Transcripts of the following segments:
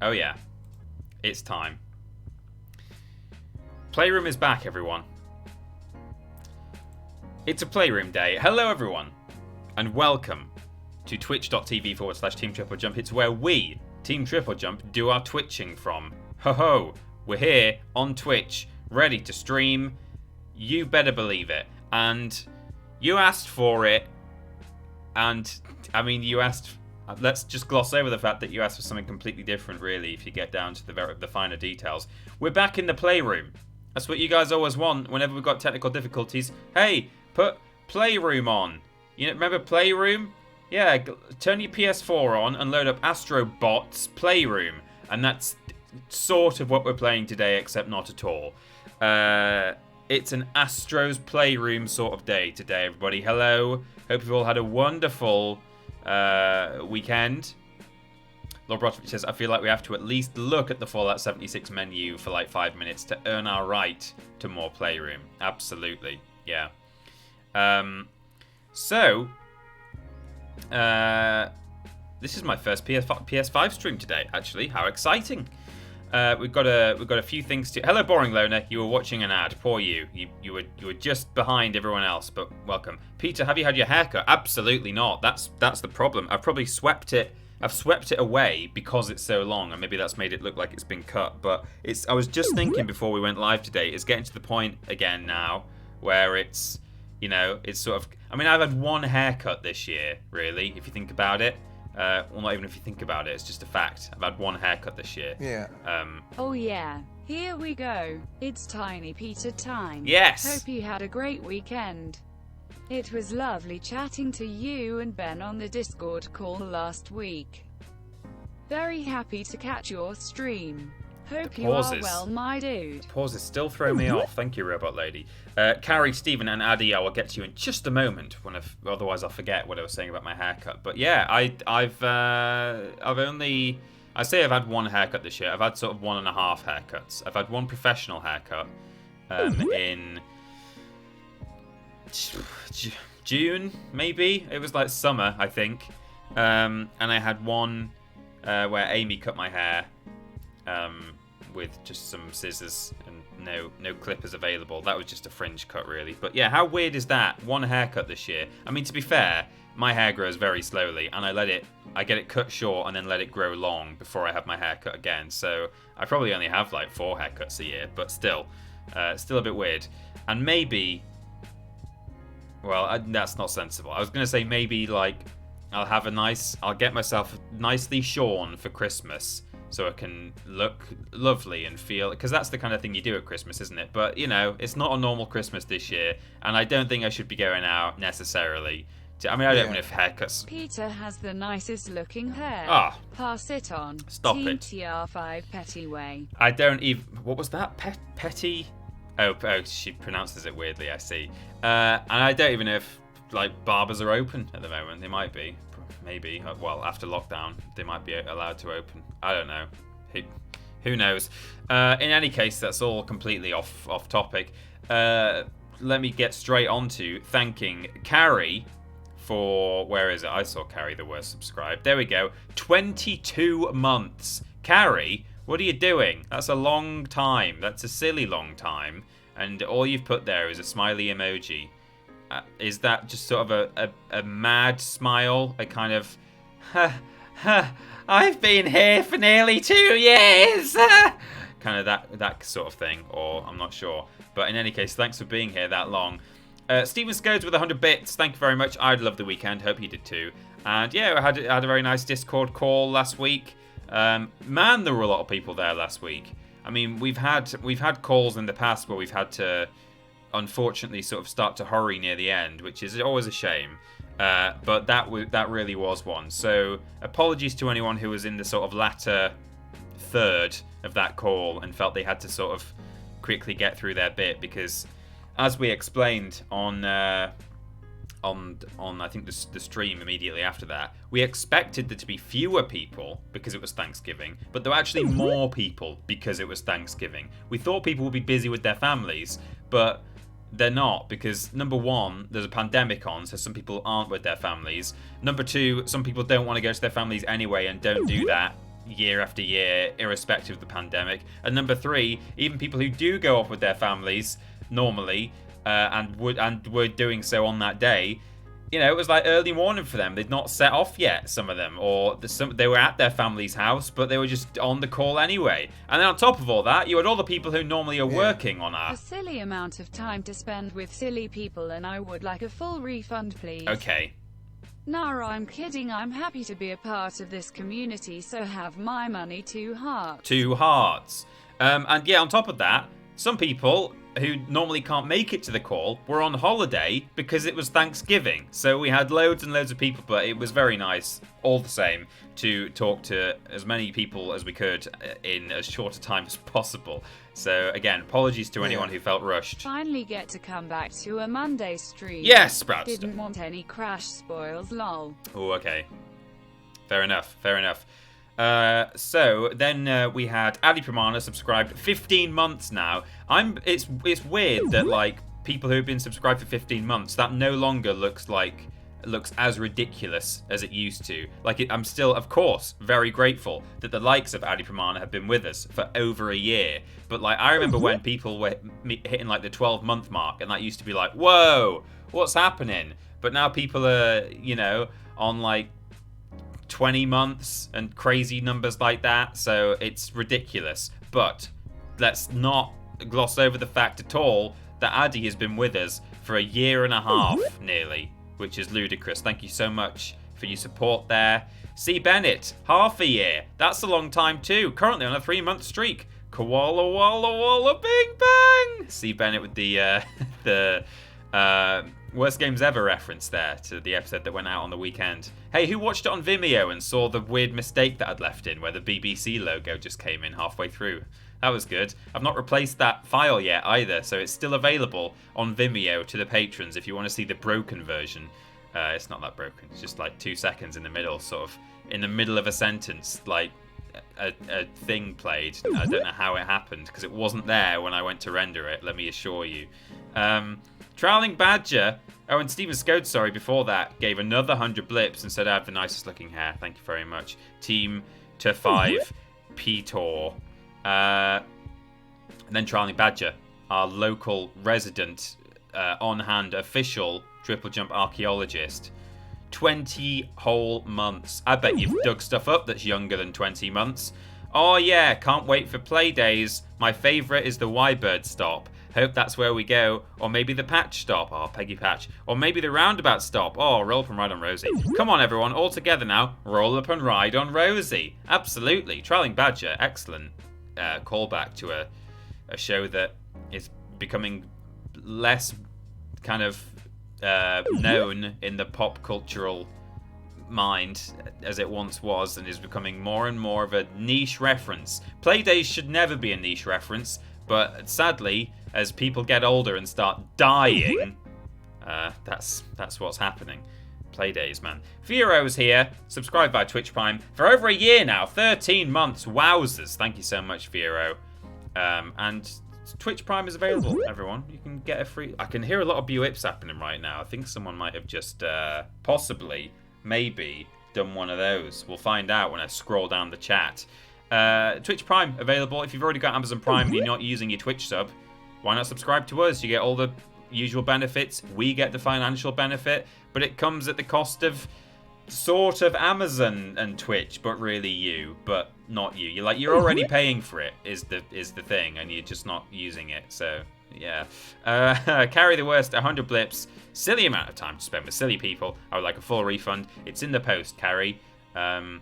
Oh yeah, it's time. Playroom is back, everyone. It's a Playroom day. Hello, everyone, and welcome to twitch.tv/Team TripleJump. It's where we, Team TripleJump, do our twitching from. Ho ho! We're here on Twitch, ready to stream. You better believe it. And you asked for it, and I mean, you asked. Let's just gloss over the fact that you asked for something completely different, really, if you get down to the finer details. We're back in the Playroom. That's what you guys always want whenever we've got technical difficulties. Hey, put Playroom on. You know, remember Playroom? Yeah, turn your PS4 on and load up Astrobot's Playroom. And that's sort of what we're playing today, except not at all. It's an Astros Playroom sort of day today, everybody. Hello. Hope you've all had a wonderful weekend. Lord Brotovich says, I feel like we have to at least look at the Fallout 76 menu for like 5 minutes to earn our right to more Playroom. Absolutely. Yeah. This is my first PS5 stream today, actually. How exciting. We've got a few things to. Hello, Boring Loner. You were watching an ad. Poor you. You were just behind everyone else. But welcome, Peter. Have you had your haircut? Absolutely not. That's the problem. I've probably swept it. I've swept it away because it's so long, and maybe that's made it look like it's been cut. But I was just thinking before we went live today. It's getting to the point again now where it's, you know, it's sort of. I mean, I've had one haircut this year, really, if you think about it. Well, not even if you think about it, it's just a fact. I've had one haircut this year. Yeah. Oh yeah, here we go. It's Tiny Peter time. Yes! Hope you had a great weekend. It was lovely chatting to you and Ben on the Discord call last week. Very happy to catch your stream. Hope you are well, my dude. Pause is still throwing me off. Thank you, Robot Lady. Carrie, Stephen, and Addy, I will get to you in just a moment. Otherwise, I'll forget what I was saying about my haircut. But yeah, I've only. I say I've had one haircut this year. I've had sort of 1.5 haircuts. I've had one professional haircut in June, maybe. It was like summer, I think. And I had one where Amy cut my hair. With just some scissors and no clippers available. That was just a fringe cut, really. But yeah, how weird is that? One haircut this year. I mean, to be fair, my hair grows very slowly, and I get it cut short and then let it grow long before I have my hair cut again. So I probably only have like 4 haircuts a year, but still a bit weird. And maybe, well, that's not sensible. I was gonna say maybe like I'll get myself nicely shorn for Christmas. So I can look lovely and feel... Because that's the kind of thing you do at Christmas, isn't it? But, you know, it's not a normal Christmas this year. And I don't think I should be going out necessarily. I mean, I don't know if haircuts... Peter has the nicest looking hair. Ah. Pass it on. Stop it. TR5 Petty Way. I don't even... What was that? Petty? Oh, she pronounces it weirdly, I see. And I don't even know if, like, barbers are open at the moment. They might be. Maybe. Well, after lockdown, they might be allowed to open. I don't know. Who knows? In any case, that's all completely off topic. Let me get straight on to thanking Carrie for... Where is it? I saw Carrie the worst subscribed. There we go. 22 months. Carrie, what are you doing? That's a long time. That's a silly long time. And all you've put there is a smiley emoji. Is that just sort of a mad smile? A kind of, I've been here for nearly 2 years. Kind of that sort of thing, or I'm not sure. But in any case, thanks for being here that long. Stephen Scodes with 100 bits. Thank you very much. I'd love the weekend. Hope you did too. And yeah, I had a very nice Discord call last week. Man, there were a lot of people there last week. I mean, we've had calls in the past where we've had to, unfortunately, sort of start to hurry near the end, which is always a shame. But that really was one. So apologies to anyone who was in the sort of latter third of that call and felt they had to sort of quickly get through their bit, because as we explained on I think the stream immediately after that, we expected there to be fewer people because it was Thanksgiving, but there were actually more people because it was Thanksgiving. We thought people would be busy with their families, but they're not, because number one, there's a pandemic on, so some people aren't with their families. Number two, some people don't want to go to their families anyway and don't do that, year after year, irrespective of the pandemic. And number 3, even people who do go off with their families normally and were doing so on that day, you know, it was like early morning for them. They'd not set off yet, some of them, or they were at their family's house, but they were just on the call anyway. And then on top of all that, you had all the people who normally are working on a silly amount of time to spend with silly people, and I would like a full refund, please. Okay. Nah, I'm kidding. I'm happy to be a part of this community, so have my money, 2 hearts. 2 hearts. And yeah, on top of that, some people who normally can't make it to the call were on holiday because it was Thanksgiving. So we had loads and loads of people, but it was very nice, all the same, to talk to as many people as we could in as short a time as possible. So again, apologies to anyone who felt rushed. Finally get to come back to a Monday stream. Yes, Sprout. Didn't want any crash spoils, lol. Oh, okay. Fair enough. So then we had Adi Pramana subscribed 15 months now. It's weird that like people who've been subscribed for 15 months, that no longer looks as ridiculous as it used to. I'm still, of course, very grateful that the likes of Adi Pramana have been with us for over a year. But like I remember when people were hitting like the 12-month mark, and that used to be like, whoa, what's happening? But now people are, you know, on like 20 months and crazy numbers like that, so it's ridiculous. But let's not gloss over the fact at all that Addy has been with us for a year and a half nearly, which is ludicrous. Thank you so much for your support there. C. Bennett, half a year. That's a long time too. Currently on a 3-month streak. Koala walla walla bing bang. C. Bennett with the Worst Games Ever reference there to the episode that went out on the weekend. Hey, who watched it on Vimeo and saw the weird mistake that I'd left in where the BBC logo just came in halfway through? That was good. I've not replaced that file yet either, so it's still available on Vimeo to the patrons if you want to see the broken version. It's not that broken. It's just like 2 seconds in the middle, sort of in the middle of a sentence, like a thing played. I don't know how it happened because it wasn't there when I went to render it, let me assure you. Troweling Badger, and Stephen Scode, sorry, before that, gave another 100 blips and said I have the nicest looking hair. Thank you very much. Team to 5, P-Tor. And then Troweling Badger, our local resident, on-hand official TripleJump archaeologist. 20 whole months. I bet you've dug stuff up that's younger than 20 months. Oh yeah, can't wait for play days. My favourite is the Y-Bird stop. Hope that's where we go. Or maybe the Patch stop. Oh, Peggy Patch. Or maybe the Roundabout stop. Oh, roll up and ride on Rosie. Come on, everyone. All together now. Roll up and ride on Rosie. Absolutely. Troweling Badger. Excellent callback to a show that is becoming less kind of known in the pop cultural mind as it once was, and is becoming more and more of a niche reference. Playdays should never be a niche reference, but sadly, as people get older and start dying, that's what's happening. Playdays, man. Fio's here, subscribed by Twitch Prime for over a year now, 13 months. Wowzers! Thank you so much, Fio. And Twitch Prime is available, everyone. You can get a free. I can hear a lot of beeps happening right now. I think someone might have just possibly, maybe, done one of those. We'll find out when I scroll down the chat. Twitch Prime available. If you've already got Amazon Prime and you're not using your Twitch sub, why not subscribe to us? You get all the usual benefits. We get the financial benefit, but it comes at the cost of sort of Amazon and Twitch, but really you, but not you. You're already paying for it is the thing, and you're just not using it. So yeah. Carry the worst, 100 blips. Silly amount of time to spend with silly people. I would like a full refund. It's in the post, Carrie. But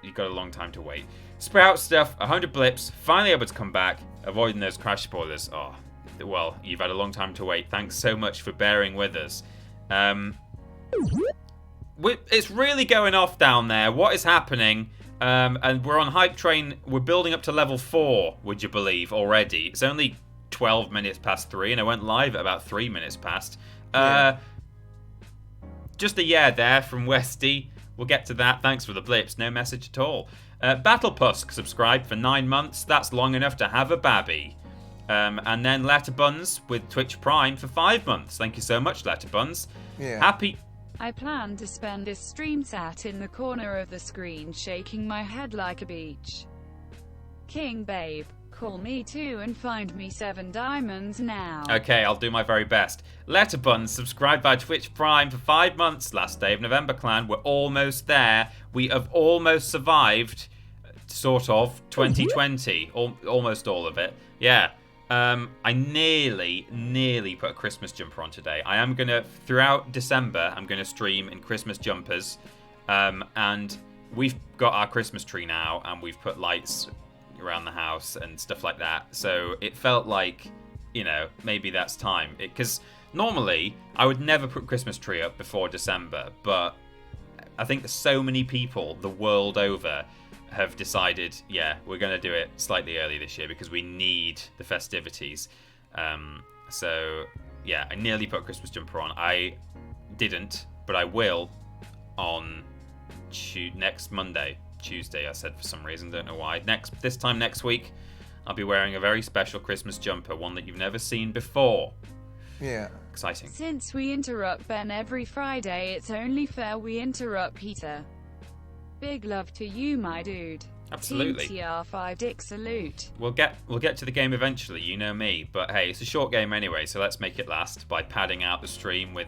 you've got a long time to wait. Sprout stuff, 100 blips, finally able to come back, avoiding those crash spoilers. Oh, well, you've had a long time to wait. Thanks so much for bearing with us. It's really going off down there. What is happening? And we're on hype train. We're building up to level 4, would you believe, already. It's only 12 minutes past 3, and I went live at about 3 minutes past. Just a yeah there from Westy. We'll get to that. Thanks for the blips. No message at all. Battlepusk subscribed for 9 months. That's long enough to have a babby. And then Letterbuns with Twitch Prime for 5 months. Thank you so much, Letterbuns. Yeah. I plan to spend this stream sat in the corner of the screen shaking my head like a beach. King babe, call me too and find me 7 diamonds now. Okay, I'll do my very best. Letterbuns, subscribe via Twitch Prime for 5 months. Last day of November, clan. We're almost there. We have almost survived, sort of, 2020. Almost all of it. Yeah. I nearly put a Christmas jumper on today. I am going to, throughout December, I'm going to stream in Christmas jumpers. And we've got our Christmas tree now, and we've put lights around the house and stuff like that. So it felt like, you know, maybe that's time. Because normally, I would never put Christmas tree up before December. But I think so many people the world over have decided, yeah, we're going to do it slightly early this year because we need the festivities. So, yeah, I nearly put a Christmas jumper on. I didn't, but I will on next Monday. Tuesday, I said for some reason, don't know why. This time next week, I'll be wearing a very special Christmas jumper, one that you've never seen before. Yeah. Exciting. Since we interrupt Ben every Friday, it's only fair we interrupt Peter. Big love to you, my dude. Absolutely. Team TR5 Dick salute. We'll get to the game eventually, you know me. But hey, it's a short game anyway, so let's make it last by padding out the stream with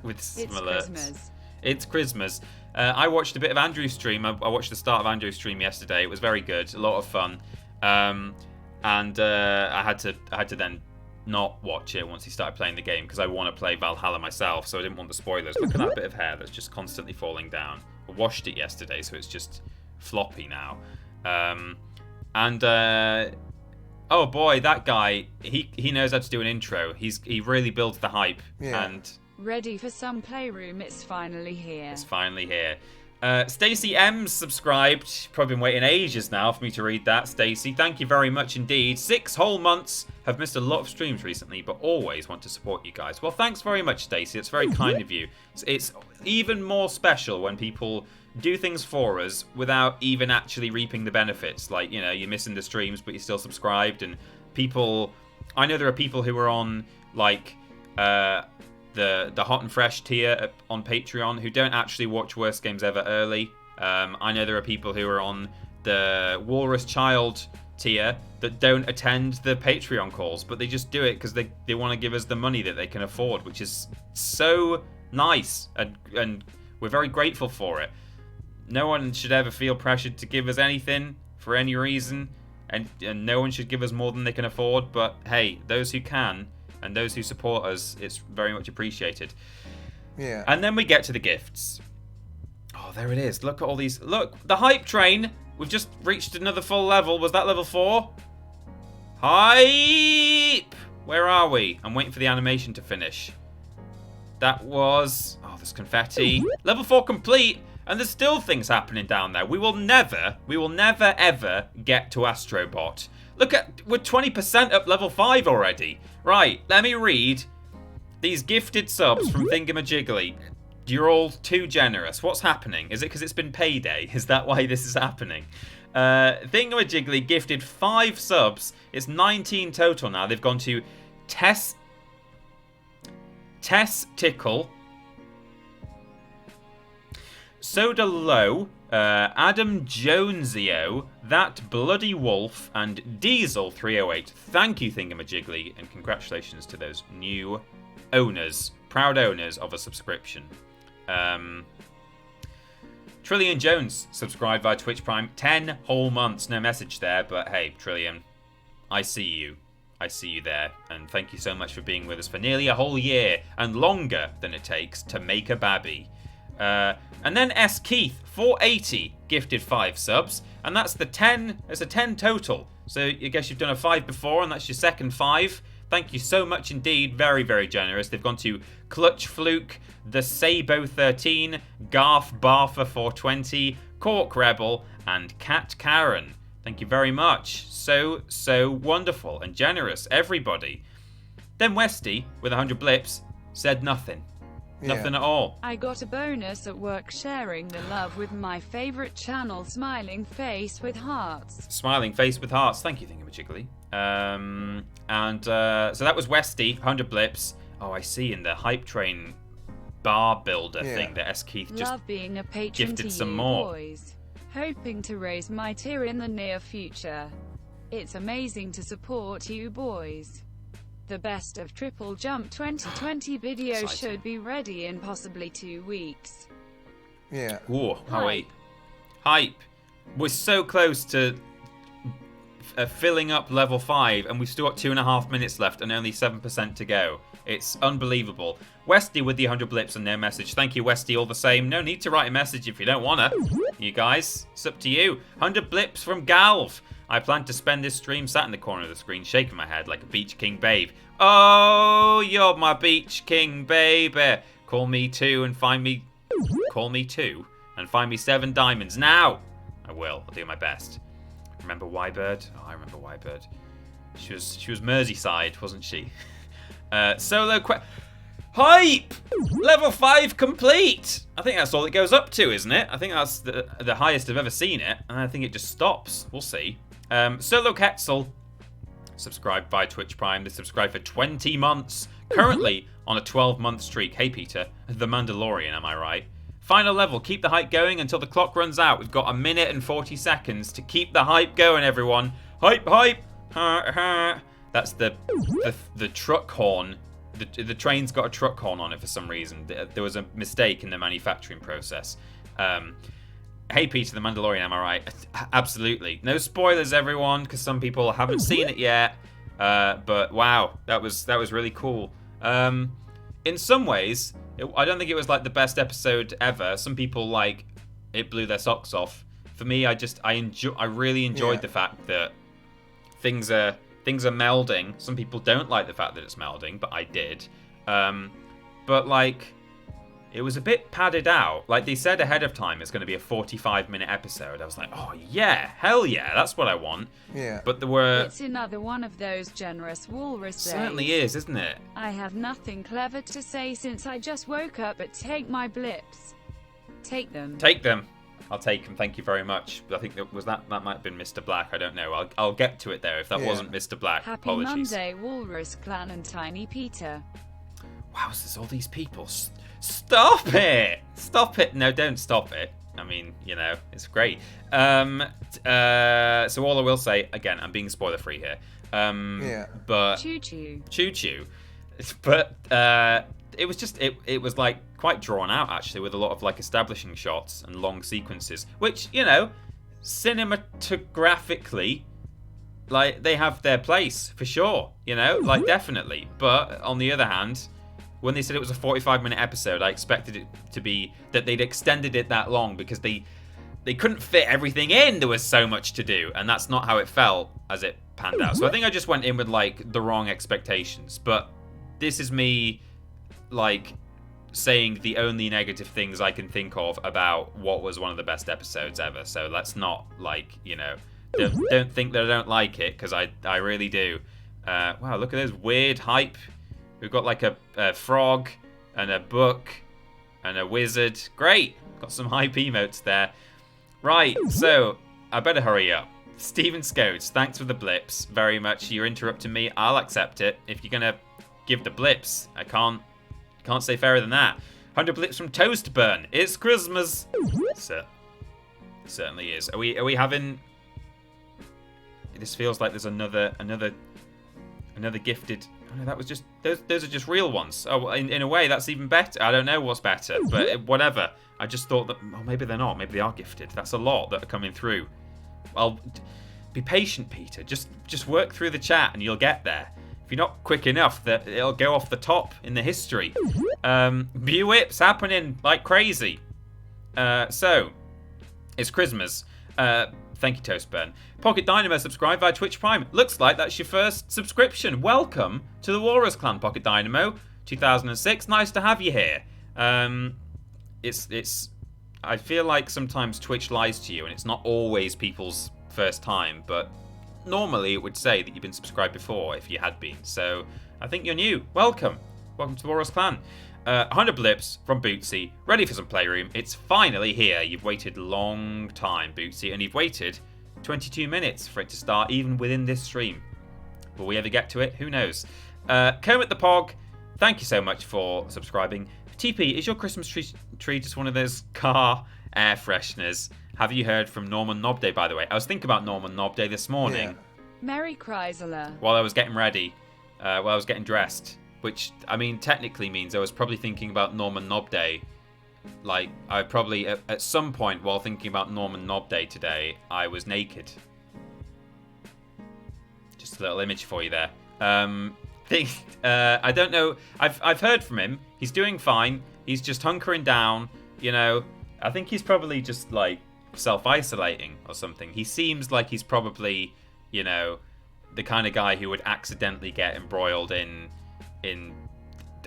with some It's alerts. Christmas. It's Christmas. I watched a bit of Andrew's stream. I watched the start of Andrew's stream yesterday. It was very good, a lot of fun. And I had to then not watch it once he started playing the game because I want to play Valhalla myself, so I didn't want the spoilers. Look at that bit of hair that's just constantly falling down. I washed it yesterday, so it's just floppy now. Oh boy, that guy, he knows how to do an intro. He really builds the hype. Yeah. And Ready for some Playroom, it's finally here. it's finally here. Stacey M's subscribed. Probably been waiting ages now for me to read that. Stacey, thank you very much indeed. 6 whole months. Have missed a lot of streams recently, but always want to support you guys. Well, thanks very much, Stacey. It's very kind of you. It's even more special when people do things for us without even actually reaping the benefits. Like, you know, you're missing the streams, but you're still subscribed. And people, I know there are people who are on, like, the Hot and Fresh tier on Patreon who don't actually watch Worst Games Ever early. I know there are people who are on the Walrus Child tier that don't attend the Patreon calls, but they just do it because they want to give us the money that they can afford, which is so nice, and we're very grateful for it. No one should ever feel pressured to give us anything for any reason, and no one should give us more than they can afford, but hey, those who can and those who support us, it's very much appreciated. Yeah. And then we get to the gifts. Oh, there it is. Look at all these. Look, the hype train. We've just reached another full level. Was that level 4? Hype! Where are we? I'm waiting for the animation to finish. That was... Oh, there's confetti. Level 4 complete. And there's still things happening down there. We will never ever get to Astrobot. Look at, we're 20% up level 5 already. Right, let me read these gifted subs from Thingamajiggly. You're all too generous. What's happening? Is it because it's been payday? Is that why this is happening? Thingamajiggly gifted 5 subs. It's 19 total now. They've gone to Tess Tickle, Soda Low, Adam Jonesio, That Bloody Wolf, and Diesel 308. Thank you, Thingamajiggly, and congratulations to those new owners, proud owners of a subscription. Trillion Jones subscribed via Twitch Prime. 10 whole months. No message there, but hey, Trillion, I see you. I see you there, and thank you so much for being with us for nearly a whole year, and longer than it takes to make a babby. And then S. Keith, 480, gifted 5 subs, and that's the 10. It's a 10 total. So I guess you've done a 5 before, and that's your second 5. Thank you so much indeed. Very, very generous. They've gone to Clutch Fluke, The Sabo 13, Garth Barfer 420, Cork Rebel, and Cat Karen. Thank you very much. So wonderful and generous, everybody. Then Westy, with 100 blips, said nothing. Yeah. Nothing at all. I got a bonus at work sharing the love with my favorite channel, Smiling Face with Hearts. Smiling Face with Hearts. Thank you, Thingamajiggly. So that was Westy, 100 blips. Oh, I see. In the hype train bar builder thing that S. Keith just love being a patron gifted to some you more. boys. Hoping to raise my tier in the near future. It's amazing to support you boys. The best of Triple Jump 2020 video Exciting. should be ready in possibly 2 weeks. Yeah. Ooh, oh wait. Hype. We're so close to filling up level 5, and we've still got 2.5 minutes left and only 7% to go. It's unbelievable. Westy with the 100 blips and no message. Thank you, Westy, all the same. No need to write a message if you don't want to. You guys, it's up to you. 100 blips from Galv. I plan to spend this stream sat in the corner of the screen, shaking my head like a Beach King babe. Oh, you're my Beach King baby. Call me 2 and find me... Call me 2 and find me 7 diamonds now. I will. I'll do my best. Remember Wybird? Oh, I remember Wybird. She was Merseyside, wasn't she? Hype! Level 5 complete! I think that's all it goes up to, isn't it? I think that's the highest I've ever seen it, and I think it just stops. We'll see. Solo Quetzal, subscribed by Twitch Prime. They subscribed for 20 months. Currently on a 12-month streak. Hey, Peter. The Mandalorian, am I right? Final level. Keep the hype going until the clock runs out. We've got 1 minute and 40 seconds to keep the hype going, everyone. Hype, hype. Ha, ha. That's the truck horn. The train's got a truck horn on it for some reason. There was a mistake in the manufacturing process. Hey, Peter, the Mandalorian, am I right? Absolutely. No spoilers, everyone, because some people haven't seen it yet. But wow, that was really cool. In some ways, I don't think it was like the best episode ever. Some people like it blew their socks off. For me, I really enjoyed the fact that things are melding. Some people don't like the fact that it's melding, but I did. But like, it was a bit padded out. Like they said ahead of time, it's going to be a 45-minute episode. I was like, oh yeah, hell yeah, that's what I want. Yeah. But there were... It's another one of those generous walrus days. Certainly is, isn't it? I have nothing clever to say since I just woke up, but take my blips. Take them. Take them. I'll take them. Thank you very much. I think that might have been Mr. Black. I don't know. I'll get to it there if that wasn't Mr. Black. Happy Apologies. Monday, Walrus Clan and Tiny Peter. Wow, there's all these people. Stop it! Stop it! No, don't stop it. I mean, you know, it's great. So all I will say, again, I'm being spoiler free here. But choo-choo. But it was just it was like quite drawn out actually, with a lot of like establishing shots and long sequences, which, you know, cinematographically, like they have their place for sure, you know, like definitely. But on the other hand, when they said it was a 45-minute episode, I expected it to be that they'd extended it that long because they couldn't fit everything in. There was so much to do, and that's not how it felt as it panned out. So I think I just went in with like the wrong expectations. But this is me like saying the only negative things I can think of about what was one of the best episodes ever. So let's not like, you know, don't think that I don't like it, because I really do. Wow, look at those weird hype. We've got like a frog and a book and a wizard. Great. Got some hype emotes there. Right, so I better hurry up. Stephen Scotes, thanks for the blips very much. You're interrupting me. I'll accept it. If you're going to give the blips, I can't say fairer than that. 100 blips from Toastburn. It's Christmas. Certainly is. Are we having... This feels like there's another gifted... Oh, no, that was just... Those are just real ones. Oh, in a way, that's even better. I don't know what's better, but whatever. I just thought that... Oh, maybe they're not. Maybe they are gifted. That's a lot that are coming through. Well, be patient, Peter. Just work through the chat and you'll get there. If you're not quick enough, that it'll go off the top in the history. View whips happening like crazy. So, it's Christmas. Thank you, Toastburn. Pocket Dynamo subscribed via Twitch Prime. Looks like that's your first subscription. Welcome to the Walrus Clan, Pocket Dynamo. 2006. Nice to have you here. It's. I feel like sometimes Twitch lies to you, and it's not always people's first time, but normally it would say that you've been subscribed before if you had been. So I think you're new. Welcome to the Walrus Clan. 100 blips from Bootsy, ready for some Playroom. It's finally here. You've waited a long time, Bootsy, and you've waited 22 minutes for it to start, even within this stream. Will we ever get to it? Who knows? Kermit the Pog, thank you so much for subscribing. TP, is your Christmas tree just one of those car air fresheners? Have you heard from Norman Nobday, by the way? I was thinking about Norman Nobday this morning. Yeah. Merry Chrysler. While I was getting ready, while I was getting dressed. Which, I mean, technically means I was probably thinking about Norman Nobday. Like, I probably, at some point while thinking about Norman Nobday today, I was naked. Just a little image for you there. I don't know. I've heard from him. He's doing fine. He's just hunkering down. You know, I think he's probably just like self-isolating or something. He seems like he's probably, you know, the kind of guy who would accidentally get embroiled in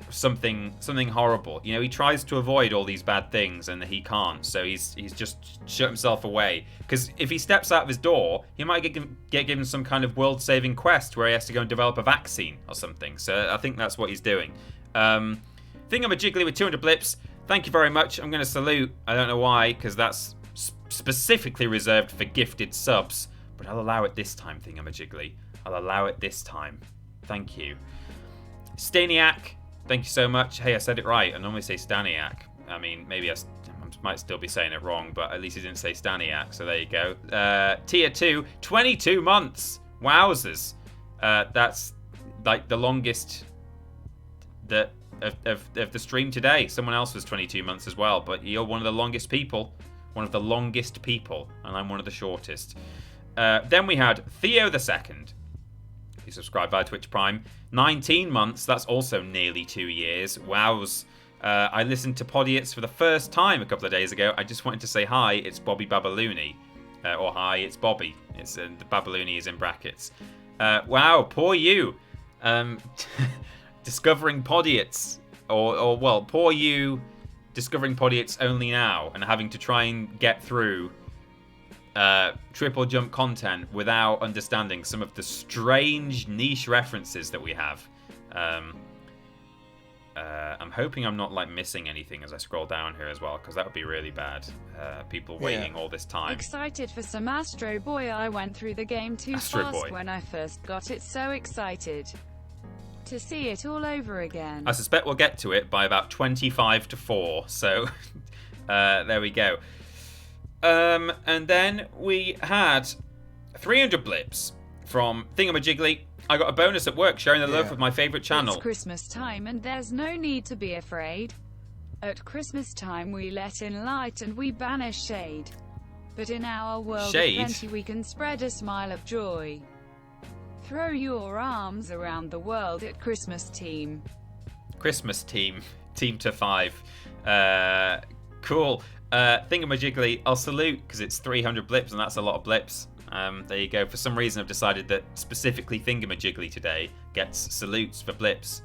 something horrible. You know, he tries to avoid all these bad things and he can't. So he's just shut himself away. Because if he steps out of his door, he might get given some kind of world-saving quest where he has to go and develop a vaccine or something. So I think that's what he's doing. Thingamajiggly with 200 blips. Thank you very much. I'm going to salute. I don't know why, because that's specifically reserved for gifted subs. But I'll allow it this time, Thingamajiggly. I'll allow it this time. Thank you. Staniak, thank you so much. Hey, I said it right. I normally say Staniak. I mean, maybe I might still be saying it wrong, but at least he didn't say Staniak, so there you go. Tier 2, 22 months. Wowzers. That's like the longest of the stream today. Someone else was 22 months as well, but you're one of the longest people. One of the longest people, and I'm one of the shortest. Then we had Theo the Second. He subscribed via Twitch Prime. 19 months, that's also nearly 2 years. Wows. I listened to Podiots for the first time a couple of days ago. I just wanted to say hi, it's Bobby Babalooni. Or hi, it's Bobby. It's the Babalooni is in brackets. Wow, poor you. Discovering Podiots. Or well, poor you discovering Podiots only now and having to try and get through triple jump content without understanding some of the strange niche references that we have. I'm hoping I'm not like missing anything as I scroll down here as well, because that would be really bad. People waiting all this time. Excited for some Astro Boy. I went through the game too fast when I first got it. So excited to see it all over again. I suspect we'll get to it by about 25 to 4. So there we go. And then we had 300 blips from Thingamajiggly. I got a bonus at work sharing the love with my favourite channel. It's Christmas time and there's no need to be afraid. At Christmas time we let in light and we banish shade. But in our world of plenty we can spread a smile of joy. Throw your arms around the world at Christmas team. Christmas team. Team to 5. Cool. Thingamajiggly, I'll salute because it's 300 blips and that's a lot of blips. There you go. For some reason I've decided that specifically Thingamajiggly today gets salutes for blips.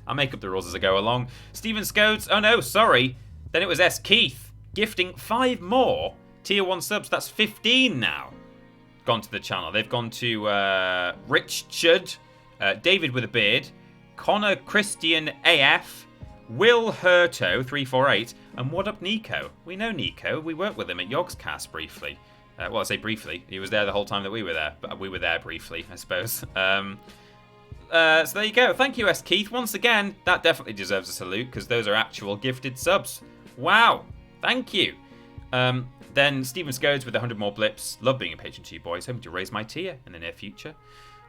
I'll make up the rules as I go along. Stephen Scodes, oh no, sorry. Then it was S. Keith gifting 5 more tier 1 subs. That's 15 now. Gone to the channel. They've gone to Richard, David with a beard, Connor Christian AF, Will Hurto 348, and What Up Nico. We know Nico. We worked with him at Yogscast briefly. Well, I say briefly. He was there the whole time that we were there, but we were there briefly, I suppose. So there you go. Thank you, S. Keith. Once again, that definitely deserves a salute because those are actual gifted subs. Wow. Thank you. Then Stephen Scodes with 100 more blips. Love being a patron to you boys. Hoping to raise my tier in the near future.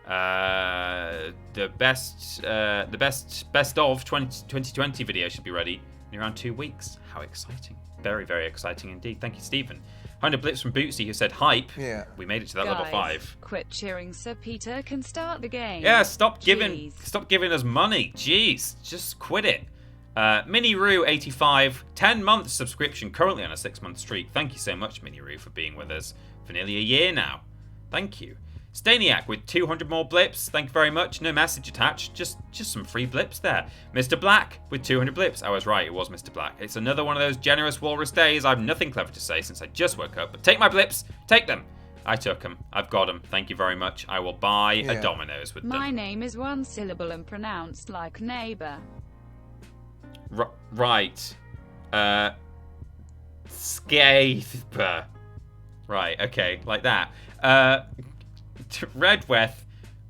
The best of 2020 video should be ready in around 2 weeks. How exciting. Very, very exciting indeed. Thank you, Stephen. 100 blips from Bootsy who said hype. Yeah. We made it to that level 5. Quit cheering so Peter can start the game. Yeah, stop giving us money. Jeez, just quit it. Mini Roo 85, 10 months subscription, currently on a 6-month streak. Thank you so much, Mini Roo, for being with us for nearly a year now. Thank you. Staniak with 200 more blips. Thank you very much. No message attached. Just some free blips there. Mr. Black with 200 blips. I was right. It was Mr. Black. It's another one of those generous walrus days. I have nothing clever to say since I just woke up. But take my blips. Take them. I took them. I've got them. Thank you very much. I will buy a Domino's with them. My name is one syllable and pronounced like neighbor. Right. Scathber. Right. Okay. Like that. Redweth,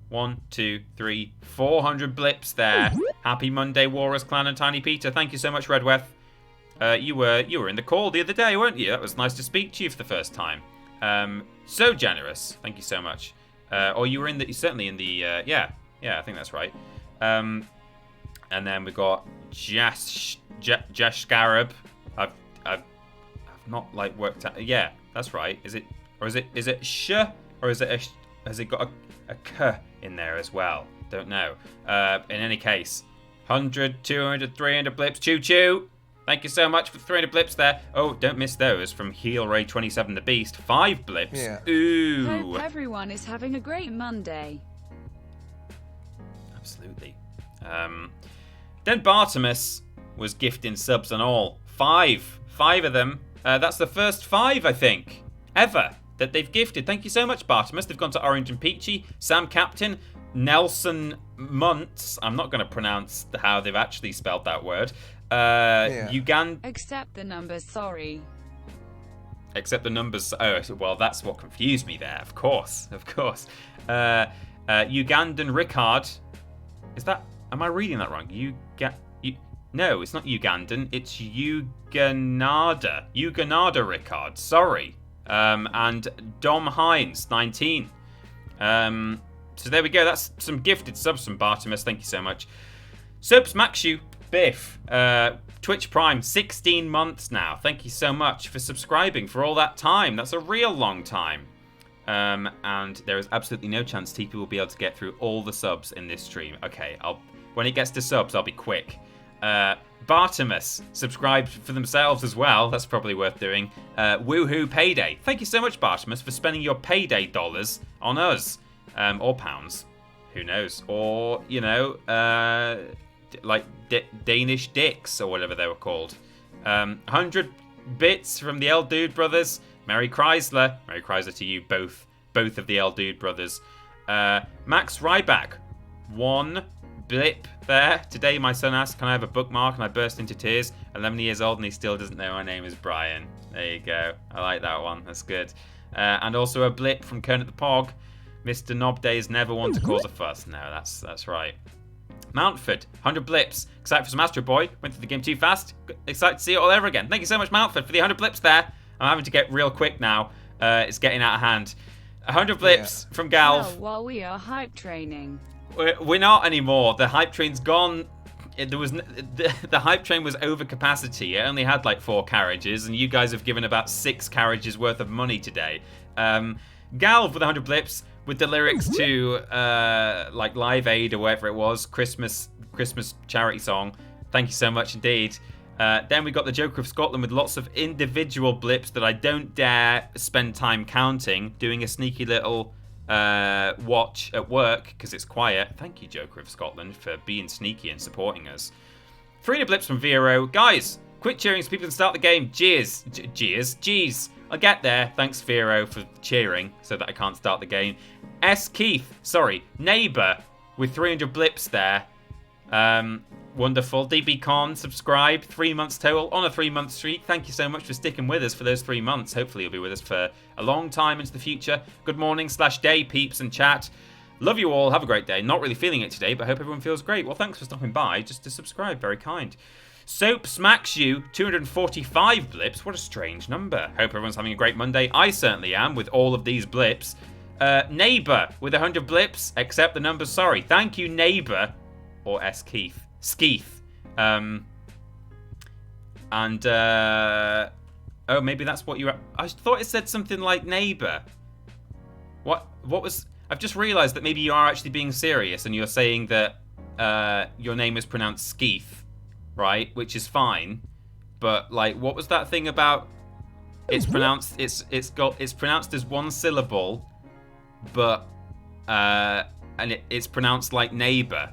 1, 2, 3, 400 blips there. Happy Monday, Walrus Clan and Tiny Peter. Thank you so much, Redweth. You were in the call the other day, weren't you? That was nice to speak to you for the first time. So generous. Thank you so much. Or you were certainly in the yeah, I think that's right. And then we got Jash Scarab. I've not like worked out. Yeah, that's right. Is it sh, or is it has it got a k in there as well? Don't know. In any case, 100, 200, 300 blips. Choo choo. Thank you so much for 300 blips there. Oh, don't miss those from Heel Ray 27 the Beast. 5 blips. Yeah. Ooh. Hope everyone is having a great Monday. Absolutely. Then Bartimus was gifting subs and all. 5 of them. That's the first 5, I think, ever that they've gifted. Thank you so much, Bartimus. They've gone to Orange and Peachy, Sam Captain, Nelson Muntz. I'm not going to pronounce how they've actually spelled that word. Uganda. Accept the numbers, sorry. Except the numbers. Oh, well, that's what confused me there. Of course. Ugandan Ricard. Is that? Am I reading that wrong? No, it's not Ugandan. It's Uganada. Uganada Ricard. Sorry. And Dom Hines 19. So there we go. That's some gifted subs from Bartimus. Thank you so much. Subs Maxu Biff. Twitch Prime 16 months now. Thank you so much for subscribing for all that time. That's a real long time. And there is absolutely no chance TP will be able to get through all the subs in this stream. Okay, when it gets to subs, I'll be quick. Bartimus subscribed for themselves as well. That's probably worth doing. Woohoo Payday. Thank you so much, Bartimus, for spending your payday dollars on us. Or pounds. Who knows? Or, like Danish dicks or whatever they were called. 100 bits from the L Dude brothers. Merry Chrysler. Merry Chrysler to you, both of the L Dude brothers. Max Ryback. 1 blip there. Today my son asked, can I have a bookmark? And I burst into tears. 11 years old and he still doesn't know my name is Brian. There you go. I like that one. That's good. And also a blip from Kermit the Pog. Mr. Knob Days never want to cause a fuss. No, that's right. Mountford, 100 blips. Excited for some Astro Boy. Went through the game too fast. Excited to see it all over again. Thank you so much, Mountford, for the 100 blips there. I'm having to get real quick now. It's getting out of hand. 100 blips from Galv. Well, while we are hype training. We're not anymore. The hype train's gone. The hype train was over capacity. It only had like 4 carriages, and you guys have given about 6 carriages worth of money today. Galv with 100 blips with the lyrics to like Live Aid or whatever it was, Christmas charity song. Thank you so much indeed. Then we got the Joker of Scotland with lots of individual blips that I don't dare spend time counting, doing a sneaky little watch at work because it's quiet. Thank you, Joker of Scotland, for being sneaky and supporting us. 300 blips from Vero. Guys, quit cheering so people can start the game. Jeez. I'll get there. Thanks, Vero, for cheering so that I can't start the game. Neighbour with 300 blips there. Wonderful. DB Con, subscribe. 3 months total on a 3-month streak. Thank you so much for sticking with us for those 3 months. Hopefully you'll be with us for a long time into the future. Good morning/day, peeps and chat. Love you all. Have a great day. Not really feeling it today, but hope everyone feels great. Well, thanks for stopping by just to subscribe. Very kind. Soap smacks you 245 blips. What a strange number. Hope everyone's having a great Monday. I certainly am with all of these blips. Neighbour with 100 blips. Accept the numbers. Sorry. Thank you, Neighbour. Or Skeeth. Oh, maybe that's what you... I thought it said something like neighbour. What was... I've just realised that maybe you are actually being serious and you're saying that your name is pronounced Skeeth, right? Which is fine. But, like, what was that thing about... It's pronounced... It's pronounced as 1 syllable, but... and it's pronounced like neighbour.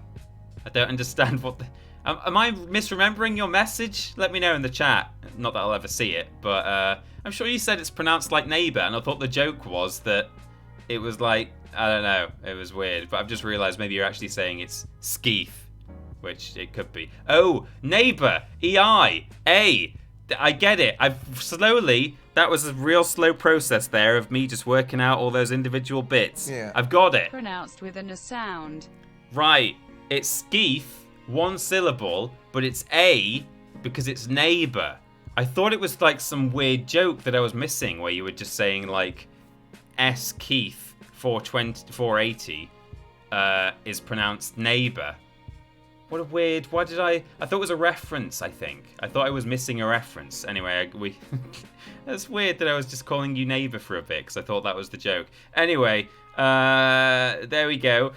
I don't understand what the... Am I misremembering your message? Let me know in the chat. Not that I'll ever see it, but I'm sure you said it's pronounced like neighbour, and I thought the joke was that it was like, I don't know, it was weird, but I've just realised maybe you're actually saying it's Skeeth, which it could be. Oh, neighbour, E-I-A. I get it. That was a real slow process there of me just working out all those individual bits. Yeah. I've got it. Pronounced with a sound. Right. It's Skeeth, 1 syllable, but it's A because it's neighbour. I thought it was like some weird joke that I was missing, where you were just saying like S Keith 480 is pronounced neighbour. What a weird. Why did I thought it was a reference. I thought I was missing a reference. Anyway, that's weird that I was just calling you neighbour for a bit because I thought that was the joke. Anyway, there we go.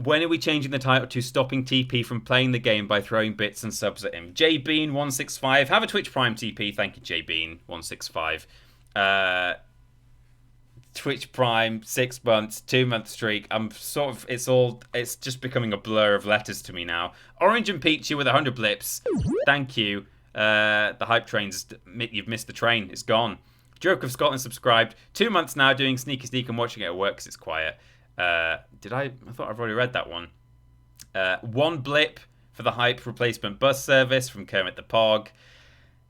When are we changing the title to Stopping TP from Playing the Game by Throwing Bits and Subs at Him? JBean165. Have a Twitch Prime TP. Thank you, JBean165. Twitch Prime, 6 months, 2-month streak. I'm sort of, it's just becoming a blur of letters to me now. Orange and Peachy with 100 blips. Thank you. The hype train's, you've missed the train. It's gone. Joke of Scotland subscribed. 2 months now doing Sneaky Sneak and watching it at work because it's quiet. I thought I've already read that one. 1 blip for the hype replacement bus service from Kermit the Pog.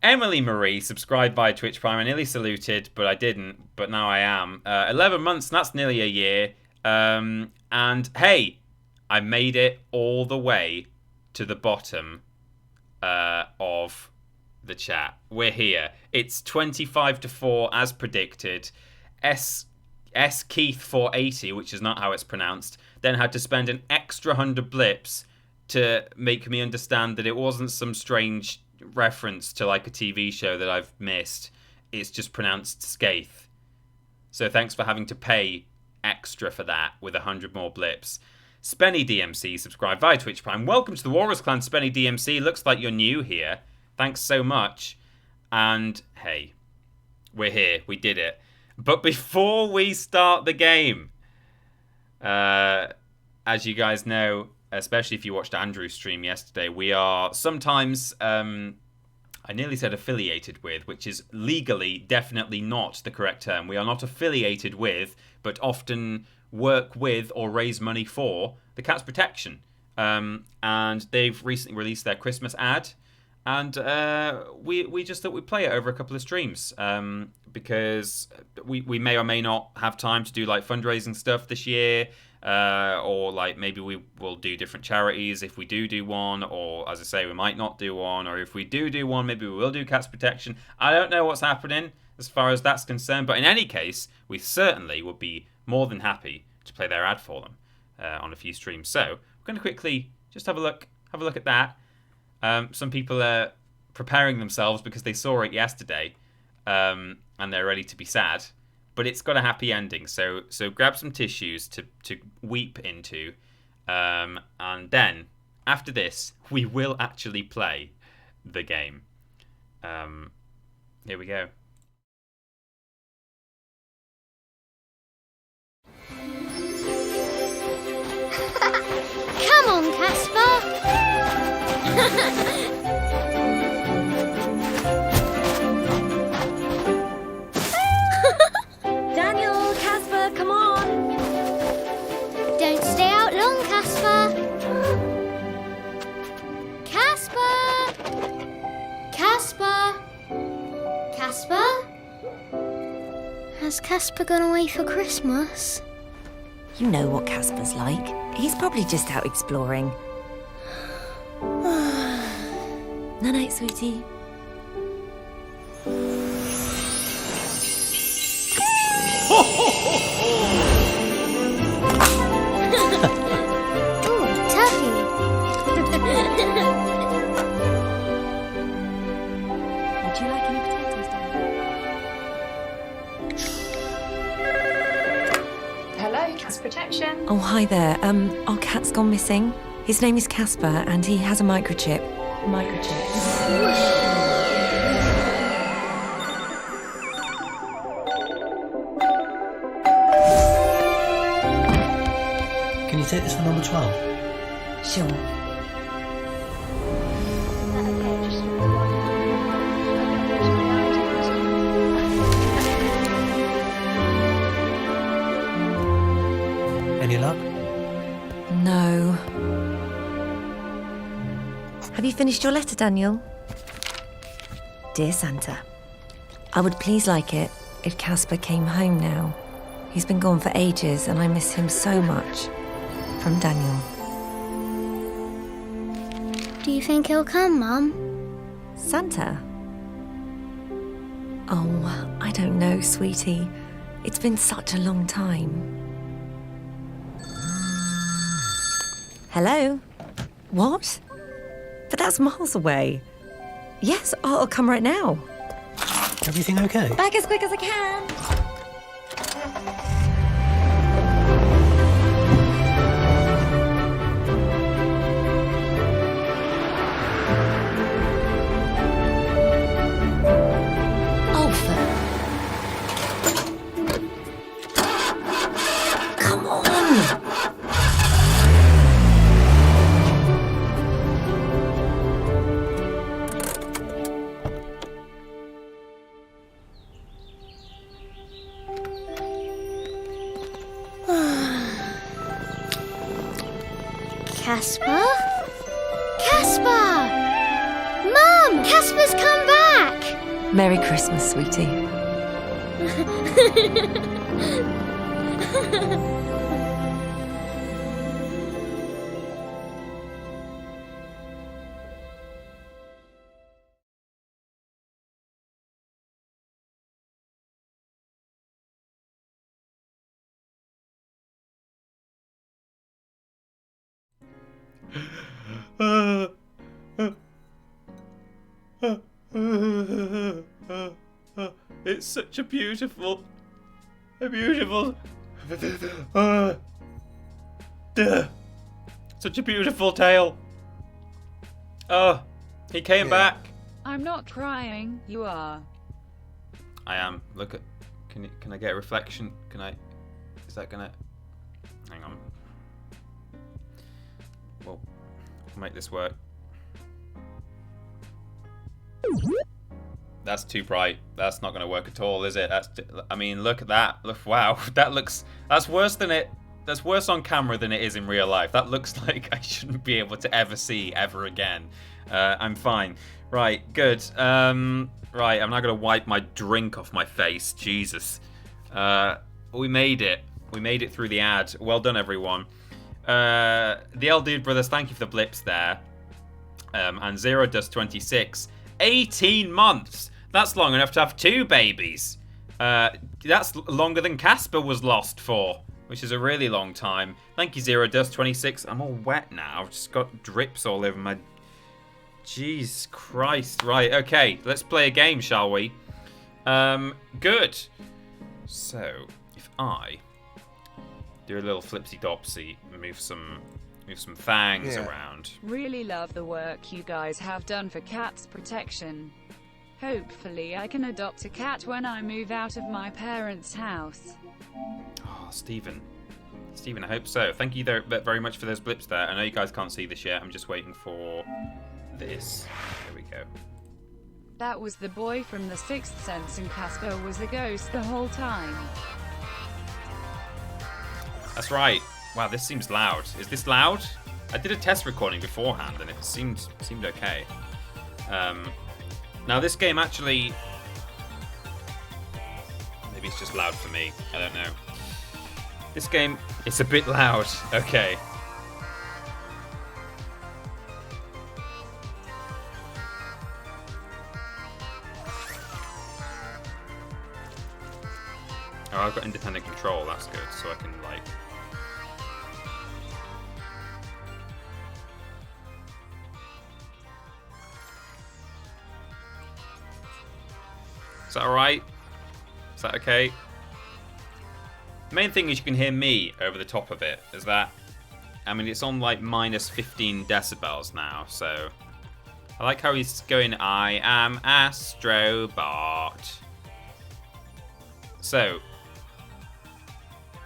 Emily Marie subscribed via Twitch Prime. I nearly saluted, but I didn't. But now I am. 11 months, and that's nearly a year. And hey, I made it all the way to the bottom of the chat. We're here. It's 25-4 as predicted. S Keith 480, which is not how it's pronounced, then had to spend an extra 100 blips to make me understand that it wasn't some strange reference to like a TV show that I've missed. It's just pronounced Skaith. So thanks for having to pay extra for that with 100 more blips. Spenny DMC subscribed via Twitch Prime. Welcome to the Walrus Clan, Spenny DMC. Looks like you're new here. Thanks so much. And hey, we're here. We did it. But before we start the game, as you guys know, especially if you watched Andrew's stream yesterday, we are sometimes, I nearly said affiliated with, which is legally definitely not the correct term. We are not affiliated with, but often work with or raise money for the Cats Protection. And they've recently released their Christmas ad. And we just thought we'd play it over a couple of streams because we may or may not have time to do like fundraising stuff this year, or like maybe we will do different charities if we do one, or as I say, we might not do one, or if we do one, maybe we will do Cats Protection. I don't know what's happening as far as that's concerned, but in any case, we certainly would be more than happy to play their ad for them on a few streams. So we're going to quickly just have a look at that. Some people are preparing themselves because they saw it yesterday, and they're ready to be sad. But it's got a happy ending, so grab some tissues to weep into, and then after this we will actually play the game. Here we go. Come on, Casper. Daniel, Casper, come on. Don't stay out long, Casper. Casper? Has Casper gone away for Christmas? You know what Casper's like. He's probably just out exploring. Night-night, sweetie. Ooh, turkey. Would you like any potatoes, Daniel? Hello, Cats Protection. Oh, hi there. Our cat's gone missing. His name is Casper, and he has a microchip. Can you take this for number 12? Sure. Any luck? No. Have you finished your letter, Daniel? Dear Santa, I would please like it if Casper came home now. He's been gone for ages and I miss him so much. From Daniel. Do you think he'll come, Mum? Santa? Oh, I don't know, sweetie. It's been such a long time. Hello? What? But that's miles away. Yes, I'll come right now. Everything okay? Back as quick as I can. Come on! Casper? Casper! Mum! Casper's come back! Merry Christmas, sweetie. It's such a beautiful, such a beautiful tale. Oh, he came back. I'm not crying, you are. I am. Look at. Can I get a reflection? Can I? Is that gonna? Hang on. Well, we'll make this work. That's too bright. That's not going to work at all, is it? I mean, look at that. Look, wow, that's worse than it. That's worse on camera than it is in real life. That looks like I shouldn't be able to ever see ever again. I'm fine. Right, good. Right, I'm now going to wipe my drink off my face. Jesus. We made it. We made it through the ad. Well done, everyone. The L Dude Brothers, thank you for the blips there. And Zero Dust 26. 18 months. That's long enough to have 2 babies. That's longer than Casper was lost for, which is a really long time. Thank you, Zero Dust 26. I'm all wet now. I've just got drips all over my... Jeez Christ. Right, okay. Let's play a game, shall we? Good. So, if I do a little flipsy-dopsy, move some fangs around. Really love the work you guys have done for cats' protection. Hopefully I can adopt a cat when I move out of my parents' house. Oh, Stephen, I hope so. Thank you very much for those blips there. I know you guys can't see this yet. I'm just waiting for this. There we go. That was the boy from The Sixth Sense and Casper was a ghost the whole time. That's right. Wow, this seems loud. Is this loud? I did a test recording beforehand and it seemed okay. Now this game actually... Maybe it's just loud for me. I don't know. This game, it's a bit loud. Okay. Oh, I've got independent control. That's good. So I can, like... Is that alright? Is that okay? The main thing is you can hear me over the top of it. Is that... I mean, it's on like minus 15 decibels now, so... I like how he's going, I am Astrobot. So...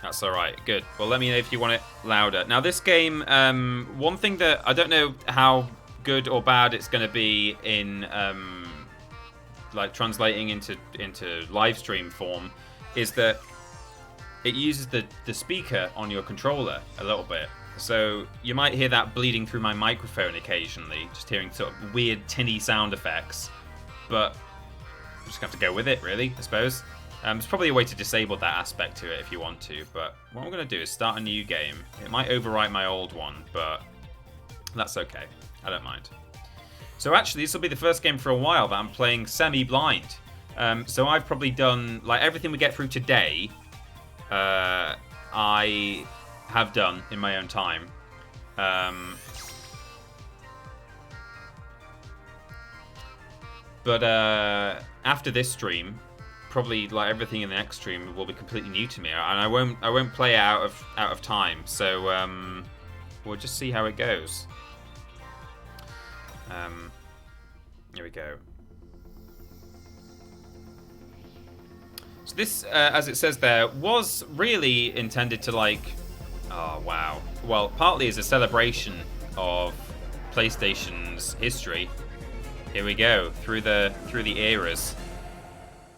That's alright, good. Well, let me know if you want it louder. Now, this game, one thing that... I don't know how good or bad it's going to be in... like translating into live stream form, is that it uses the speaker on your controller a little bit. So you might hear that bleeding through my microphone occasionally, just hearing sort of weird tinny sound effects. But I'm just going to have to go with it, really, I suppose. There's probably a way to disable that aspect to it if you want to, but what I'm going to do is start a new game. It might overwrite my old one, but that's okay. I don't mind. So actually, this will be the first game for a while that I'm playing semi-blind. So I've probably done, like, everything we get through today, I have done in my own time. But after this stream, probably like everything in the next stream will be completely new to me, and I won't play it out of time. So we'll just see how it goes. Here we go. So this, as it says there, was really intended to like, oh wow. Well, partly as a celebration of PlayStation's history. Here we go, through the eras.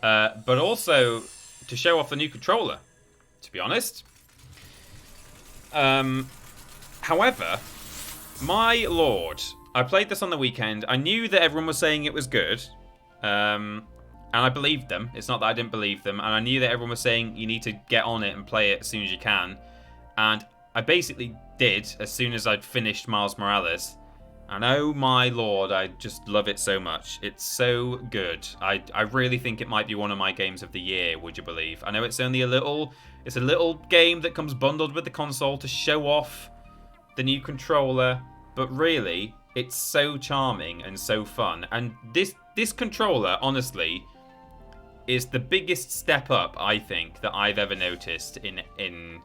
But also to show off the new controller, to be honest. However, my lord, I played this on the weekend. I knew that everyone was saying it was good. And I believed them. It's not that I didn't believe them. And I knew that everyone was saying you need to get on it and play it as soon as you can. And I basically did as soon as I'd finished Miles Morales. And oh my lord, I just love it so much. It's so good. I really think it might be one of my games of the year, would you believe? I know it's only a little game that comes bundled with the console to show off the new controller. But really, it's so charming and so fun. And this controller, honestly, is the biggest step up, I think, that I've ever noticed in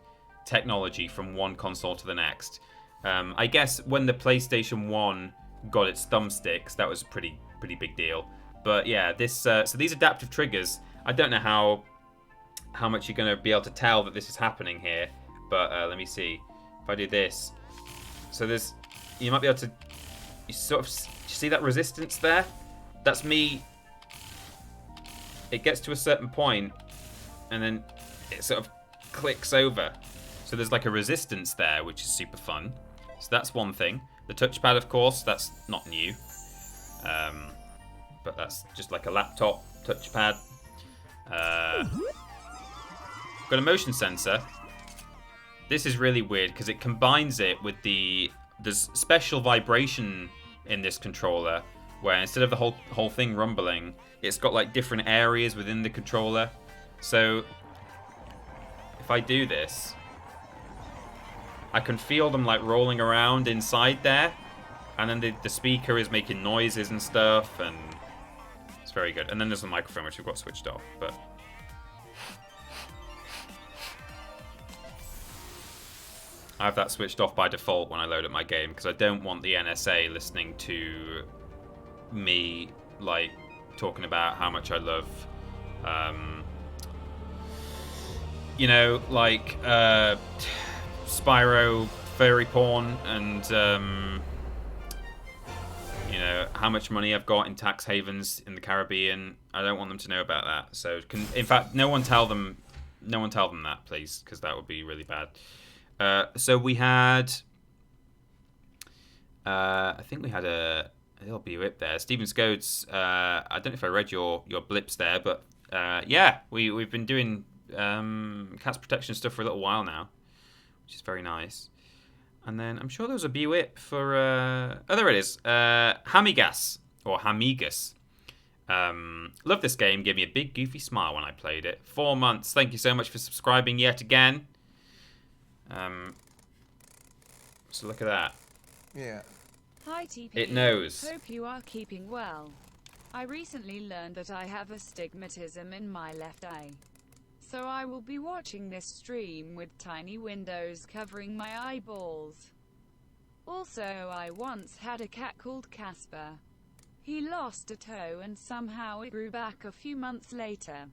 technology from one console to the next. I guess when the PlayStation 1 got its thumbsticks, that was a pretty big deal. But yeah, this so these adaptive triggers, I don't know how much you're going to be able to tell that this is happening here. But let me see. If I do this, so you might be able to, you sort of see that resistance there? That's me. It gets to a certain point, and then it sort of clicks over. So there's like a resistance there, which is super fun. So that's one thing. The touchpad, of course, that's not new. But that's just like a laptop touchpad. Got a motion sensor. This is really weird because it combines it with there's special vibration in this controller where instead of the whole thing rumbling, it's got like different areas within the controller. So if I do this, I can feel them like rolling around inside there, and then the speaker is making noises and stuff, and it's very good. And then there's the microphone, which we've got switched off, but I have that switched off by default when I load up my game because I don't want the NSA listening to me like talking about how much I love like Spyro furry porn and how much money I've got in tax havens in the Caribbean. I don't want them to know about that. So in fact, no one tell them that, please, because that would be really bad. So we had I think we had a little blip there. Stephen Scodes, I don't know if I read your blips there, but yeah, we've been doing cats protection stuff for a little while now, which is very nice. And then I'm sure there was a blip for oh, there it is. Hamigas or Hamigas. Love this game. Gave me a big goofy smile when I played it. 4 months. Thank you so much for subscribing yet again. So look at that. Yeah. Hi TP. It knows. Hope you are keeping well. I recently learned that I have astigmatism in my left eye. So I will be watching this stream with tiny windows covering my eyeballs. Also, I once had a cat called Casper. He lost a toe and somehow it grew back a few months later.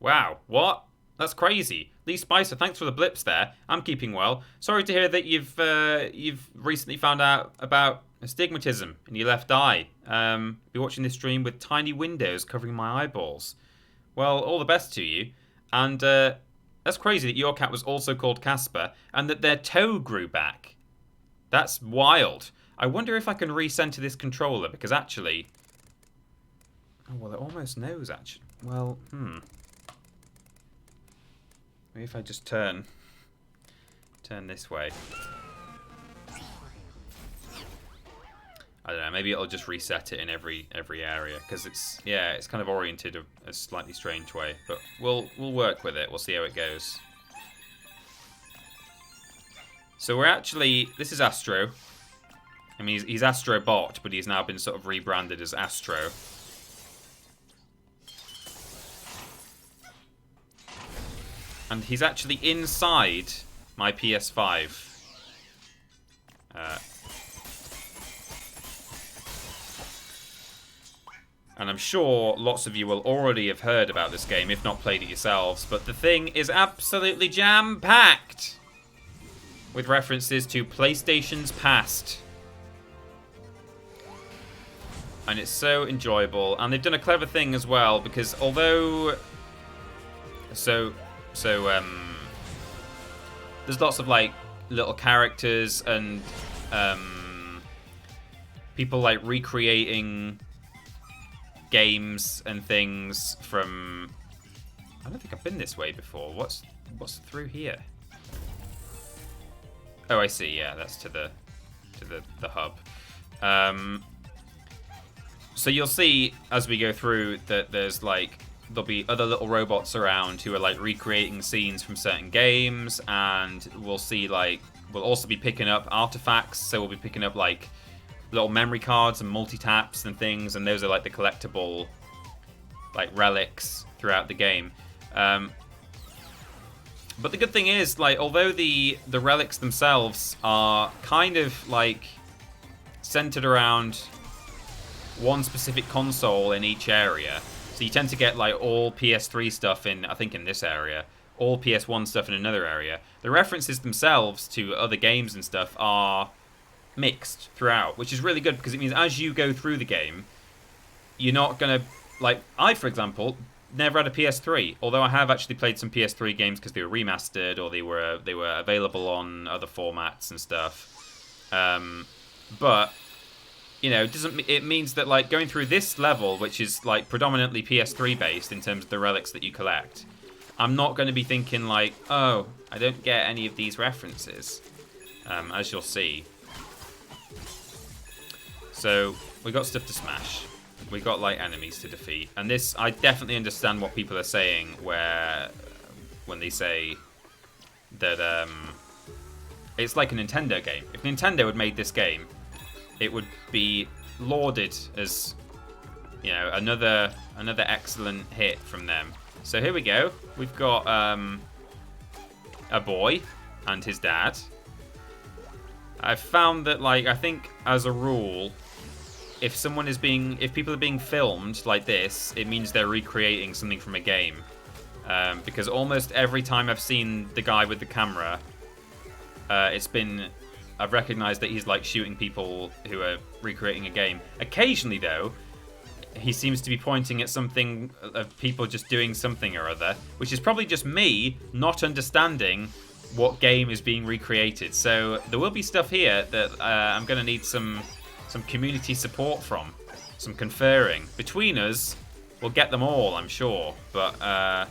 Wow, what? That's crazy. Lee Spicer, thanks for the blips there. I'm keeping well. Sorry to hear that you've recently found out about astigmatism in your left eye. Be watching this stream with tiny windows covering my eyeballs. Well, all the best to you. And that's crazy that your cat was also called Casper and that their toe grew back. That's wild. I wonder if I can recenter this controller because actually... Oh, well, it almost knows, actually. Well, Maybe if I just turn this way. I don't know, maybe it'll just reset it in every area, because it's kind of oriented a slightly strange way, but we'll work with it. We'll see how it goes. So we're actually, this is Astro. I mean, he's Astrobot, but he's now been sort of rebranded as Astro. And he's actually inside my PS5. And I'm sure lots of you will already have heard about this game, if not played it yourselves, but the thing is absolutely jam-packed with references to PlayStation's past. And it's so enjoyable. And they've done a clever thing as well, because although... there's lots of, like, little characters and people, like, recreating games and things from... I don't think I've been this way before. What's through here? Oh, I see. Yeah, that's to the hub. So you'll see as we go through that there's like there'll be other little robots around who are like recreating scenes from certain games, and we'll see like we'll also be picking up artifacts. So we'll be picking up like little memory cards and multi-taps and things, and those are like the collectible like relics throughout the game. But the good thing is, like, although the relics themselves are kind of like centered around one specific console in each area, so you tend to get like all PS3 stuff in, I think, in this area, all PS1 stuff in another area. The references themselves to other games and stuff are mixed throughout, which is really good because it means as you go through the game, you're not gonna like I, for example, never had a PS3, although I have actually played some PS3 games because they were remastered or they were available on other formats and stuff. But you know, it means that like going through this level, which is like predominantly PS3 based in terms of the relics that you collect, I'm not going to be thinking like, oh, I don't get any of these references, as you'll see. So we got stuff to smash. We got like enemies to defeat, and this, I definitely understand what people are saying when they say that it's like a Nintendo game. If Nintendo had made this game, it would be lauded as, you know, another excellent hit from them. So here we go. We've got a boy and his dad. I've found that, like, I think as a rule, if people are being filmed like this, it means they're recreating something from a game. Because almost every time I've seen the guy with the camera, I've recognized that he's like shooting people who are recreating a game. Occasionally, though, he seems to be pointing at something of people just doing something or other, which is probably just me not understanding what game is being recreated. So there will be stuff here that I'm going to need some community support from, some conferring. Between us, we'll get them all, I'm sure. But I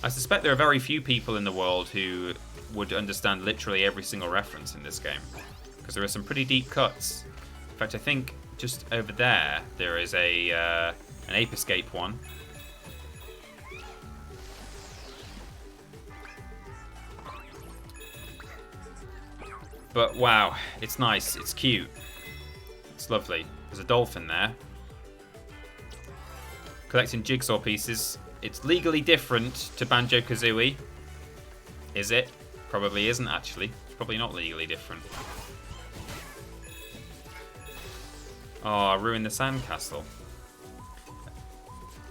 suspect there are very few people in the world who would understand literally every single reference in this game, because there are some pretty deep cuts. In fact, I think just over there is an Ape Escape one. But wow, it's nice, it's cute, it's lovely. There's a dolphin there. Collecting jigsaw pieces. It's legally different to Banjo-Kazooie. Is it? Probably isn't, actually. It's probably not legally different. Oh, I ruined the sandcastle.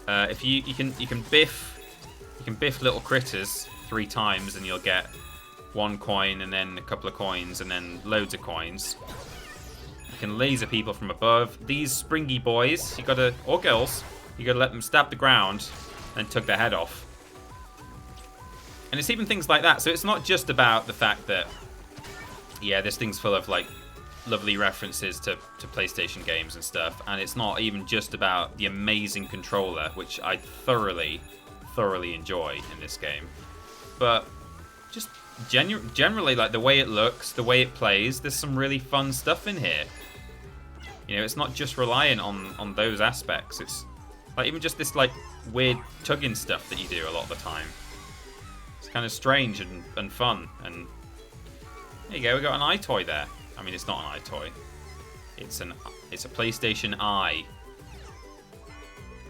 If you can biff little critters 3 times and you'll get 1 coin and then a couple of coins and then loads of coins. You can laser people from above. These springy boys, or girls, you gotta let them stab the ground and tug their head off. And it's even things like that. So it's not just about the fact that, yeah, this thing's full of like lovely references to PlayStation games and stuff. And it's not even just about the amazing controller, which I thoroughly enjoy in this game. But just generally, like the way it looks, the way it plays, there's some really fun stuff in here. You know, it's not just reliant on those aspects. It's like even just this like weird tugging stuff that you do a lot of the time. It's kind of strange and fun. And there you go, we got an iToy there. I mean, it's not an iToy. It's a PlayStation Eye.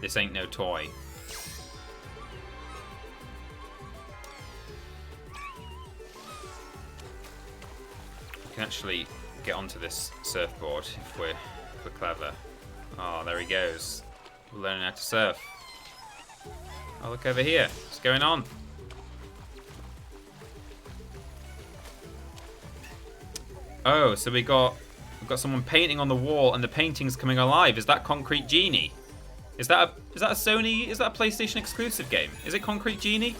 This ain't no toy. We can actually get onto this surfboard if we're clever. Oh, there he goes. We're learning how to surf. Oh, look over here. What's going on? Oh, so we've got someone painting on the wall, and the painting's coming alive. Is that Concrete Genie? Is that a Sony? Is that a PlayStation exclusive game? Is it Concrete Genie?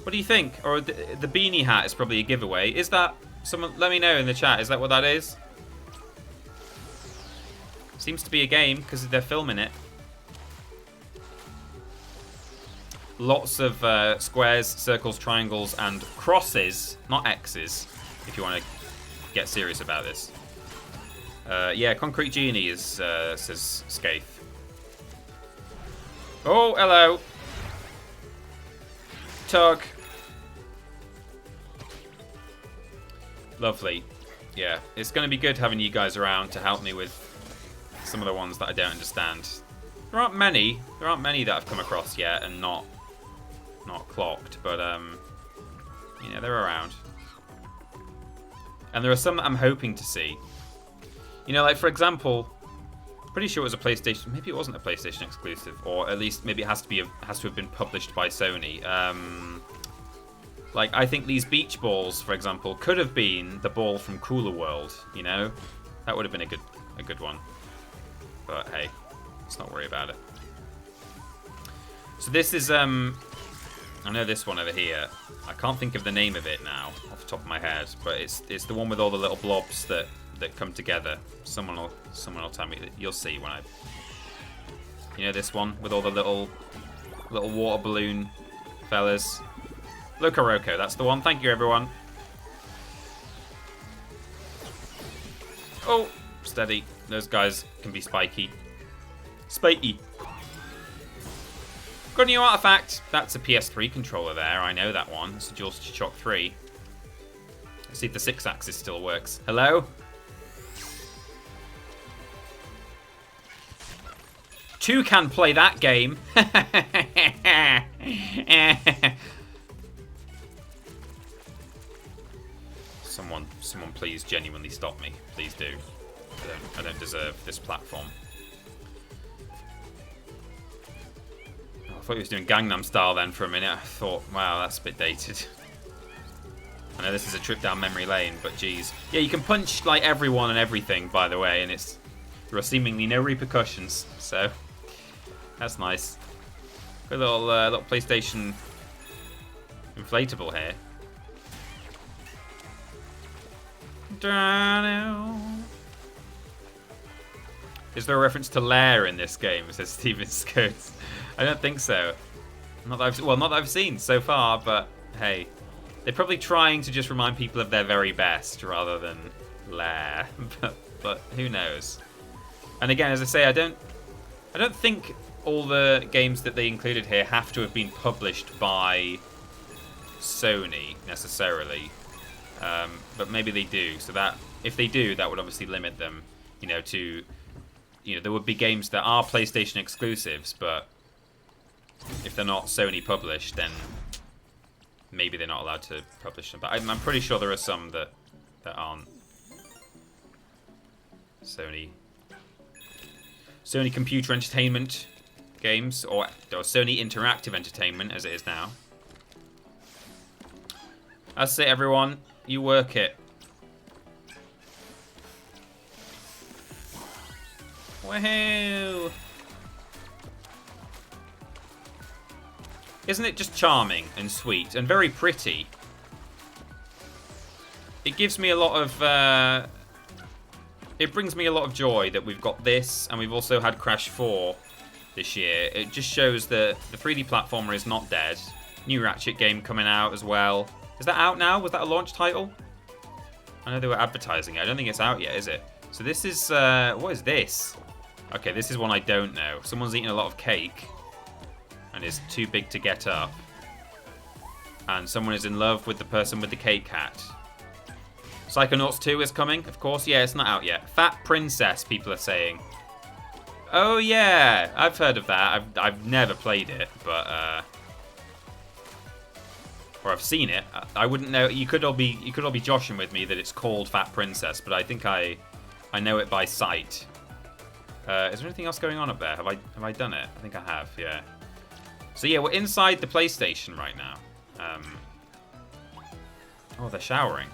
What do you think? Or the beanie hat is probably a giveaway. Is that someone? Let me know in the chat. Is that what that is? Seems to be a game because they're filming it. Lots of squares, circles, triangles, and crosses, not X's. If you want to get serious about this. Yeah, Concrete Genie is says Skaith. Oh, hello. Tug. Lovely. Yeah, it's going to be good having you guys around to help me with some of the ones that I don't understand. There aren't many that I've come across yet and not clocked, but you know, they're around. And there are some that I'm hoping to see. You know, like for example, pretty sure it was a PlayStation. Maybe it wasn't a PlayStation exclusive, or at least maybe it has to have been published by Sony. Like I think these beach balls, for example, could have been the ball from Cooler World. You know, that would have been a good one. But hey, let's not worry about it. So this is I know this one over here. I can't think of the name of it now off the top of my head, but it's the one with all the little blobs that come together. Someone will tell me. You'll see when you know this one with all the little water balloon fellas. Locoroko, that's the one. Thank you, everyone. Oh, steady. Those guys can be spiky. Spiky. Got a new artifact. That's a PS3 controller there. I know that one. It's a DualShock 3. Let's see if the 6-axis still works. Hello? Two can play that game. Someone please genuinely stop me. Please do. I don't deserve this platform. I thought he was doing Gangnam Style then for a minute. I thought, wow, that's a bit dated. I know this is a trip down memory lane, but geez. Yeah, you can punch like everyone and everything, by the way, and there are seemingly no repercussions, so that's nice. Got a little PlayStation inflatable here. Is there a reference to Lair in this game? Says Steven Scotes. I don't think so. Not that I've seen so far, but hey. They're probably trying to just remind people of their very best rather than Lair. but who knows? And again, as I say, I don't think all the games that they included here have to have been published by Sony necessarily. But maybe they do. So that if they do, that would obviously limit them, you know, to, you know, there would be games that are PlayStation exclusives, but if they're not Sony published, then maybe they're not allowed to publish them. But I'm pretty sure there are some that aren't Sony Computer Entertainment games, or Sony Interactive Entertainment as it is now. That's it, everyone. You work it. Woohoo! Isn't it just charming and sweet and very pretty? It gives me a lot of... it brings me a lot of joy that we've got this, and we've also had Crash 4 this year. It just shows that the 3D platformer is not dead. New Ratchet game coming out as well. Is that out now? Was that a launch title? I know they were advertising it. I don't think it's out yet, is it? So this is, what is this? Okay, this is one I don't know. Someone's eating a lot of cake and is too big to get up. And someone is in love with the person with the cake hat. Psychonauts 2 is coming, of course. Yeah, it's not out yet. Fat Princess, people are saying. Oh, yeah. I've heard of that. I've never played it, but... or I've seen it. I wouldn't know. You could all be joshing with me that it's called Fat Princess, but I think I know it by sight. Is there anything else going on up there? Have I done it? I think I have, yeah. So yeah, we're inside the PlayStation right now. Oh, they're showering.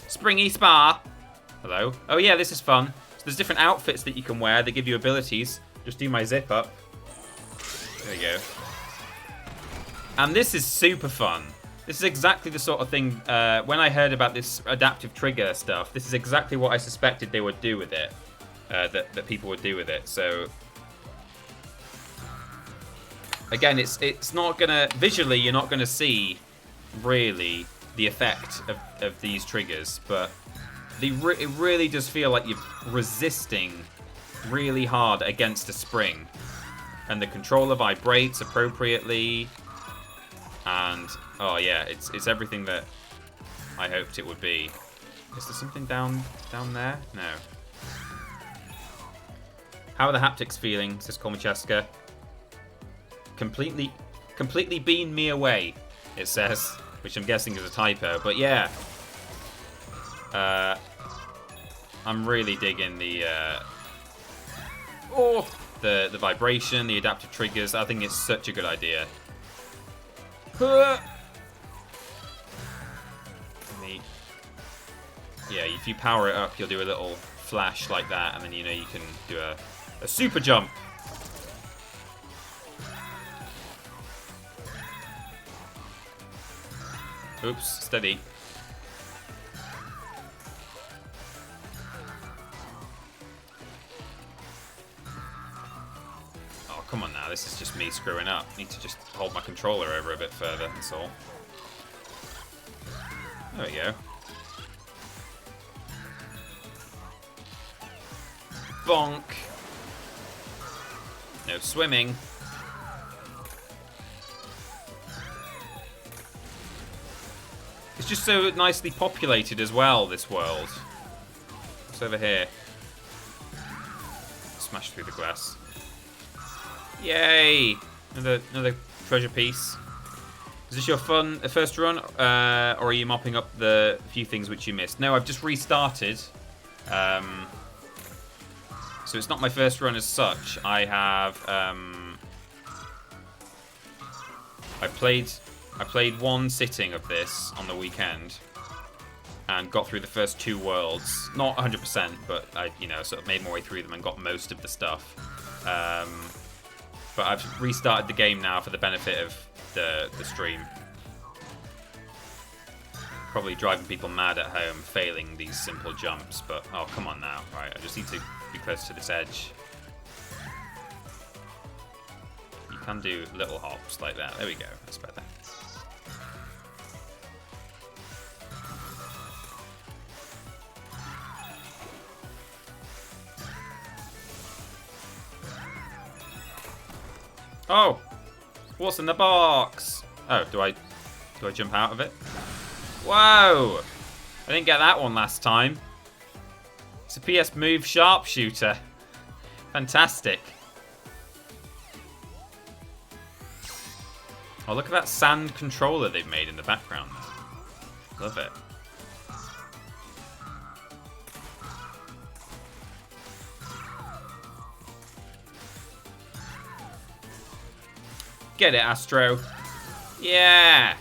Springy Spa. Hello. Oh yeah, this is fun. So there's different outfits that you can wear. They give you abilities. Just do my zip up. There we go. And this is super fun. This is exactly the sort of thing, when I heard about this adaptive trigger stuff, this is exactly what I suspected they would do with it. That people would do with it. So, again, it's not gonna... Visually, you're not gonna see, really, the effect of these triggers. But it really does feel like you're resisting really hard against a spring. And the controller vibrates appropriately. And, oh yeah, it's everything that I hoped it would be. Is there something down there? No. How are the haptics feeling, says Kolmacheska? Completely beamed me away, it says. Which I'm guessing is a typo, but yeah. I'm really digging the vibration, the adaptive triggers. I think it's such a good idea. Yeah, if you power it up, you'll do a little flash like that, and then you know you can do a super jump. Oops, steady. Oh, come on now, this is just me screwing up. I need to just hold my controller over a bit further, that's all. There we go. Bonk. No swimming. It's just so nicely populated as well, this world. What's over here? Smash through the glass. Yay! Another treasure piece. Is this your first run, or are you mopping up the few things which you missed? No, I've just restarted. So it's not my first run as such. I have I played one sitting of this on the weekend and got through the first 2 worlds. Not 100%, but I, sort of made my way through them and got most of the stuff. But I've restarted the game now for the benefit of the stream. Probably driving people mad at home, failing these simple jumps, but oh, come on now. Right, I just need to be close to this edge. You can do little hops like that. There we go, that's better. Oh! What's in the box? Oh, do I jump out of it? Whoa! I didn't get that one last time. It's a PS Move sharpshooter. Fantastic. Oh, look at that sand controller they've made in the background. Love it. Get it, Astro. Yeah!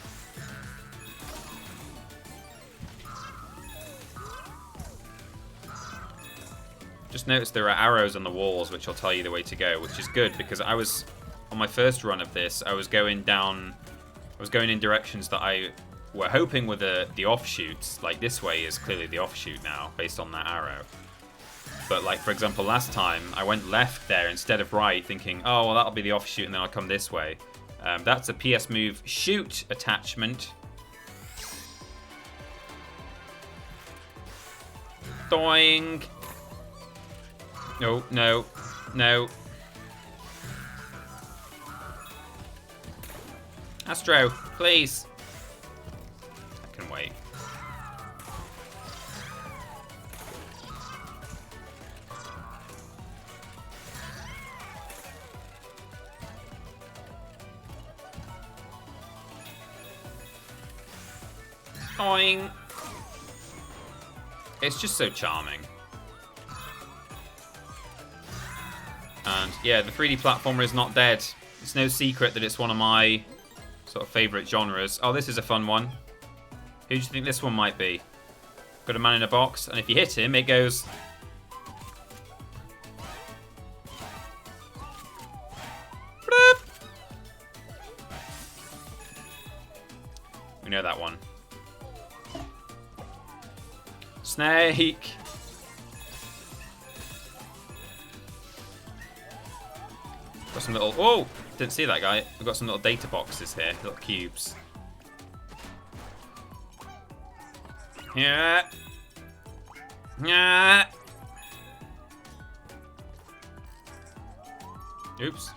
Just noticed there are arrows on the walls which will tell you the way to go, which is good because I was, on my first run of this, I was going in directions that I were hoping were the offshoots. Like this way is clearly the offshoot now, based on that arrow. But like, for example, last time, I went left there instead of right, thinking, oh, well, that'll be the offshoot, and then I'll come this way. That's a PS Move shoot attachment. Doing. No, no, no. Astro, please. I can wait. Oing. It's just so charming. And yeah, the 3D platformer is not dead. It's no secret that it's one of my sort of favourite genres. Oh, this is a fun one. Who do you think this one might be? Got a man in a box, and if you hit him, it goes... Bloop. We know that one. Snake! Got some little... Oh! Didn't see that guy. We've got some little data boxes here. Little cubes. Yeah. Yeah. Oops.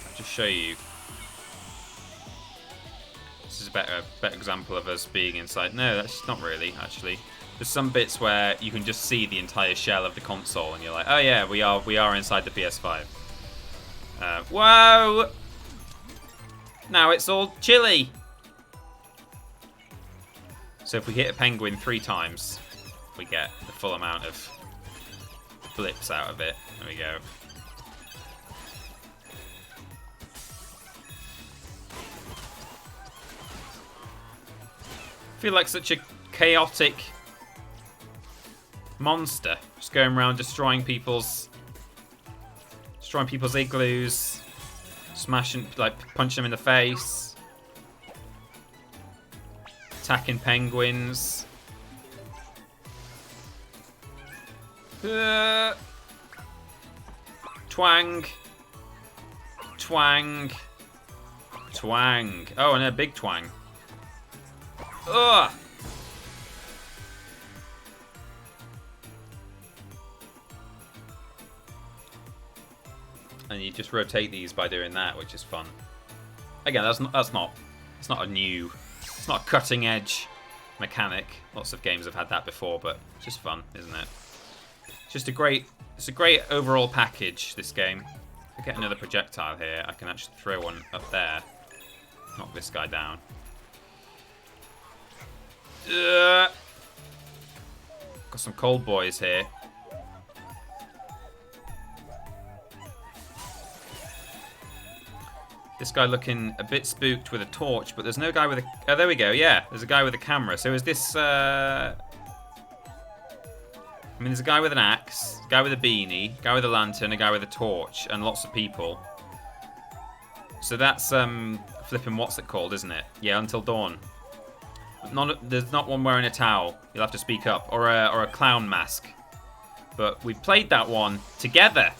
I'll just show you. This is a better example of us being inside. No, that's not really, actually. There's some bits where you can just see the entire shell of the console, and you're like, oh yeah, we are inside the PS5. Whoa! Now it's all chilly. So if we hit a penguin 3 times, we get the full amount of flips out of it. There we go. I feel like such a chaotic monster, just going around destroying people's igloos, smashing, like punching them in the face, attacking penguins. Twang, twang, twang. Oh, and a big twang. Ugh. And you just rotate these by doing that, which is fun. Again, it's not a cutting edge mechanic. Lots of games have had that before, but it's just fun, isn't it? It's a great overall package, this game. If I get another projectile here, I can actually throw one up there. Knock this guy down. Got some cold boys here. This guy looking a bit spooked with a torch, but there's no guy with a... Oh, there we go, yeah. There's a guy with a camera. So is this... I mean, there's a guy with an axe, a guy with a beanie, a guy with a lantern, a guy with a torch, and lots of people. So that's flipping what's it called, isn't it? Yeah, Until Dawn. There's not one wearing a towel. You'll have to speak up. Or a clown mask. But we played that one together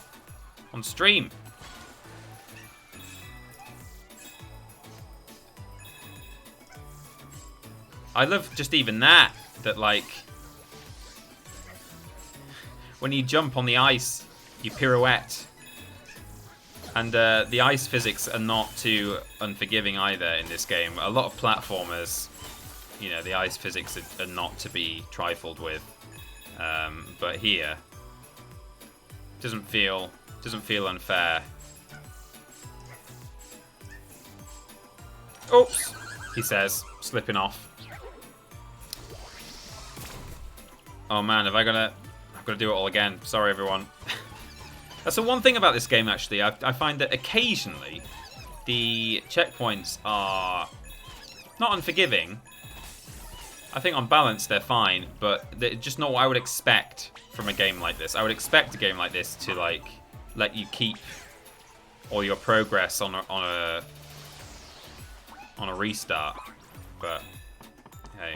on stream. I love just even that like, when you jump on the ice, you pirouette. And the ice physics are not too unforgiving either in this game. A lot of platformers, you know, the ice physics are not to be trifled with. But here, doesn't feel unfair. Oops, he says, slipping off. Oh man, I've got to do it all again. Sorry, everyone. That's the one thing about this game, actually. I find that occasionally the checkpoints are not unforgiving. I think on balance they're fine, but they're just not what I would expect from a game like this. I would expect a game like this to like let you keep all your progress on a restart. But hey.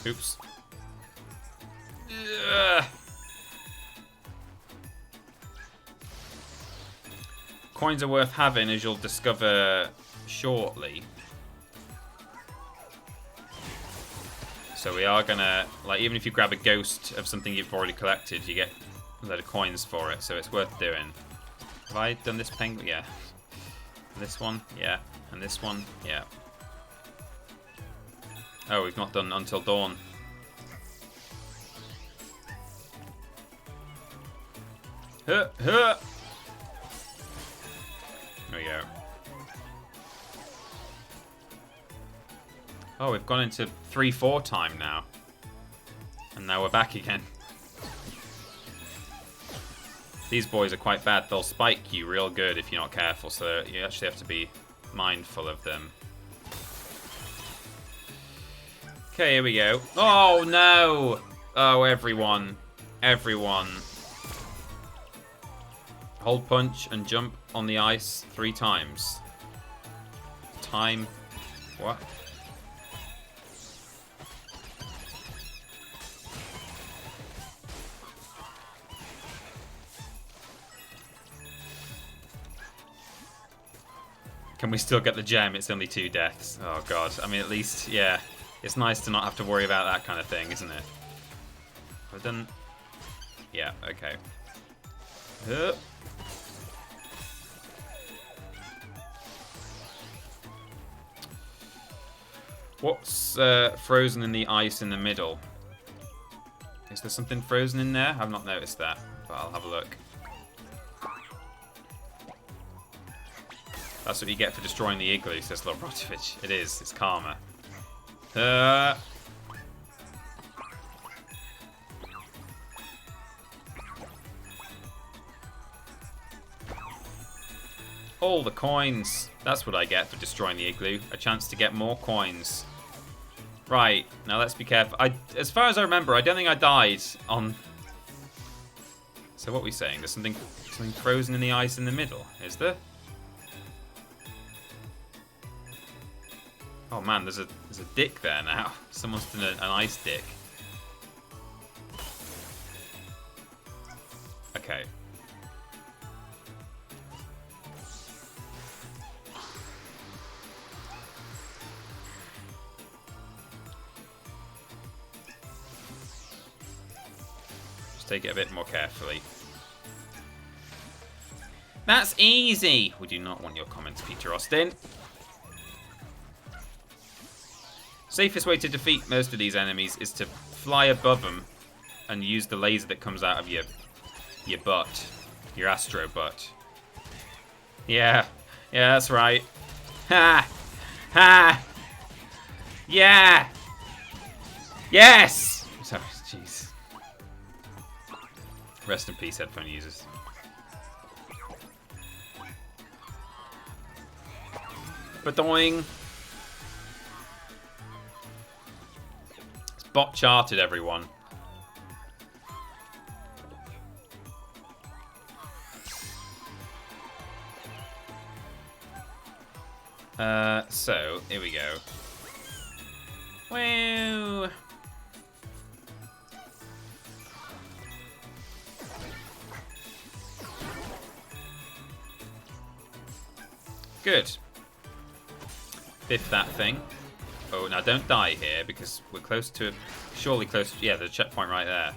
Oops. Ugh. Coins are worth having, as you'll discover shortly. So we are gonna, like, even if you grab a ghost of something you've already collected, you get a load of coins for it, so it's worth doing. Have I done this penguin? Yeah. And this one? Yeah. And this one? Yeah. Oh, we've not done Until Dawn. Huh, huh. There we go. Oh, we've gone into 3-4 time now. And now we're back again. These boys are quite bad. They'll spike you real good if you're not careful, so you actually have to be mindful of them. Okay, here we go. Oh, no! Oh, everyone. Everyone. Hold punch and jump on the ice 3 times. Time. What? Can we still get the gem? It's only 2 deaths. Oh, God. I mean, at least, yeah. It's nice to not have to worry about that kind of thing, isn't it? I've done... Yeah, okay. What's frozen in the ice in the middle? Is there something frozen in there? I've not noticed that, but I'll have a look. That's what you get for destroying the igloo, says Lobrotovich. It is. It's karma. All the coins. That's what I get for destroying the igloo. A chance to get more coins. Right. Now let's be careful. As far as I remember, I don't think I died on... So what are we saying? There's something frozen in the ice in the middle. Is there? Oh man, there's a dick there now. Someone's done an ice dick. Okay. Just take it a bit more carefully. That's easy! We do not want your comments, Peter Austin. Safest way to defeat most of these enemies is to fly above them and use the laser that comes out of your butt, your Astro butt. Yeah, that's right. Ha! Ha! Yeah! Yes! Sorry, jeez. Rest in peace, headphone users. Ba-doing. Bot charted, everyone. So, here we go. Woo! Good. Biff that thing. Oh, now don't die here because we're close to... Surely close to... Yeah, there's a checkpoint right there.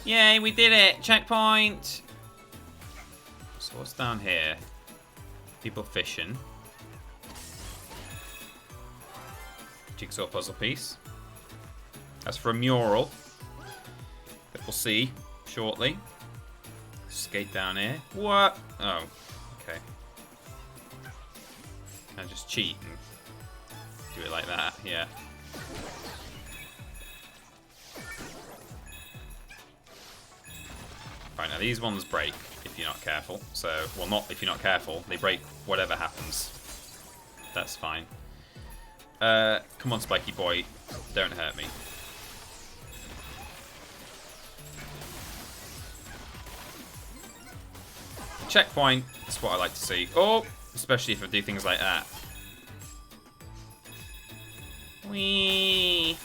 Yay, we did it! Checkpoint! So what's down here? People fishing. Jigsaw puzzle piece. That's for a mural that we'll see shortly. Skate down here. What? Oh, okay. Can I just cheat and do it like that? Yeah. Right, now these ones break if you're not careful. So, well, not if you're not careful. They break whatever happens. That's fine. Come on, Spiky Boy. Don't hurt me. Checkpoint. That's what I like to see. Oh! Especially if I do things like that. Whee!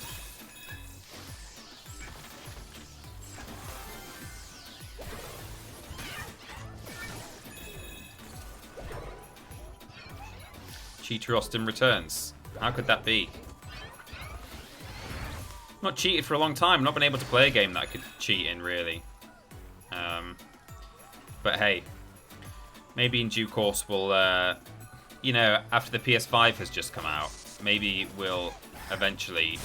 Cheater Austin returns. How could that be? Not cheated for a long time. Not been able to play a game that I could cheat in, really. But hey, maybe in due course we'll, you know, after the PS5 has just come out, maybe we'll eventually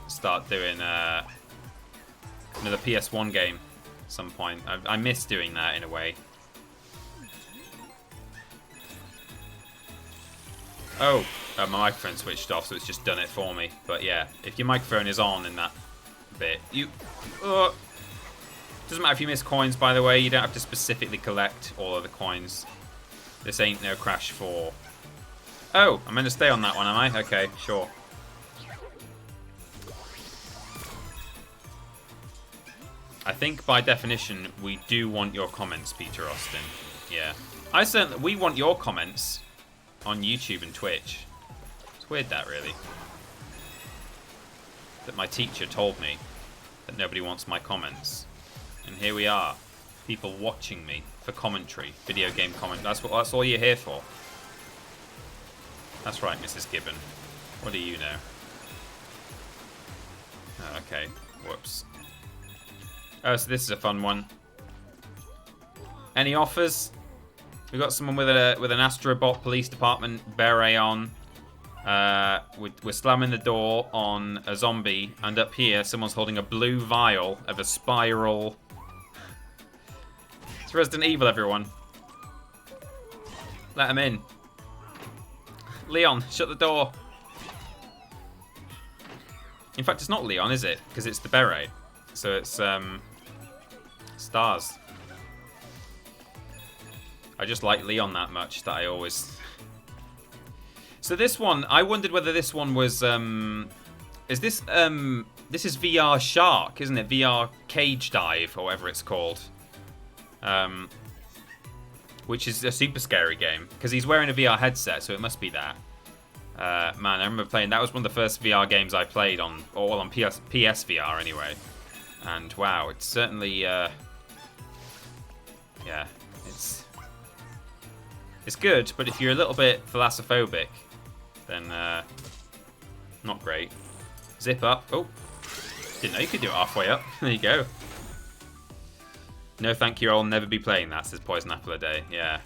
start doing another PS1 game at some point. I miss doing that in a way. Oh, my microphone switched off, so it's just done it for me. But yeah, if your microphone is on in that bit, doesn't matter if you miss coins, by the way. You don't have to specifically collect all of the coins. This ain't no Crash 4. Oh, I'm meant to stay on that one, am I? Okay, sure. I think by definition, we do want your comments, Peter Austin. Yeah. We want your comments on YouTube and Twitch. It's weird that, really. That my teacher told me that nobody wants my comments. And here we are. People watching me for commentary. Video game comment. That's all you're here for. That's right, Mrs. Gibbon. What do you know? Oh, okay. Whoops. Oh, so this is a fun one. Any offers? We got someone with an Astrobot police department beret on. We're slamming the door on a zombie, and up here, someone's holding a blue vial of a spiral. It's Resident Evil, everyone. Let him in. Leon, shut the door. In fact, it's not Leon, is it? Because it's the beret. So it's Stars. I just like Leon that much that I always... So this one, I wondered whether this one was... Is this... This is VR Shark, isn't it? VR Cage Dive, or whatever it's called. Which is a super scary game. Because he's wearing a VR headset, so it must be that. Man, I remember playing... That was one of the first VR games I played on... Or well, on PSVR, anyway. And wow, it's certainly... yeah, it's good, but if you're a little bit thalassophobic, then not great. Zip up. Oh, didn't know you could do it halfway up. There you go. No thank you, I'll never be playing that, says Poison Apple a Day. Yeah.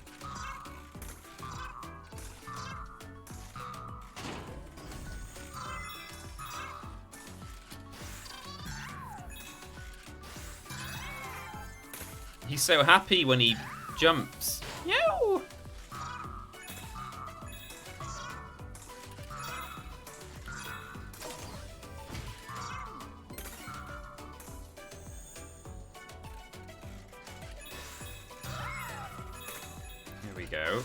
He's so happy when he jumps. Yo! Here we go.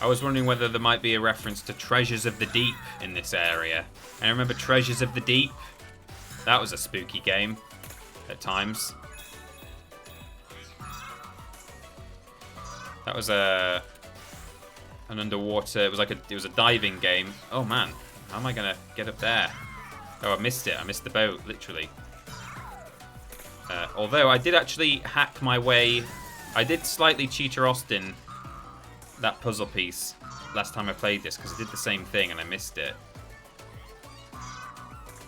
I was wondering whether there might be a reference to Treasures of the Deep in this area. And I remember Treasures of the Deep. That was a spooky game. At times. That was an underwater. It was a diving game. Oh man, how am I gonna get up there? Oh, I missed it. I missed the boat, literally. Although I did actually hack my way. I did slightly Cheater Austin that puzzle piece last time I played this because I did the same thing and I missed it.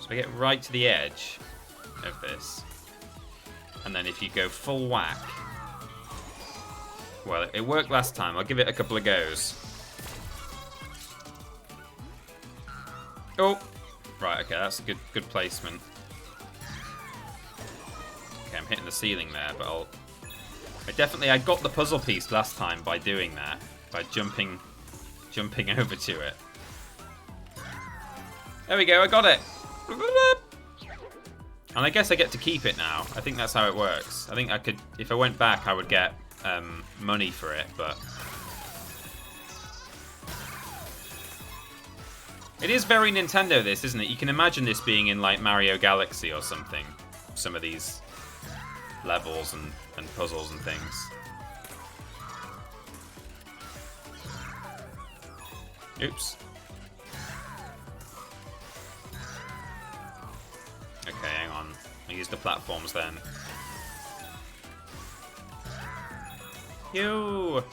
So I get right to the edge of this. And then if you go full whack... Well, it worked last time. I'll give it a couple of goes. Oh! Right, okay, that's a good placement. Okay, I'm hitting the ceiling there, but I got the puzzle piece last time by doing that. By jumping over to it. There we go, I got it! And I guess I get to keep it now. I think that's how it works. I think I could, if I went back, I would get money for it, but... It is very Nintendo, this, isn't it? You can imagine this being in, like, Mario Galaxy or something. Some of these levels and puzzles and things. Oops. Okay, hang on. I'll use the platforms then. Yo!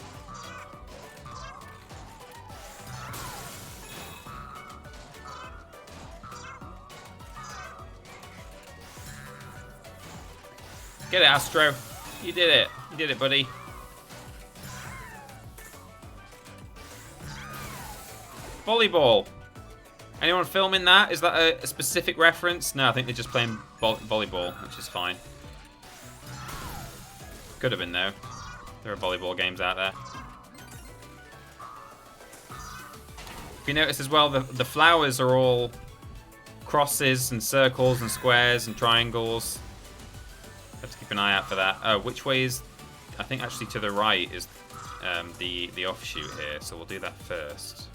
Get it, Astro. You did it. You did it, buddy. Volleyball. Anyone filming that? Is that a specific reference? No, I think they're just playing volleyball, which is fine. Could have been, though. There are volleyball games out there. If you notice as well, the flowers are all crosses and circles and squares and triangles. Have to keep an eye out for that. Oh, which way is... I think actually to the right is the offshoot here, so we'll do that first.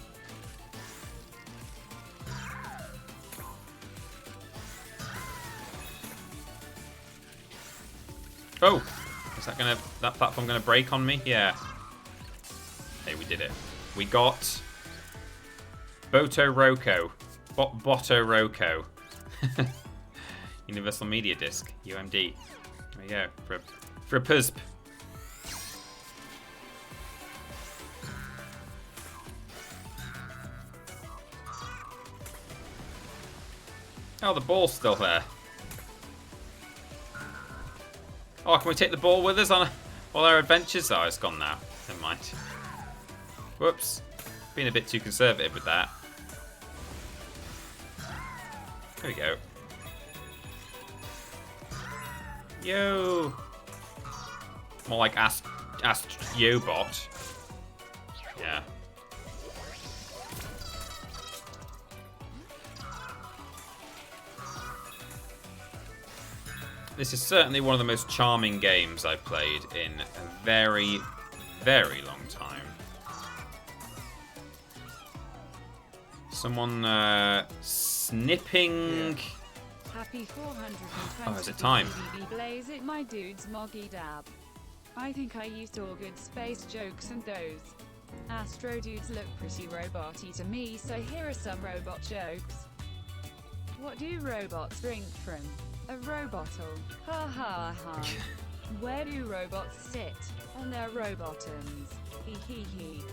Oh! Is that platform gonna break on me? Yeah. Hey, we did it. We got Boto Roco. Boto Roco. Universal Media Disc. UMD. There we go. For a PUSP. Oh, the ball's still there. Oh, can we take the ball with us on all our adventures? Oh, it's gone now. Never mind. Whoops. Being a bit too conservative with that. There we go. Yo! More like Astrobot. Yeah. This is certainly one of the most charming games I've played in a very, very long time. Someone snipping. Happy 420. Oh, is it time? Blaze it, my dudes, Moggy Dab. I think I used all good space jokes and those Astro dudes look pretty robot-y to me, so here are some robot jokes. What do robots drink from? A robottle. Ha ha ha. Where do robots sit? On their robottoms. Hee hee hee.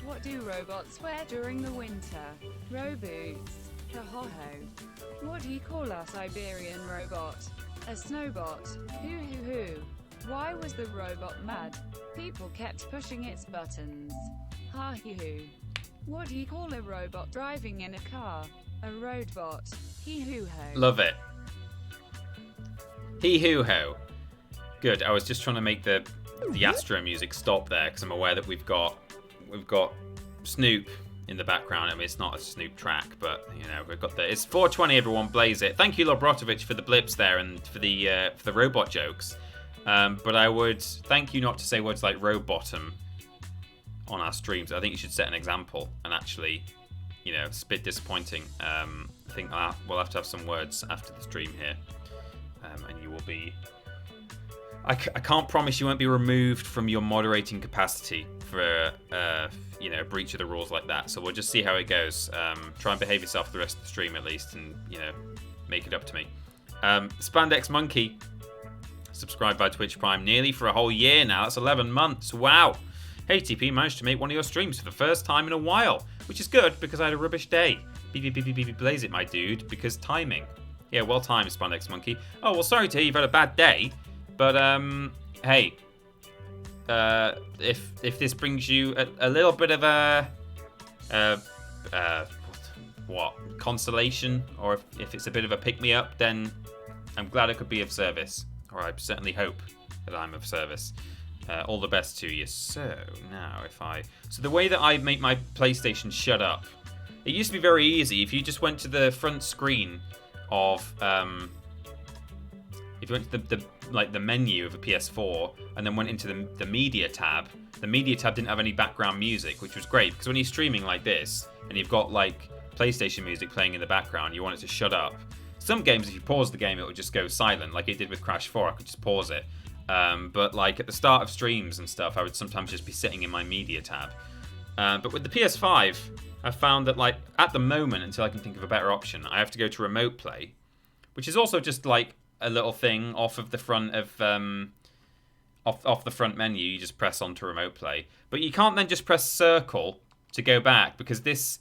What do robots wear during the winter? Roboots. Ha ho ho. What do you call our Siberian robot? A snowbot. Hoo hoo hoo. Why was the robot mad? People kept pushing its buttons. Ha hee hoo. What do you call a robot driving in a car? A roadbot. Hee hoo ho. Love it. Hee hoo ho. Good. I was just trying to make the Astro music stop there because I'm aware that we've got Snoop in the background. I mean, it's not a Snoop track, but you know, we've got the. It's 420. Everyone, blaze it. Thank you, Lobrotovich, for the blips there and for the robot jokes. But I would thank you not to say words like robottom on our streams. I think you should set an example and actually, you know, it's a bit disappointing. I think we'll have to have some words after the stream here. And you will be... I can't promise you won't be removed from your moderating capacity for, you know, breach of the rules like that. So we'll just see how it goes. Try and behave yourself the rest of the stream at least and, you know, make it up to me. Spandex Monkey, subscribed by Twitch Prime nearly for a whole year now. That's 11 months. Wow. Hey, TP, managed to make one of your streams for the first time in a while, which is good because I had a rubbish day. Blaze it, my dude, because timing. Yeah, well timed, Spandex Monkey. Oh, well, sorry to hear you've had a bad day, but, hey, if this brings you a little bit of consolation, or if it's a bit of a pick-me-up, then I'm glad I could be of service, or I certainly hope that I'm of service. All the best to you. So, now so the way that I make my PlayStation shut up, it used to be very easy. If you just went to the front screen of if you went to the menu of a PS4 and then went into the media tab didn't have any background music, which was great because when you're streaming like this and you've got like PlayStation music playing in the background, you want it to shut up. Some games, if you pause the game, it would just go silent, like it did with Crash 4. I could just pause it, but like at the start of streams and stuff, I would sometimes just be sitting in my media tab. But with the PS5, I've found that, like, at the moment, until I can think of a better option, I have to go to remote play, which is also just like a little thing off of the front of off the front menu. You just press onto remote play, but you can't then just press circle to go back because this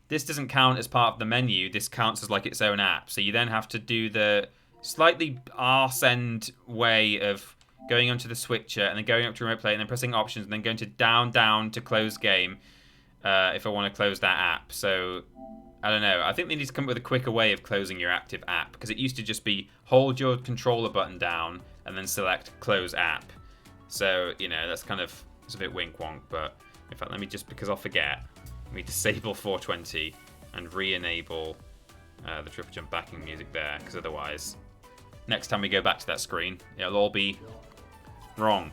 doesn't count as part of the menu. This counts as like its own app. So you then have to do the slightly arse-end way of going onto the switcher and then going up to remote play and then pressing options and then going to down to close game if I want to close that app. So, I don't know. I think they need to come up with a quicker way of closing your active app, because it used to just be hold your controller button down and then select close app. So, you know, that's kind of, it's a bit wink-wonk, but in fact, let me just, because I'll forget, let me disable 420 and re-enable the TripleJump backing music there, because otherwise, next time we go back to that screen, it'll all be wrong.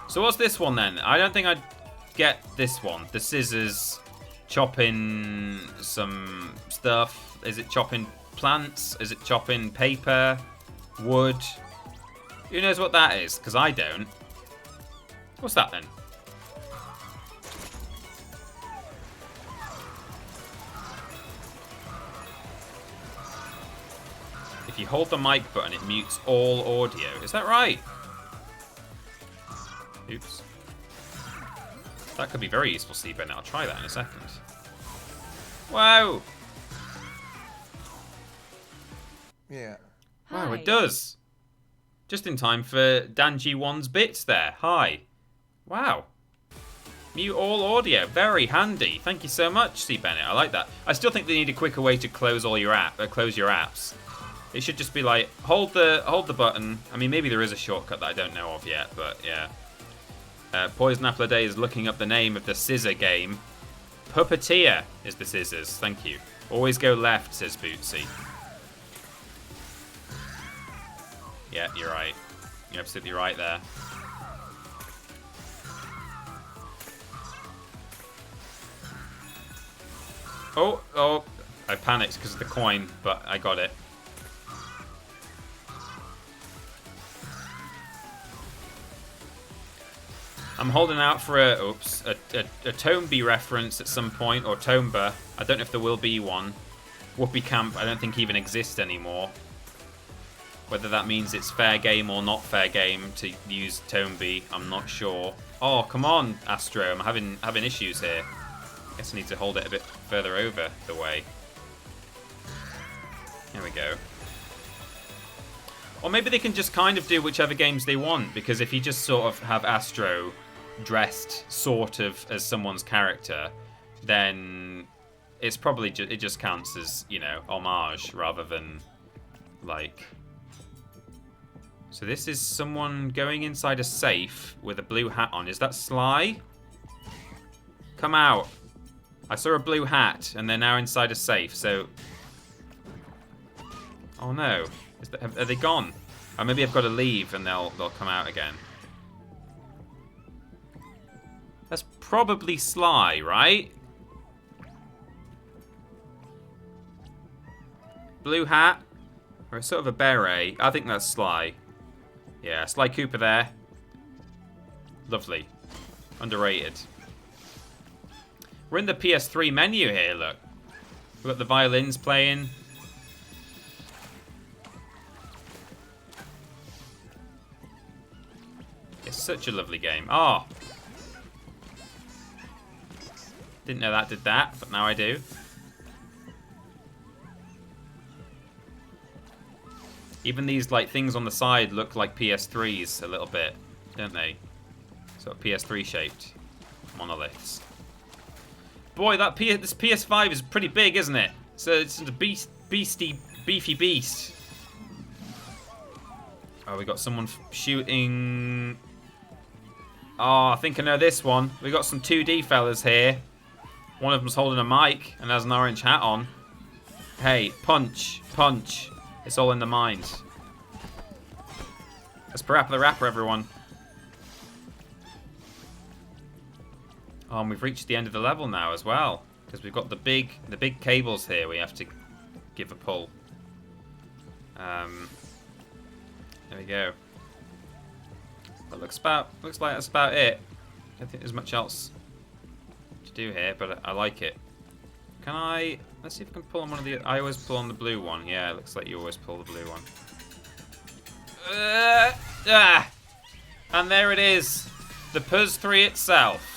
So what's this one then? I don't think I'd get this one. The scissors chopping some stuff. Is it chopping plants? Is it chopping paper? Wood? Who knows what that is? Because I don't. What's that then? If you hold the mic button, it mutes all audio. Is that right? Oops. That could be very useful, Steve Bennett. I'll try that in a second. Wow! Yeah. Wow, Hi. it does. Just in time for Dan G1's bits there. Hi. Wow. Mute all audio. Very handy. Thank you so much, Steve Bennett. I like that. I still think they need a quicker way to close all your close your apps. It should just be like hold the button. I mean, maybe there is a shortcut that I don't know of yet, but yeah. Poison Apple a Day is looking up the name of the scissor game. Puppeteer is the scissors. Thank you. Always go left, says Bootsy. Yeah, you're right. You're absolutely right there. Oh, I panicked because of the coin, but I got it. I'm holding out for a Tomby reference at some point, or Tomba. I don't know if there will be one. Whoopee Camp, I don't think even exists anymore. Whether that means it's fair game or not fair game to use Tomby, I'm not sure. Oh, come on, Astro, I'm having issues here. Guess I need to hold it a bit further over the way. There we go. Or maybe they can just kind of do whichever games they want, because if you just sort of have Astro dressed sort of as someone's character, then it's probably it just counts as, you know, homage rather than like. So this is someone going inside a safe with a blue hat on. Is that Sly? Come out. I saw a blue hat and they're now inside a safe, so. Oh no. Are they gone? Or maybe I've got to leave and they'll come out again. That's probably Sly, right? Blue hat. Or it's sort of a beret. I think that's Sly. Yeah, Sly Cooper there. Lovely. Underrated. We're in the PS3 menu here, look. We've got the violins playing. It's such a lovely game. Oh. Didn't know that did that, but now I do. Even these like things on the side look like PS3s a little bit, don't they? Sort of PS3 shaped monoliths. Boy, this PS5 is pretty big, isn't it? So it's a beefy beast. Oh, we got someone shooting. Oh, I think I know this one. We got some 2D fellas here. One of them's holding a mic and has an orange hat on. Hey, punch, punch. It's all in the mind. Let's parappa the rapper, everyone. Oh, and we've reached the end of the level now as well, because we've got the big cables here. We have to give a pull. There we go. That looks like that's about it. I don't think there's much else to do here, but I like it. Can I? Let's see if I can pull on one of the. I always pull on the blue one. Yeah, it looks like you always pull the blue one. And there it is, the Puzz 3 itself.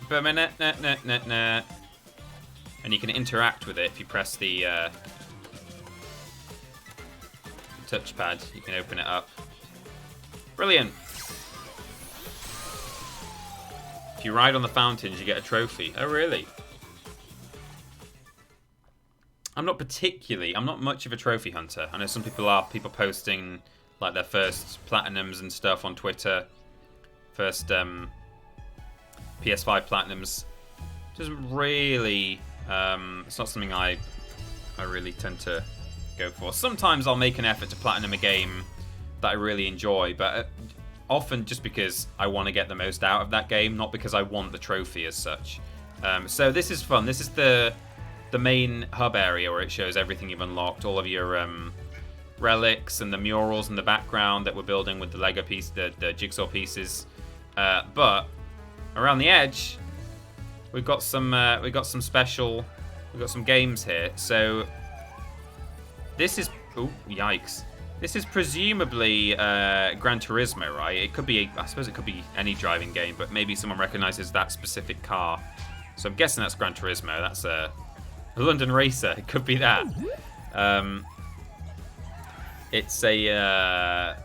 And you can interact with it if you press the touchpad. You can open it up. Brilliant. If you ride on the fountains, you get a trophy. Oh, really? I'm not much of a trophy hunter. I know some people are. People posting like their first platinums and stuff on Twitter. First PS5 platinums. Doesn't really... it's not something I really tend to go for. Sometimes I'll make an effort to platinum a game that I really enjoy, but often just because I want to get the most out of that game, not because I want the trophy as such. So this is fun. This is the main hub area where it shows everything you've unlocked, all of your relics and the murals in the background that we're building with the Lego piece, the jigsaw pieces. But around the edge, we've got some games here. So this is yikes. This is presumably Gran Turismo, right? It could be, I suppose it could be any driving game, but maybe someone recognizes that specific car. So I'm guessing that's Gran Turismo. That's a London Racer. It could be that. It's a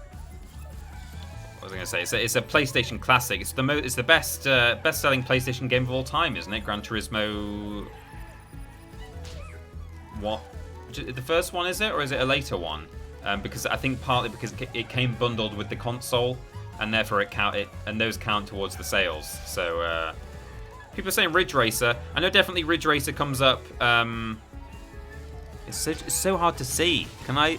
what was I going to say? It's a PlayStation classic. It's the best-selling PlayStation game of all time, isn't it? Gran Turismo. What? The first one, is it, or is it a later one? Because I think partly because it came bundled with the console, and therefore those count towards the sales. So people are saying Ridge Racer. I know definitely Ridge Racer comes up. It's so hard to see. I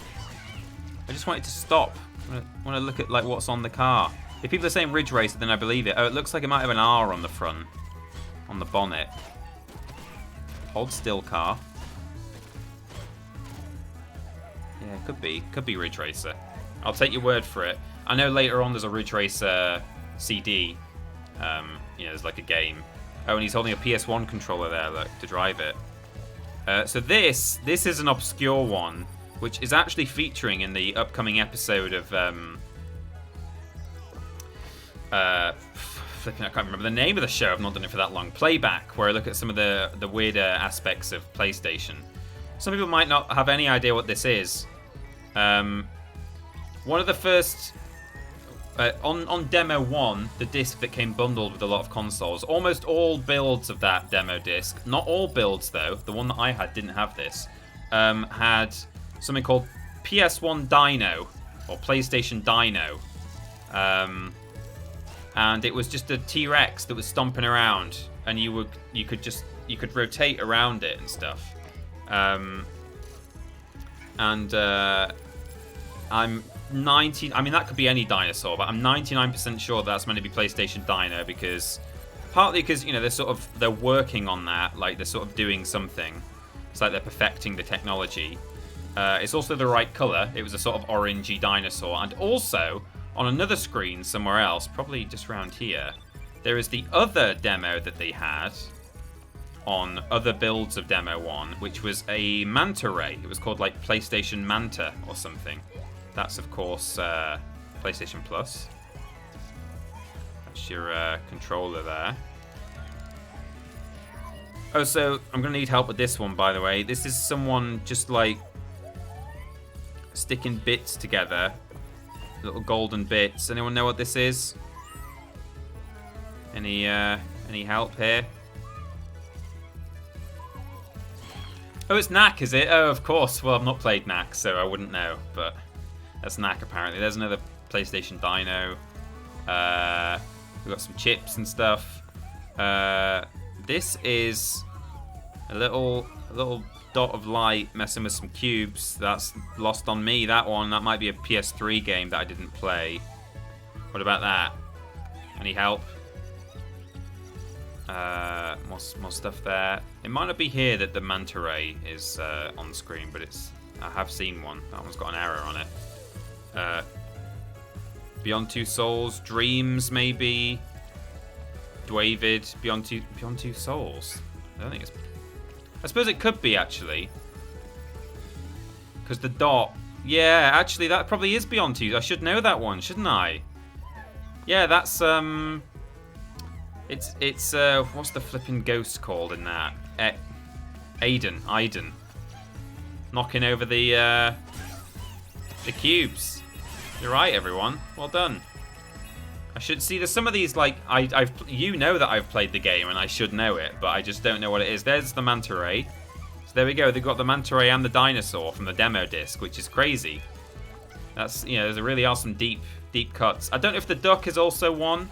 just want it to stop. I want to look at like what's on the car. If people are saying Ridge Racer, then I believe it. Oh, it looks like it might have an R on the front, on the bonnet. Hold still, car. Yeah, could be Ridge Racer. I'll take your word for it. I know later on there's a Ridge Racer CD. There's like a game. Oh, and he's holding a PS1 controller there, look, to drive it. So this is an obscure one, which is actually featuring in the upcoming episode of flipping, I can't remember the name of the show. I've not done it for that long. Playback, where I look at some of the weirder aspects of PlayStation. Some people might not have any idea what this is. One of the first on Demo 1, the disc that came bundled with a lot of consoles, almost all builds of that demo disc, not all builds though, the one that I had didn't have this, had something called PS1 Dino, or PlayStation Dino. And it was just a T-Rex that was stomping around, and you could rotate around it and stuff. I'm 90. I mean, that could be any dinosaur, but I'm 99% sure that's meant to be PlayStation Dino partly because they're working on that, like they're sort of doing something. It's like they're perfecting the technology. It's also the right color. It was a sort of orangey dinosaur, and also on another screen somewhere else, probably just around here, there is the other demo that they had on other builds of Demo 1, which was a manta ray. It was called like PlayStation Manta or something. That's of course PlayStation Plus. That's your controller there. Oh, so I'm going to need help with this one, by the way. This is someone just like sticking bits together. Little golden bits. Anyone know what this is? Any help here? Oh, it's Knack, is it? Oh, of course. Well, I've not played Knack, so I wouldn't know. But that's Knack, apparently. There's another PlayStation Dino. We've got some chips and stuff. This is a little dot of light messing with some cubes. That's lost on me, that one. That might be a PS3 game that I didn't play. What about that? Any help? More stuff there. It might not be here that the manta ray is on the screen, but I have seen one. That one's got an error on it. Beyond Two Souls, Dreams maybe. Dwavid, Beyond Two Souls. I don't think it's. I suppose it could be actually, because the dot. Yeah, actually that probably is Beyond Two. I should know that one, shouldn't I? Yeah, that's It's what's the flipping ghost called in that? Aiden. Knocking over the cubes. You're right, everyone. Well done. I should see. There's some of these like you know that I've played the game and I should know it, but I just don't know what it is. There's the manta ray. So there we go. They've got the manta ray and the dinosaur from the demo disc, which is crazy. That's there really are some deep cuts. I don't know if the duck is also one,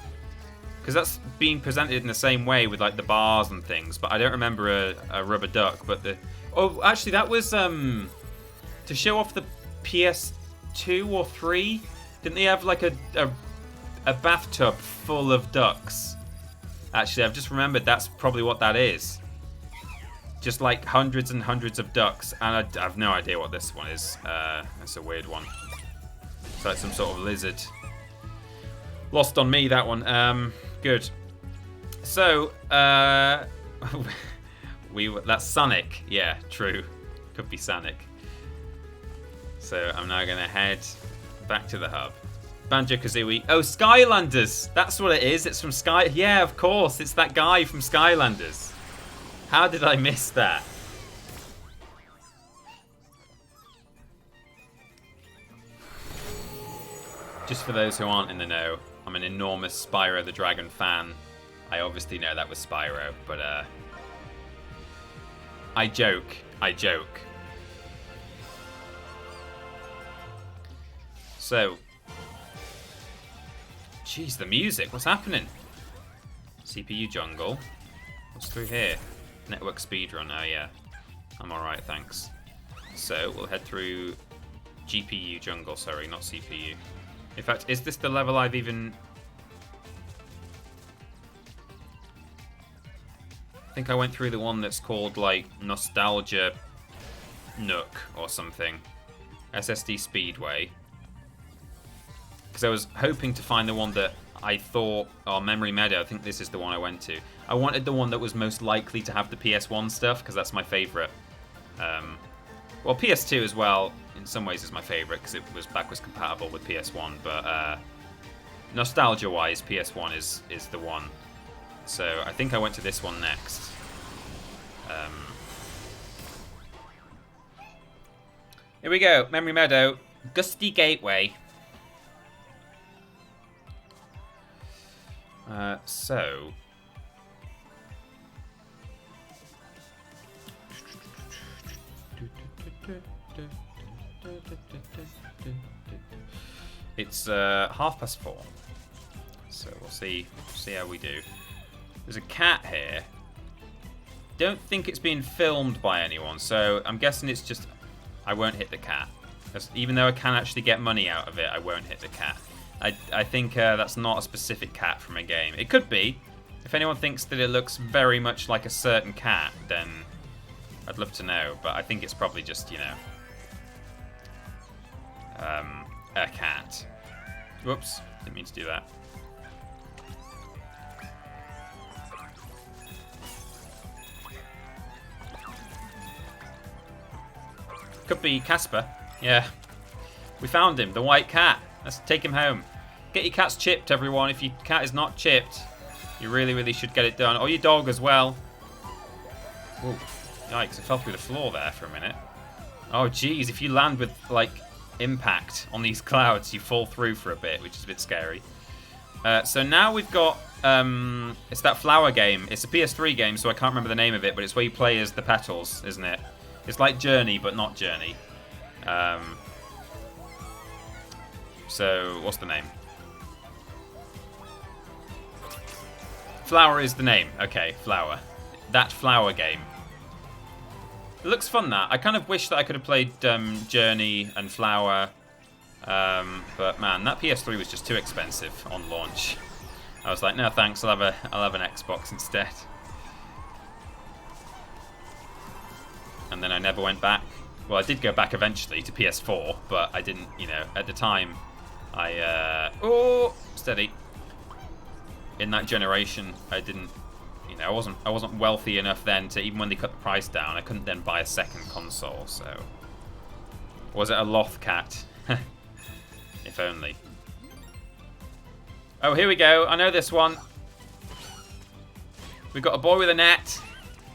because that's being presented in the same way with like the bars and things. But I don't remember a rubber duck. But actually that was to show off the PS2 or 3. Didn't they have like a bathtub full of ducks? Actually, I've just remembered that's probably what that is. Just like hundreds and hundreds of ducks, and I have no idea what this one is. It's a weird one. It's like some sort of lizard. Lost on me, that one. Good. So, that's Sonic. Yeah, true. Could be Sonic. So I'm now gonna head back to the hub. Banjo-Kazooie. Oh, Skylanders! That's what it is. It's from Sky... Yeah, of course. It's that guy from Skylanders. How did I miss that? Just for those who aren't in the know, I'm an enormous Spyro the Dragon fan. I obviously know that was Spyro, but I joke. So... Jeez, the music. What's happening? CPU jungle. What's through here? Network speedrun. Oh, yeah. I'm alright, thanks. So, we'll head through GPU jungle. Sorry, not CPU. In fact, is this the level I've even... I think I went through the one that's called, like, Nostalgia Nook or something. SSD Speedway. Because I was hoping to find the one that I thought, Memory Meadow, I think this is the one I went to. I wanted the one that was most likely to have the PS1 stuff, because that's my favourite. Well, PS2 as well, in some ways is my favourite, because it was backwards compatible with PS1, but nostalgia-wise, PS1 is the one. So I think I went to this one next. Here we go, Memory Meadow, Gusty Gateway. So it's 4:30. So we'll see how we do. There's a cat here. Don't think it's being filmed by anyone, so I'm guessing it's just I won't hit the cat. Even though I can actually get money out of it, I won't hit the cat. I think that's not a specific cat from a game. It could be. If anyone thinks that it looks very much like a certain cat, then I'd love to know. But I think it's probably just, a cat. Whoops, didn't mean to do that. Could be Casper. Yeah. We found him, the white cat. Let's take him home. Get your cats chipped, everyone. If your cat is not chipped, you really, really should get it done. Or your dog as well. Ooh, yikes, I fell through the floor there for a minute. Oh, geez, if you land with, like, impact on these clouds, you fall through for a bit, which is a bit scary. So now we've got, it's that flower game. It's a PS3 game, so I can't remember the name of it, but it's where you play as the petals, isn't it? It's like Journey, but not Journey. So, what's the name? Flower is the name. Okay, Flower. That flower game. It looks fun, that. I kind of wish that I could have played Journey and Flower. But man, that PS3 was just too expensive on launch. I was like, no thanks, I'll have an Xbox instead. And then I never went back. Well, I did go back eventually to PS4, but I didn't, at the time, steady. In that generation, I didn't, I wasn't wealthy enough then to, even when they cut the price down, I couldn't then buy a second console, so. Was it a Loth cat? If only. Oh, here we go. I know this one. We've got a boy with a net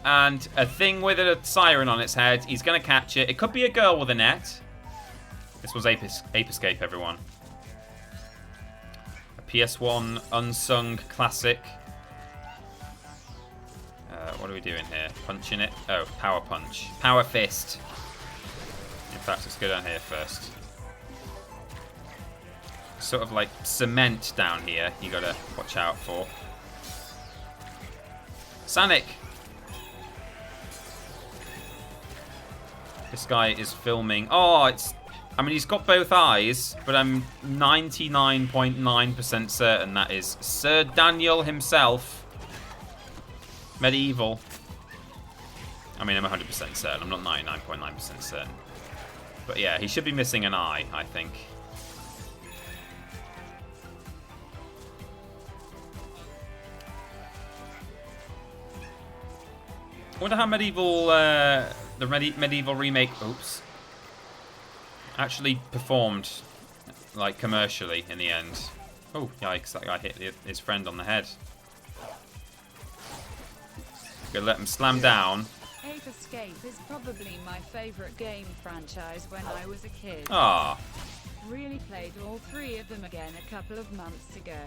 and a thing with a siren on its head. He's going to catch it. It could be a girl with a net. This was Ape Escape, everyone. A PS1 unsung classic. What are we doing here? Punching it? Oh, power punch. Power fist. In fact, let's go down here first. Sort of like cement down here you gotta watch out for. Sonic! This guy is filming. Oh, I mean, he's got both eyes, but I'm 99.9% certain that is Sir Daniel himself. Medieval. I mean, I'm 100% certain. I'm not 99.9% certain. But yeah, he should be missing an eye, I think. I wonder how Medieval, the Medieval remake, oops, actually performed, like, commercially in the end. Oh, yikes, that guy hit his friend on the head. Gonna let him slam down. Ape Escape is probably my favourite game franchise when I was a kid. Ah. Really played all 3 of them again a couple of months ago.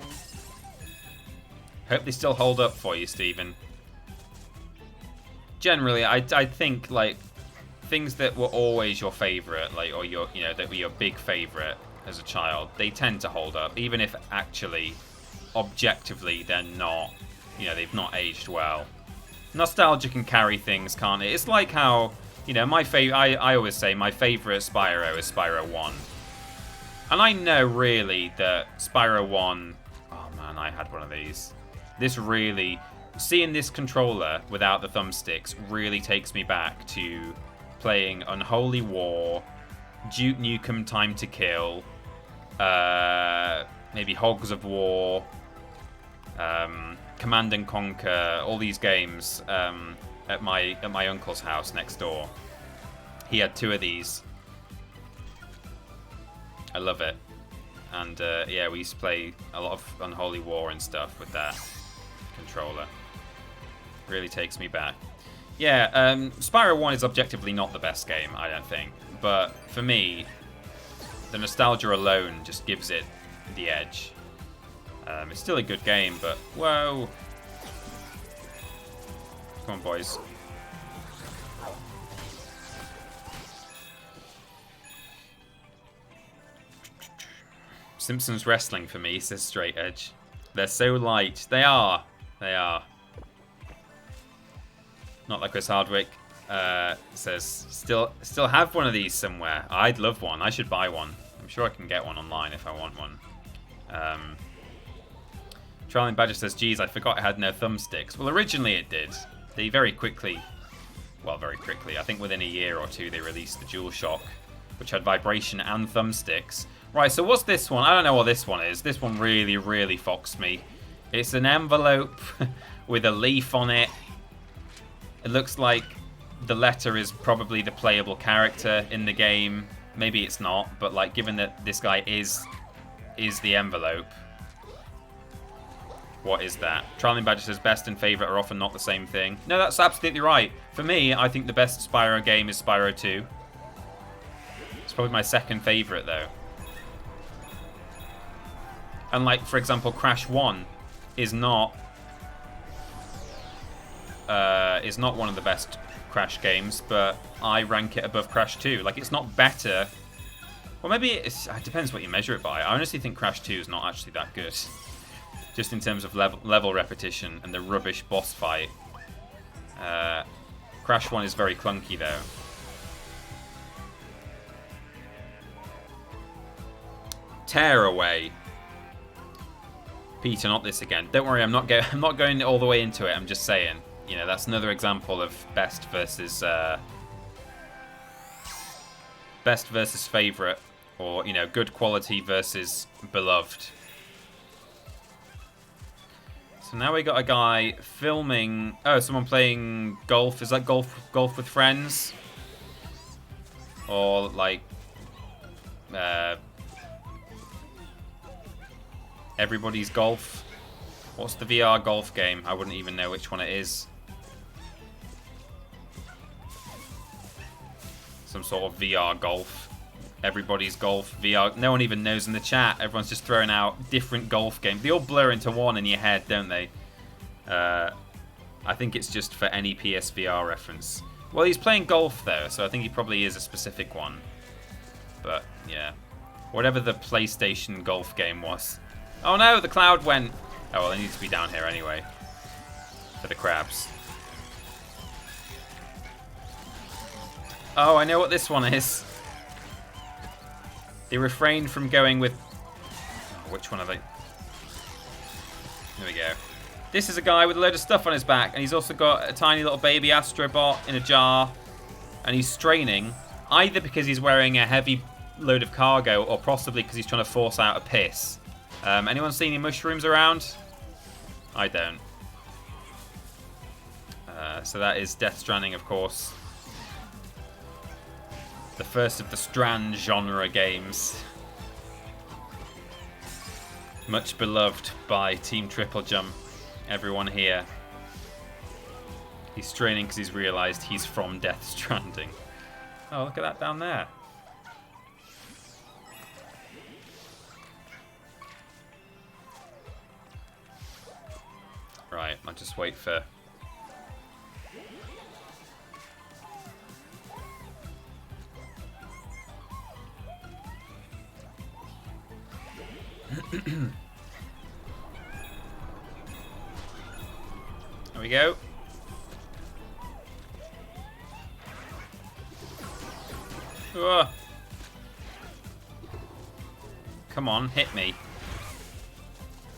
Hope they still hold up for you, Stephen. Generally, I think, like, things that were always your favourite, like, or your, you know, that were your big favourite as a child, they tend to hold up, even if actually, objectively, they're not, you know, they've not aged well. Nostalgia can carry things, can't it? It's like how, you know, I always say my favourite Spyro is Spyro 1. And I know, really, that Spyro 1... Oh, man, I had one of these. This really... Seeing this controller without the thumbsticks really takes me back to playing Unholy War, Duke Nukem Time to Kill, maybe Hogs of War, Command and Conquer, all these games at my uncle's house next door. He had 2 of these. I love it. And yeah, we used to play a lot of Unholy War and stuff with that controller. Really takes me back. Yeah, Spyro 1 is objectively not the best game, I don't think. But for me, the nostalgia alone just gives it the edge. It's still a good game, but whoa. Come on, boys. Simpsons Wrestling for me, says Straight Edge. They're so light. They are. They are. Not like Chris Hardwick says, still have one of these somewhere. I'd love one. I should buy one. I'm sure I can get one online if I want one. Charlie Badger says, geez, I forgot it had no thumbsticks. Well, originally it did. They very quickly, I think within a year or 2, they released the DualShock, which had vibration and thumbsticks. Right, so what's this one? I don't know what this one is. This one really, really foxed me. It's an envelope with a leaf on it. It looks like the letter is probably the playable character in the game. Maybe it's not, but like, given that this guy is the envelope. What is that? Charlie Badger says best and favourite are often not the same thing. No, that's absolutely right. For me, I think the best Spyro game is Spyro 2. It's probably my second favourite, though. And like, for example, Crash 1 is not one of the best Crash games, but I rank it above Crash 2. Like, it's not better. Well, maybe it depends what you measure it by. I honestly think Crash 2 is not actually that good. Just in terms of level repetition and the rubbish boss fight. Crash 1 is very clunky, though. Tearaway. Peter, not this again. Don't worry, I'm not going all the way into it. I'm just saying. You know, that's another example of best versus favorite, or, you know, good quality versus beloved. So now we got a guy filming. Oh, someone playing golf. Is that golf with friends? Or like everybody's golf? What's the VR golf game? I wouldn't even know which one it is. Some sort of VR golf. Everybody's golf. VR. No one even knows in the chat. Everyone's just throwing out different golf games. They all blur into one in your head, don't they? I think it's just for any PSVR reference. Well, he's playing golf, though, so I think he probably is a specific one. But, yeah. Whatever the PlayStation golf game was. Oh, no, the cloud went. Oh, well, it needs to be down here anyway. For the crabs. Oh, I know what this one is. They refrained from going with... Oh, which one are they? There we go. This is a guy with a load of stuff on his back, and he's also got a tiny little baby Astrobot in a jar, and he's straining, either because he's wearing a heavy load of cargo, or possibly because he's trying to force out a piss. Anyone see any mushrooms around? I don't. So that is Death Stranding, of course. The first of the Strand genre games. Much beloved by Team TripleJump. Everyone here. He's straining because he's realised he's from Death Stranding. Oh, look at that down there. Right, I'll just wait for... There we go. Ugh. Come on, hit me.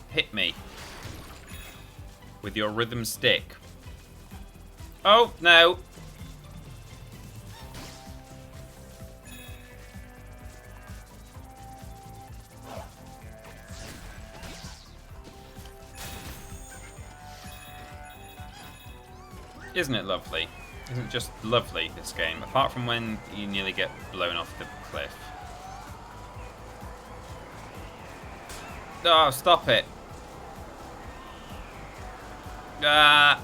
Hit me. With your rhythm stick. Oh, no. Isn't it lovely? Isn't it just lovely, this game? Apart from when you nearly get blown off the cliff. Oh, stop it. Ah.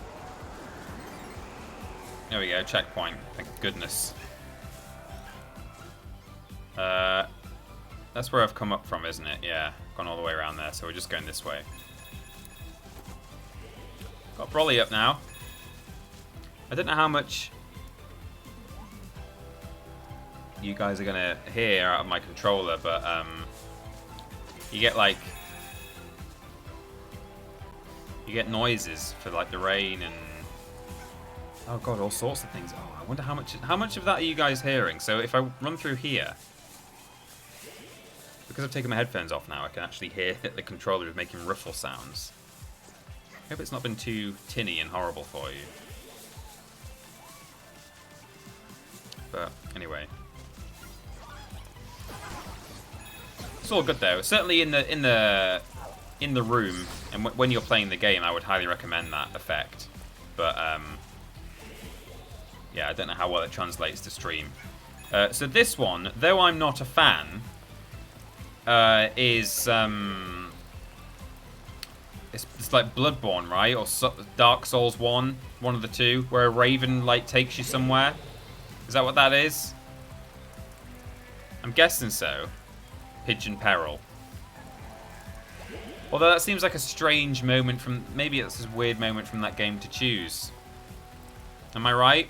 There we go, checkpoint. Thank goodness. That's where I've come up from, isn't it? Yeah, gone all the way around there, so we're just going this way. Got Brolly up now. I don't know how much you guys are gonna hear out of my controller, but you get like noises for like the rain and oh god, all sorts of things. Oh, I wonder how much of that are you guys hearing? So if I run through here, because I've taken my headphones off now, I can actually hear that the controller is making ruffle sounds. I hope it's not been too tinny and horrible for you. But anyway, it's all good though. Certainly in the room and when you're playing the game, I would highly recommend that effect. But yeah, I don't know how well it translates to stream. So this one, though I'm not a fan, is it's like Bloodborne, right? Or Dark Souls 1, one of the two, where a raven like takes you somewhere. Is that what that is? I'm guessing so. Pigeon Peril. Although that seems like a strange moment from... Maybe it's a weird moment from that game to choose. Am I right?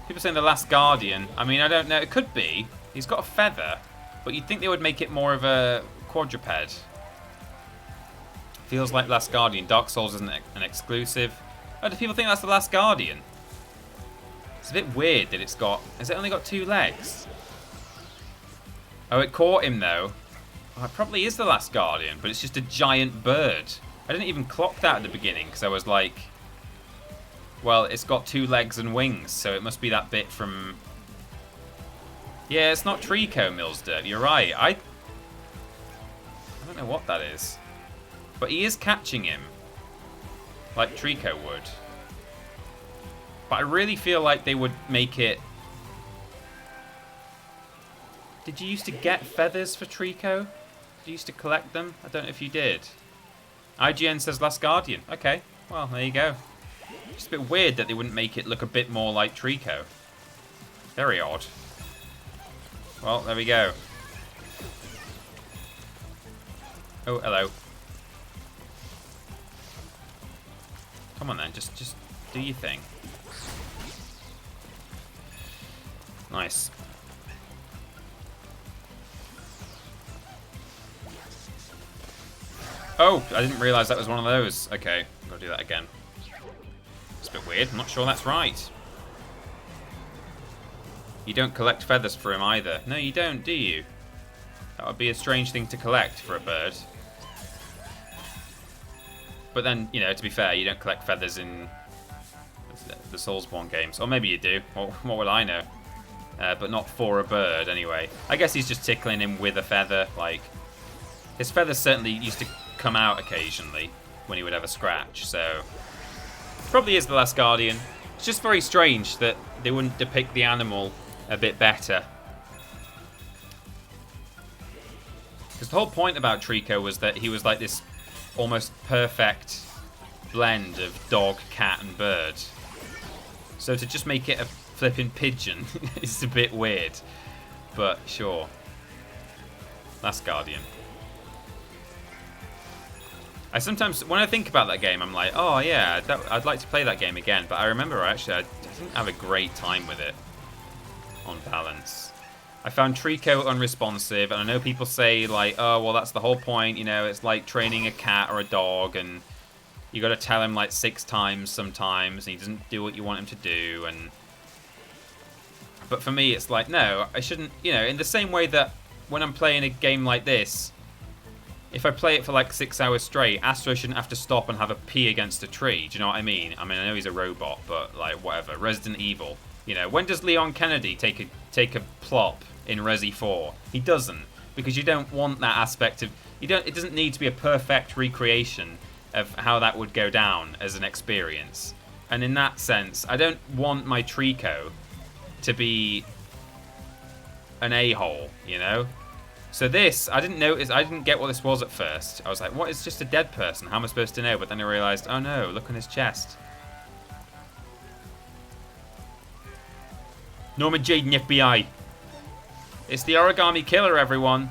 People saying The Last Guardian. I mean, I don't know. It could be. He's got a feather. But you'd think they would make it more of a quadruped. Feels like Last Guardian. Dark Souls isn't an exclusive. Oh, do people think that's The Last Guardian? It's a bit weird that it's got... Has it only got 2 legs? Oh, it caught him, though. Oh, it probably is The Last Guardian, but it's just a giant bird. I didn't even clock that at the beginning, because I was like... Well, it's got 2 legs and wings, so it must be that bit from... Yeah, it's not Trico Millsdirt, you're right. I don't know what that is. But he is catching him. Like Trico would. But I really feel like they would make it... Did you used to get feathers for Trico? Did you used to collect them? I don't know if you did. IGN says Last Guardian. Okay, well, there you go. Just a bit weird that they wouldn't make it look a bit more like Trico. Very odd. Well, there we go. Oh, hello. Come on then, just do your thing. Nice. Oh, I didn't realise that was one of those. Okay, I'm gonna do that again. It's a bit weird, I'm not sure that's right. You don't collect feathers for him either. No, you don't, do you? That would be a strange thing to collect for a bird. But then, you know, to be fair, you don't collect feathers in the Soulsborne games. Or maybe you do. What would I know? But not for a bird, anyway. I guess he's just tickling him with a feather. Like, his feathers certainly used to come out occasionally when he would have a scratch. So, probably is the Last Guardian. It's just very strange that they wouldn't depict the animal a bit better. Because the whole point about Trico was that he was like this almost perfect blend of dog, cat, and bird. So to just make it a flipping pigeon is a bit weird. But sure. Last Guardian. I sometimes, when I think about that game, I'm like, oh yeah, I'd like to play that game again. But I remember actually, I didn't have a great time with it on balance. I found Trico unresponsive, and I know people say, like, oh, well, that's the whole point, you know, it's like training a cat or a dog, and you got to tell him, like, 6 times sometimes, and he doesn't do what you want him to do, and... But for me, it's like, no, I shouldn't, you know, in the same way that when I'm playing a game like this, if I play it for, like, 6 hours straight, Astro shouldn't have to stop and have a pee against a tree, do you know what I mean? I mean, I know he's a robot, but, like, whatever. Resident Evil, you know, when does Leon Kennedy take a plop in Resi 4? He doesn't, because you don't want that aspect of... It doesn't need to be a perfect recreation of how that would go down as an experience. And in that sense, I don't want my Trico to be an a-hole, you know? So this, I didn't get what this was at first. I was like, what is just a dead person? How am I supposed to know? But then I realised, oh no, look on his chest. Norman Jaden, FBI. It's the Origami Killer, everyone.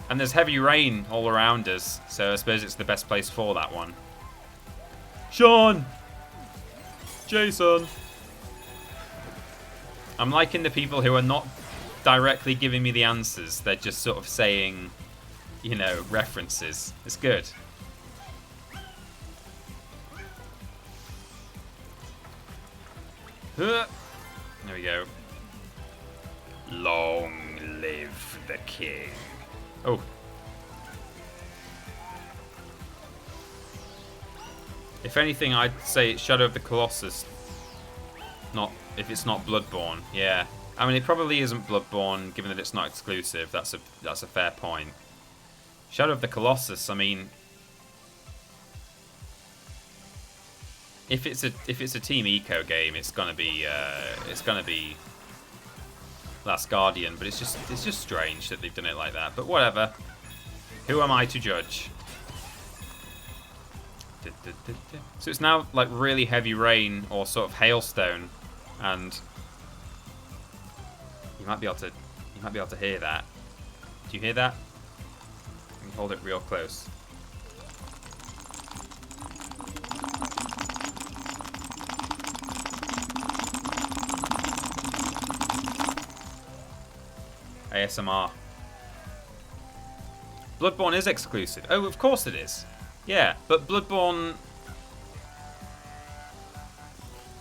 And there's heavy rain all around us, so I suppose it's the best place for that one. Sean! Jason! I'm liking the people who are not directly giving me the answers. They're just sort of saying, you know, references. It's good. There we go. Long live the king. Oh. If anything, I'd say it's Shadow of the Colossus. Not if it's not Bloodborne. Yeah. I mean, it probably isn't Bloodborne, given that it's not exclusive. That's a fair point. Shadow of the Colossus. I mean, if it's a Team Eco game, it's gonna be Last Guardian. But it's just strange that they've done it like that. But whatever. Who am I to judge? So it's now like really heavy rain or sort of hailstone, and you might be able to hear that. Do you hear that? Let me hold it real close. ASMR. Bloodborne is exclusive. Oh, of course it is. Yeah, but Bloodborne...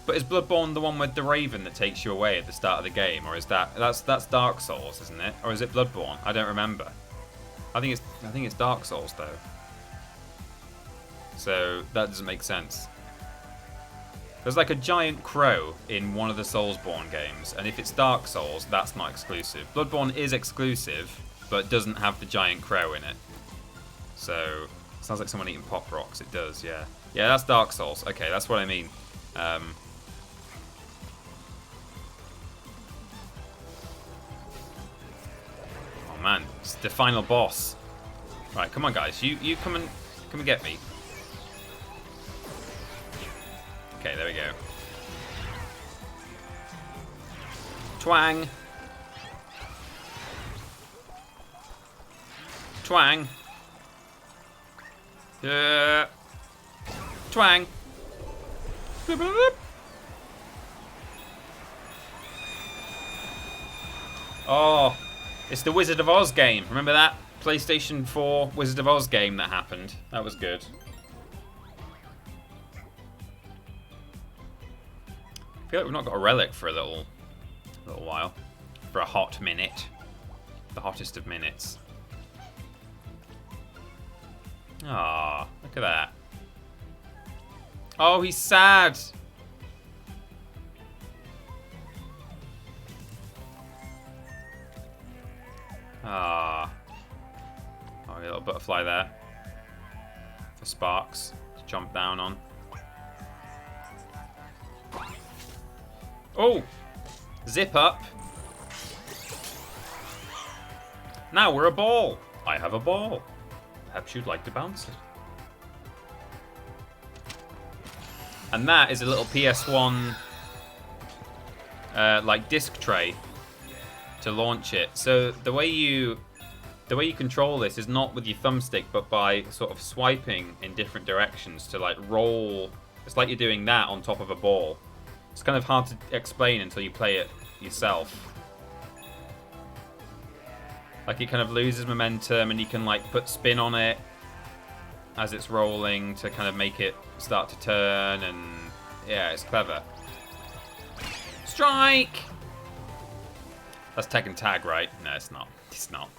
But is Bloodborne the one with the raven that takes you away at the start of the game, or is that's Dark Souls, isn't it? Or is it Bloodborne? I don't remember. I think it's Dark Souls though. So that doesn't make sense. There's like a giant crow in one of the Soulsborne games, and if it's Dark Souls, that's not exclusive. Bloodborne is exclusive, but doesn't have the giant crow in it. So sounds like someone eating Pop Rocks. It does, yeah. Yeah, that's Dark Souls. Okay, that's what I mean. Oh man, it's the final boss. Right, come on guys, you come and Come and get me. Okay, there we go. Twang. Twang. Twang. Bloop, bloop, bloop. Oh, it's the Wizard of Oz game. Remember that PlayStation 4 Wizard of Oz game that happened? That was good. I feel like we've not got a relic for a little while. For a hot minute. The hottest of minutes. Ah, look at that. Oh, he's sad. Ah. Oh, a little butterfly there. For Sparks to jump down on. Oh! Zip up. Now we're a ball. I have a ball. Perhaps you'd like to bounce it. And that is a little PS1 like disc tray to launch it. So the way you control this is not with your thumbstick, but by sort of swiping in different directions to like roll. It's like you're doing that on top of a ball. It's kind of hard to explain until you play it yourself. Like it kind of loses momentum, and you can like put spin on it as it's rolling to kind of make it start to turn, and yeah, it's clever. Strike! That's Tekken Tag, right? No, it's not. It's not.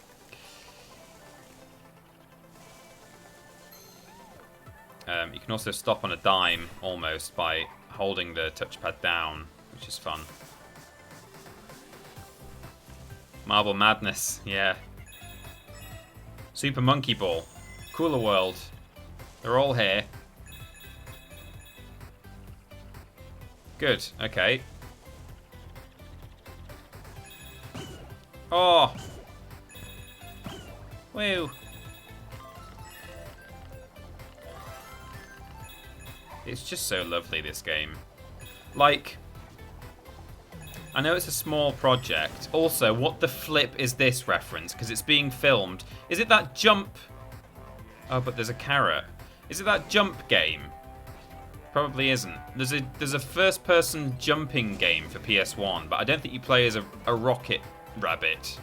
You can also stop on a dime, almost, by holding the touchpad down, which is fun. Marble Madness, yeah. Super Monkey Ball. Cooler World. They're all here. Good, okay. Oh! Woo! It's just so lovely, this game. Like, I know it's a small project. Also, what the flip is this reference? Because it's being filmed. Is it that jump? Oh, but there's a carrot. Is it that jump game? Probably isn't. There's a first-person jumping game for PS1, but I don't think you play as a rocket rabbit.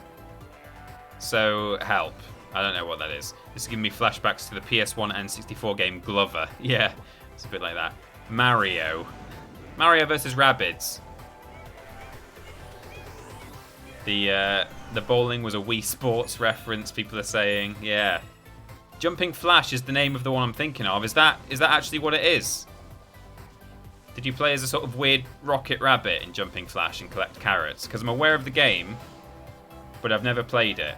So, help. I don't know what that is. This is giving me flashbacks to the PS1 N64 game Glover. Yeah, it's a bit like that. Mario. Mario vs. Rabbids. The bowling was a Wii Sports reference, people are saying. Yeah. Jumping Flash is the name of the one I'm thinking of. Is that actually what it is? Did you play as a sort of weird rocket rabbit in Jumping Flash and collect carrots? Because I'm aware of the game, but I've never played it.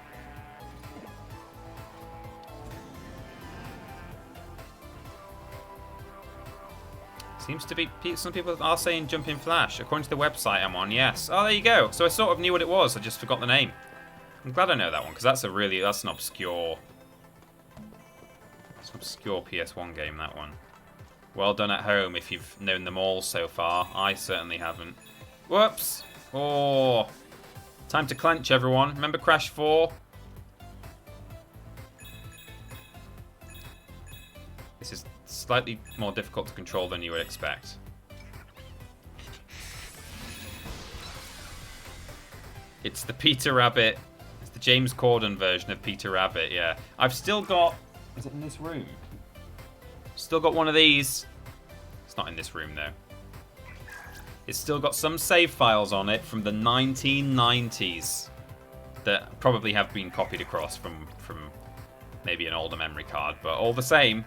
Seems to be, some people are saying Jumping Flash. According to the website I'm on, yes. Oh, there you go. So I sort of knew what it was. I just forgot the name. I'm glad I know that one, because that's an obscure... It's an obscure PS1 game, that one. Well done at home if you've known them all so far. I certainly haven't. Whoops! Oh! Time to clench, everyone. Remember Crash 4? This is slightly more difficult to control than you would expect. It's the Peter Rabbit. It's the James Corden version of Peter Rabbit, yeah. I've still got... Is it in this room? Still got one of these. It's not in this room, though. It's still got some save files on it from the 1990s that probably have been copied across from maybe an older memory card. But all the same,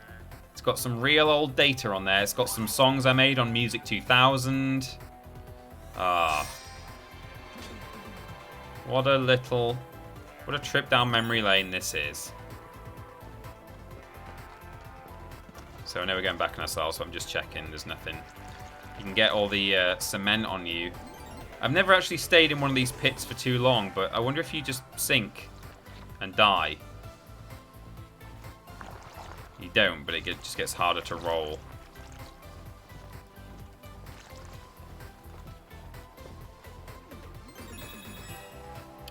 it's got some real old data on there. It's got some songs I made on Music 2000. What a trip down memory lane this is. So I know we're going back on ourselves, so I'm just checking. There's nothing. You can get all the cement on you. I've never actually stayed in one of these pits for too long, but I wonder if you just sink and die. you don't, but it just gets harder to roll.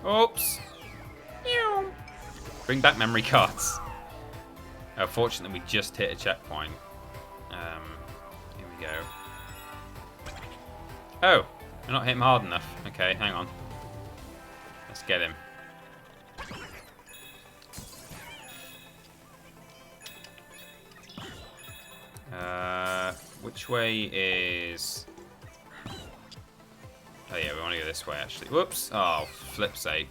Oops. Bring back memory cards. Oh, fortunately, we just hit a checkpoint. Here we go. Oh, we're not hit him hard enough. Okay, hang on. Let's get him. Which way is... Oh yeah, we want to go this way actually. Whoops! Oh, flip's sake.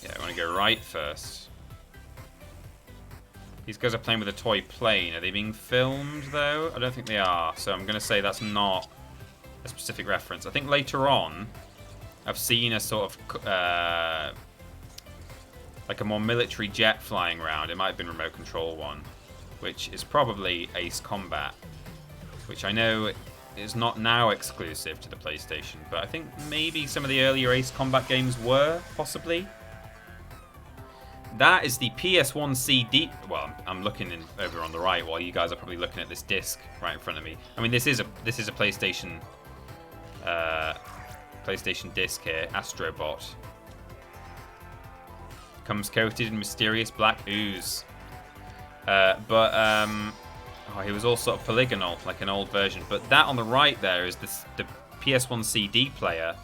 Yeah, I want to go right first. These guys are playing with a toy plane. Are they being filmed though? I don't think they are. So I'm going to say that's not a specific reference. I think later on, I've seen a sort of like a more military jet flying around. It might have been remote control one, which is probably Ace Combat, which I know is not now exclusive to the PlayStation, but I think maybe some of the earlier Ace Combat games were, possibly. That is the PS1 CD. Well, I'm looking over on the right while you guys are probably looking at this disc right in front of me. I mean, this is a PlayStation PlayStation disc here, Astrobot. Comes coated in mysterious black ooze. Oh, he was all sort of polygonal, like an old version. But that on the right there is the PS1 CD player.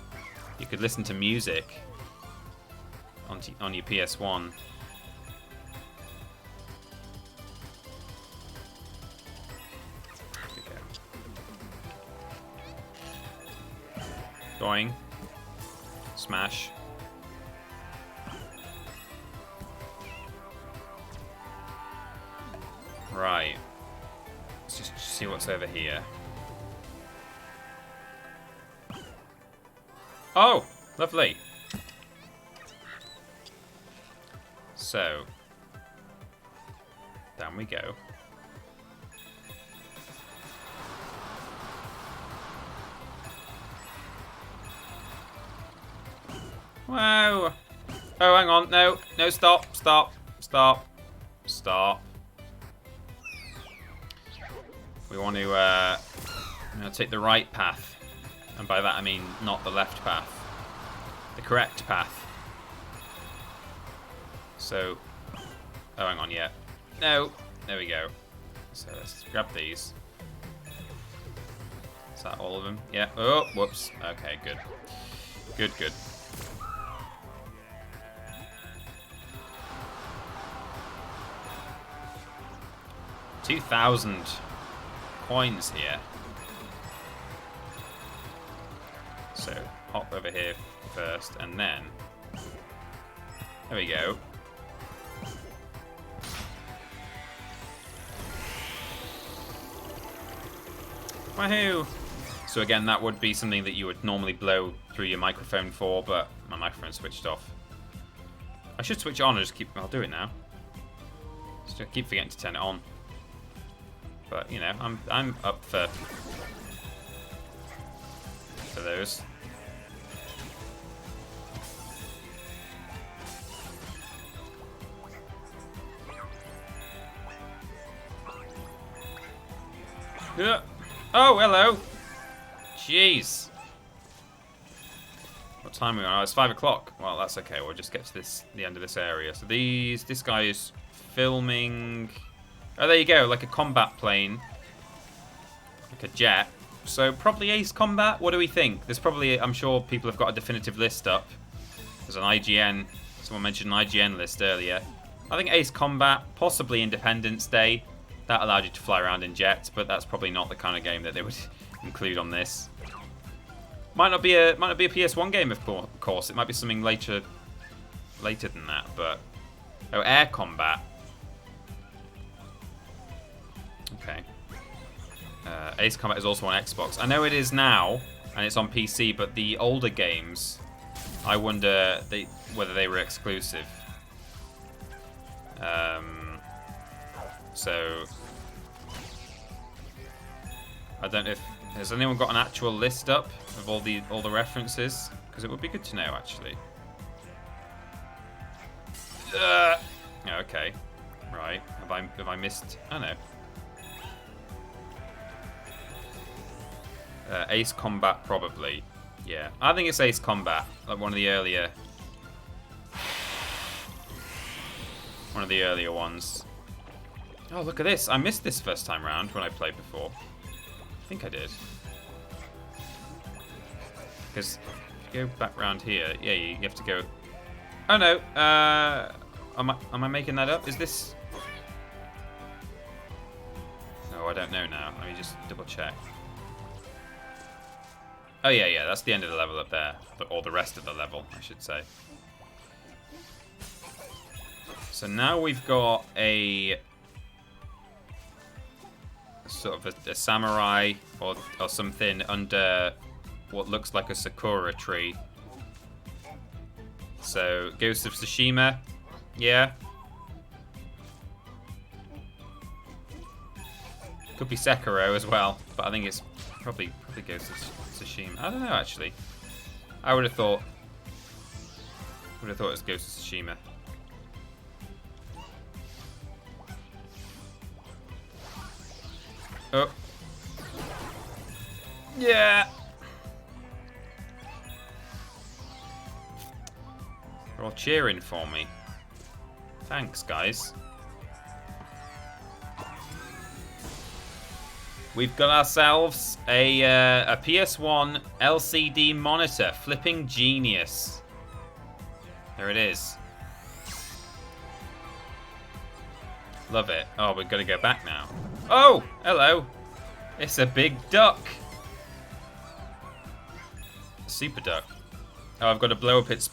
You could listen to music on your PS1. Going. Smash. Right. Let's just see what's over here. Oh, lovely. So, down we go. Whoa. Oh, hang on. No, stop. We want to take the right path. And by that I mean not the left path. The correct path. So... Oh, hang on, yeah. No. There we go. So let's grab these. Is that all of them? Yeah. Oh, whoops. Okay, good. Good. 2,000 coins here. So hop over here first, and then there we go. Wahoo! So again, that would be something that you would normally blow through your microphone for, but my microphone switched off. I should switch it on. I'll do it now. Just keep forgetting to turn it on. But you know, I'm up for those. Yeah. Oh, hello. Jeez. What time are we on? Oh, it's 5 o'clock. Well, that's okay. We'll just get to the end of this area. So this guy is filming. Oh, there you go, like a combat plane. Like a jet. So probably Ace Combat, what do we think? There's probably, I'm sure people have got a definitive list up. There's an IGN, someone mentioned an IGN list earlier. I think Ace Combat, possibly Independence Day. That allowed you to fly around in jets, but that's probably not the kind of game that they would include on this. Might not be a PS1 game, of course. It might be something later than that, but... Oh, Air Combat. Okay. Ace Combat is also on Xbox. I know it is now, and it's on PC, but the older games, I wonder whether they were exclusive. So, I don't know if... Has anyone got an actual list up of all the references? Because it would be good to know, actually. Okay. Right. Have I missed? Oh no. Ace Combat probably. Yeah. I think it's Ace Combat. Like one of the earlier ones. Oh, look at this. I missed this first time round when I played before. I think I did. Because if you go back round here, yeah, you have to go... Oh no, am I making that up? Is this... No, I don't know now. Let me just double check. Oh yeah, that's the end of the level up there. Or the rest of the level, I should say. So now we've got a... sort of a samurai or something under what looks like a sakura tree. So, Ghost of Tsushima, yeah. Could be Sekiro as well, but I think it's probably Ghost of Tsushima. I don't know actually. I would have thought it was Ghost of Tsushima. Oh. Yeah. They're all cheering for me. Thanks, guys. We've got ourselves a PS1 LCD monitor. Flipping genius. There it is. Love it. Oh, we've got to go back now. Oh, hello. It's a big duck. Super duck. Oh, I've got to blow up its...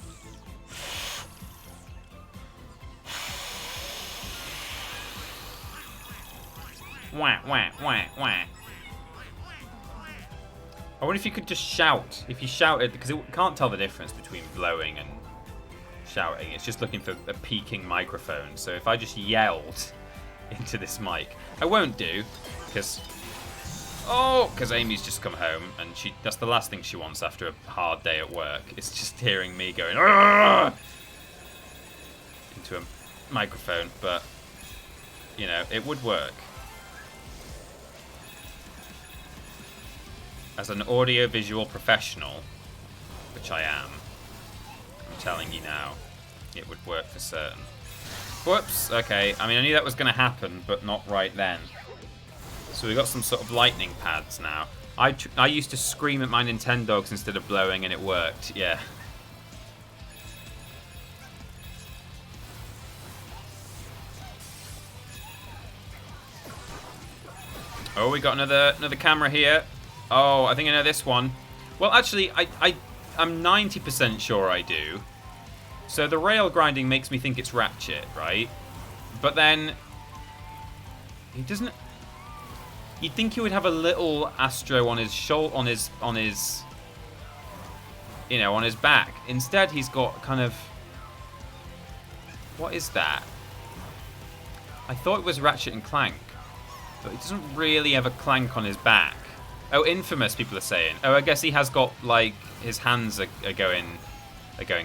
Wah, wah, wah, wah. I wonder if you could just shout. If you shouted, because it can't tell the difference between blowing and shouting. It's just looking for a peaking microphone. So if I just yelled into this mic, I won't do, because Amy's just come home and that's the last thing she wants after a hard day at work. It's just hearing me going "Argh!" into a microphone, but you know, it would work. As an audio-visual professional, which I am, I'm telling you now, it would work for certain. Whoops, okay. I mean, I knew that was going to happen, but not right then. So we got some sort of lightning pads now. I used to scream at my Nintendogs instead of blowing, and it worked, yeah. Oh, we got another camera here. Oh, I think I know this one. Well, actually, I'm 90% sure I do. So the rail grinding makes me think it's Ratchet, right? But then he doesn't. You'd think he would have a little Astro on his shoulder, on his, you know, on his back. Instead, he's got kind of. What is that? I thought it was Ratchet and Clank, but he doesn't really have a clank on his back. Oh, Infamous, people are saying. Oh, I guess he has got, like, his hands are going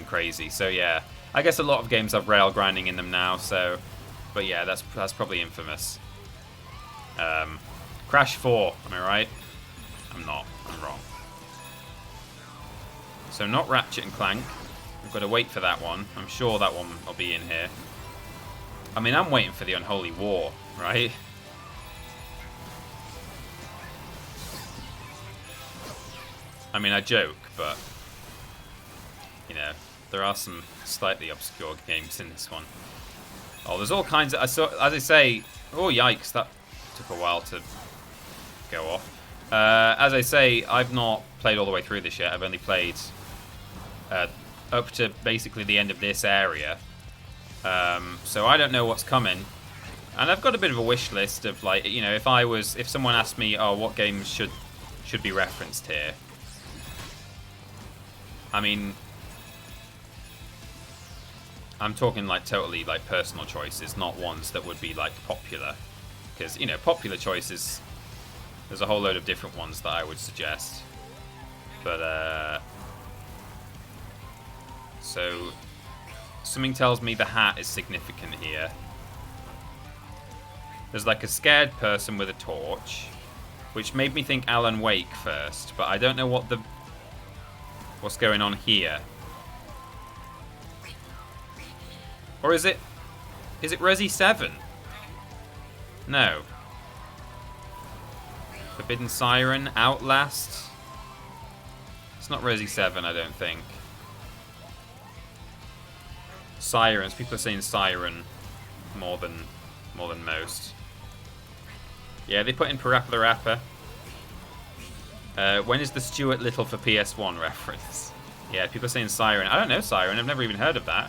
crazy. So, yeah. I guess a lot of games have rail grinding in them now, so... But, yeah, that's probably Infamous. Crash 4, am I right? I'm not. I'm wrong. So, not Ratchet and Clank. We've got to wait for that one. I'm sure that one will be in here. I mean, I'm waiting for the Unholy War, right? I mean, I joke, but, you know, there are some slightly obscure games in this one. Oh, there's all kinds of... as I say... Oh, yikes, that took a while to go off. As I say, I've not played all the way through this yet. I've only played up to basically the end of this area. So I don't know what's coming. And I've got a bit of a wish list of, like, you know, if someone asked me, oh, what games should be referenced here? I mean, I'm talking like totally like personal choices, not ones that would be like popular. Because, you know, popular choices, there's a whole load of different ones that I would suggest. But, so something tells me the hat is significant here. There's like a scared person with a torch, which made me think Alan Wake first, but I don't know what's going on here. Or is it Resi 7? No. Forbidden Siren, Outlast. It's not Resi 7, I don't think. Sirens. People are saying Siren more than most. Yeah, they put in Parappa the Rapper. When is the Stuart Little for PS1 reference? Yeah, people are saying Siren. I don't know Siren. I've never even heard of that.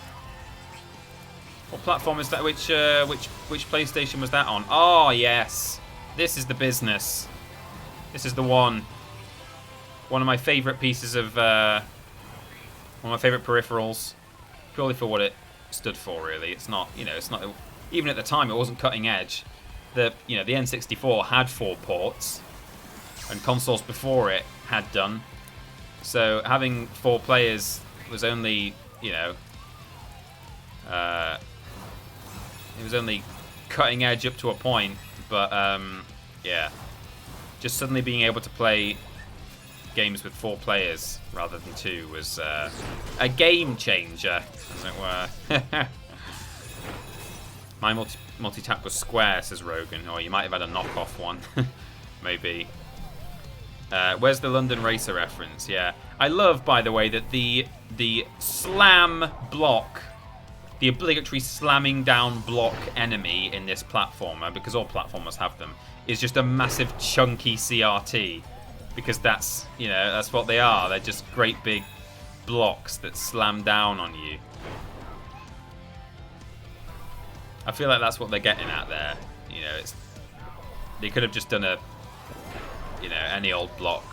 What platform is that? Which PlayStation was that on? Oh yes, this is the business. This is the one. One of my favourite pieces of one of my favourite peripherals, purely for what it stood for. Really, it's not. It's not. Even at the time, it wasn't cutting edge. The N64 had 4 ports, and consoles before it had done. So having 4 players was only, it was only cutting edge up to a point. But yeah, just suddenly being able to play games with 4 players rather than 2 was a game changer, as it were. My multi-tap was square, says Rogan. Or you might have had a knockoff one. Maybe. Where's the London Racer reference? Yeah. I love, by the way, that the slam block, the obligatory slamming down block enemy in this platformer, because all platformers have them, is just a massive chunky CRT. Because that's what they are. They're just great big blocks that slam down on you. I feel like that's what they're getting at there. They could have just done any old block,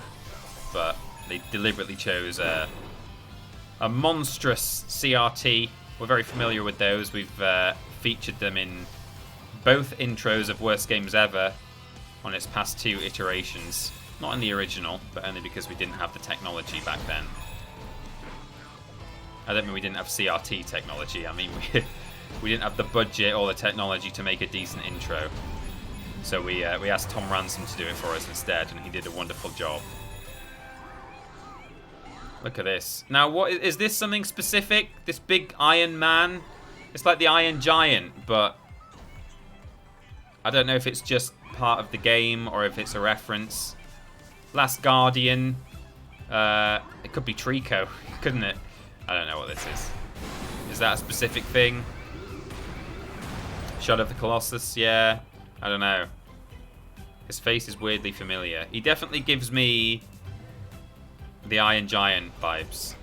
but they deliberately chose a monstrous CRT. We're very familiar with those. We've featured them in both intros of Worst Games Ever on its past 2 iterations. Not in the original, but only because we didn't have the technology back then. I don't mean we didn't have CRT technology. I mean we didn't have the budget or the technology to make a decent intro. So we asked Tom Ransom to do it for us instead, and he did a wonderful job. Look at this. Now, what is this? Something specific? This big Iron Man? It's like the Iron Giant, but I don't know if it's just part of the game or if it's a reference. Last Guardian. It could be Trico, couldn't it? I don't know what this is. Is that a specific thing? Shadow of the Colossus, yeah. I don't know. His face is weirdly familiar. He definitely gives me the Iron Giant vibes.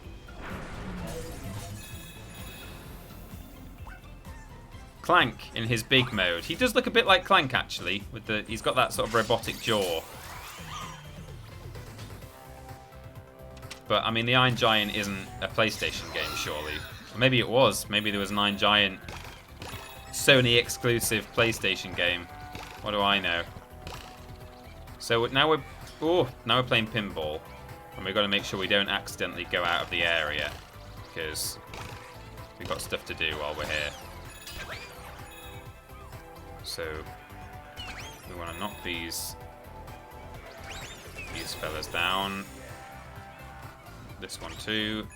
Clank in his big mode. He does look a bit like Clank, actually. He's got that sort of robotic jaw. But, I mean, the Iron Giant isn't a PlayStation game, surely. Or maybe it was. Maybe there was an Iron Giant Sony exclusive PlayStation game. What do I know? So now we're playing pinball, and we've got to make sure we don't accidentally go out of the area, because we've got stuff to do while we're here. So we want to knock these fellas down. This one too.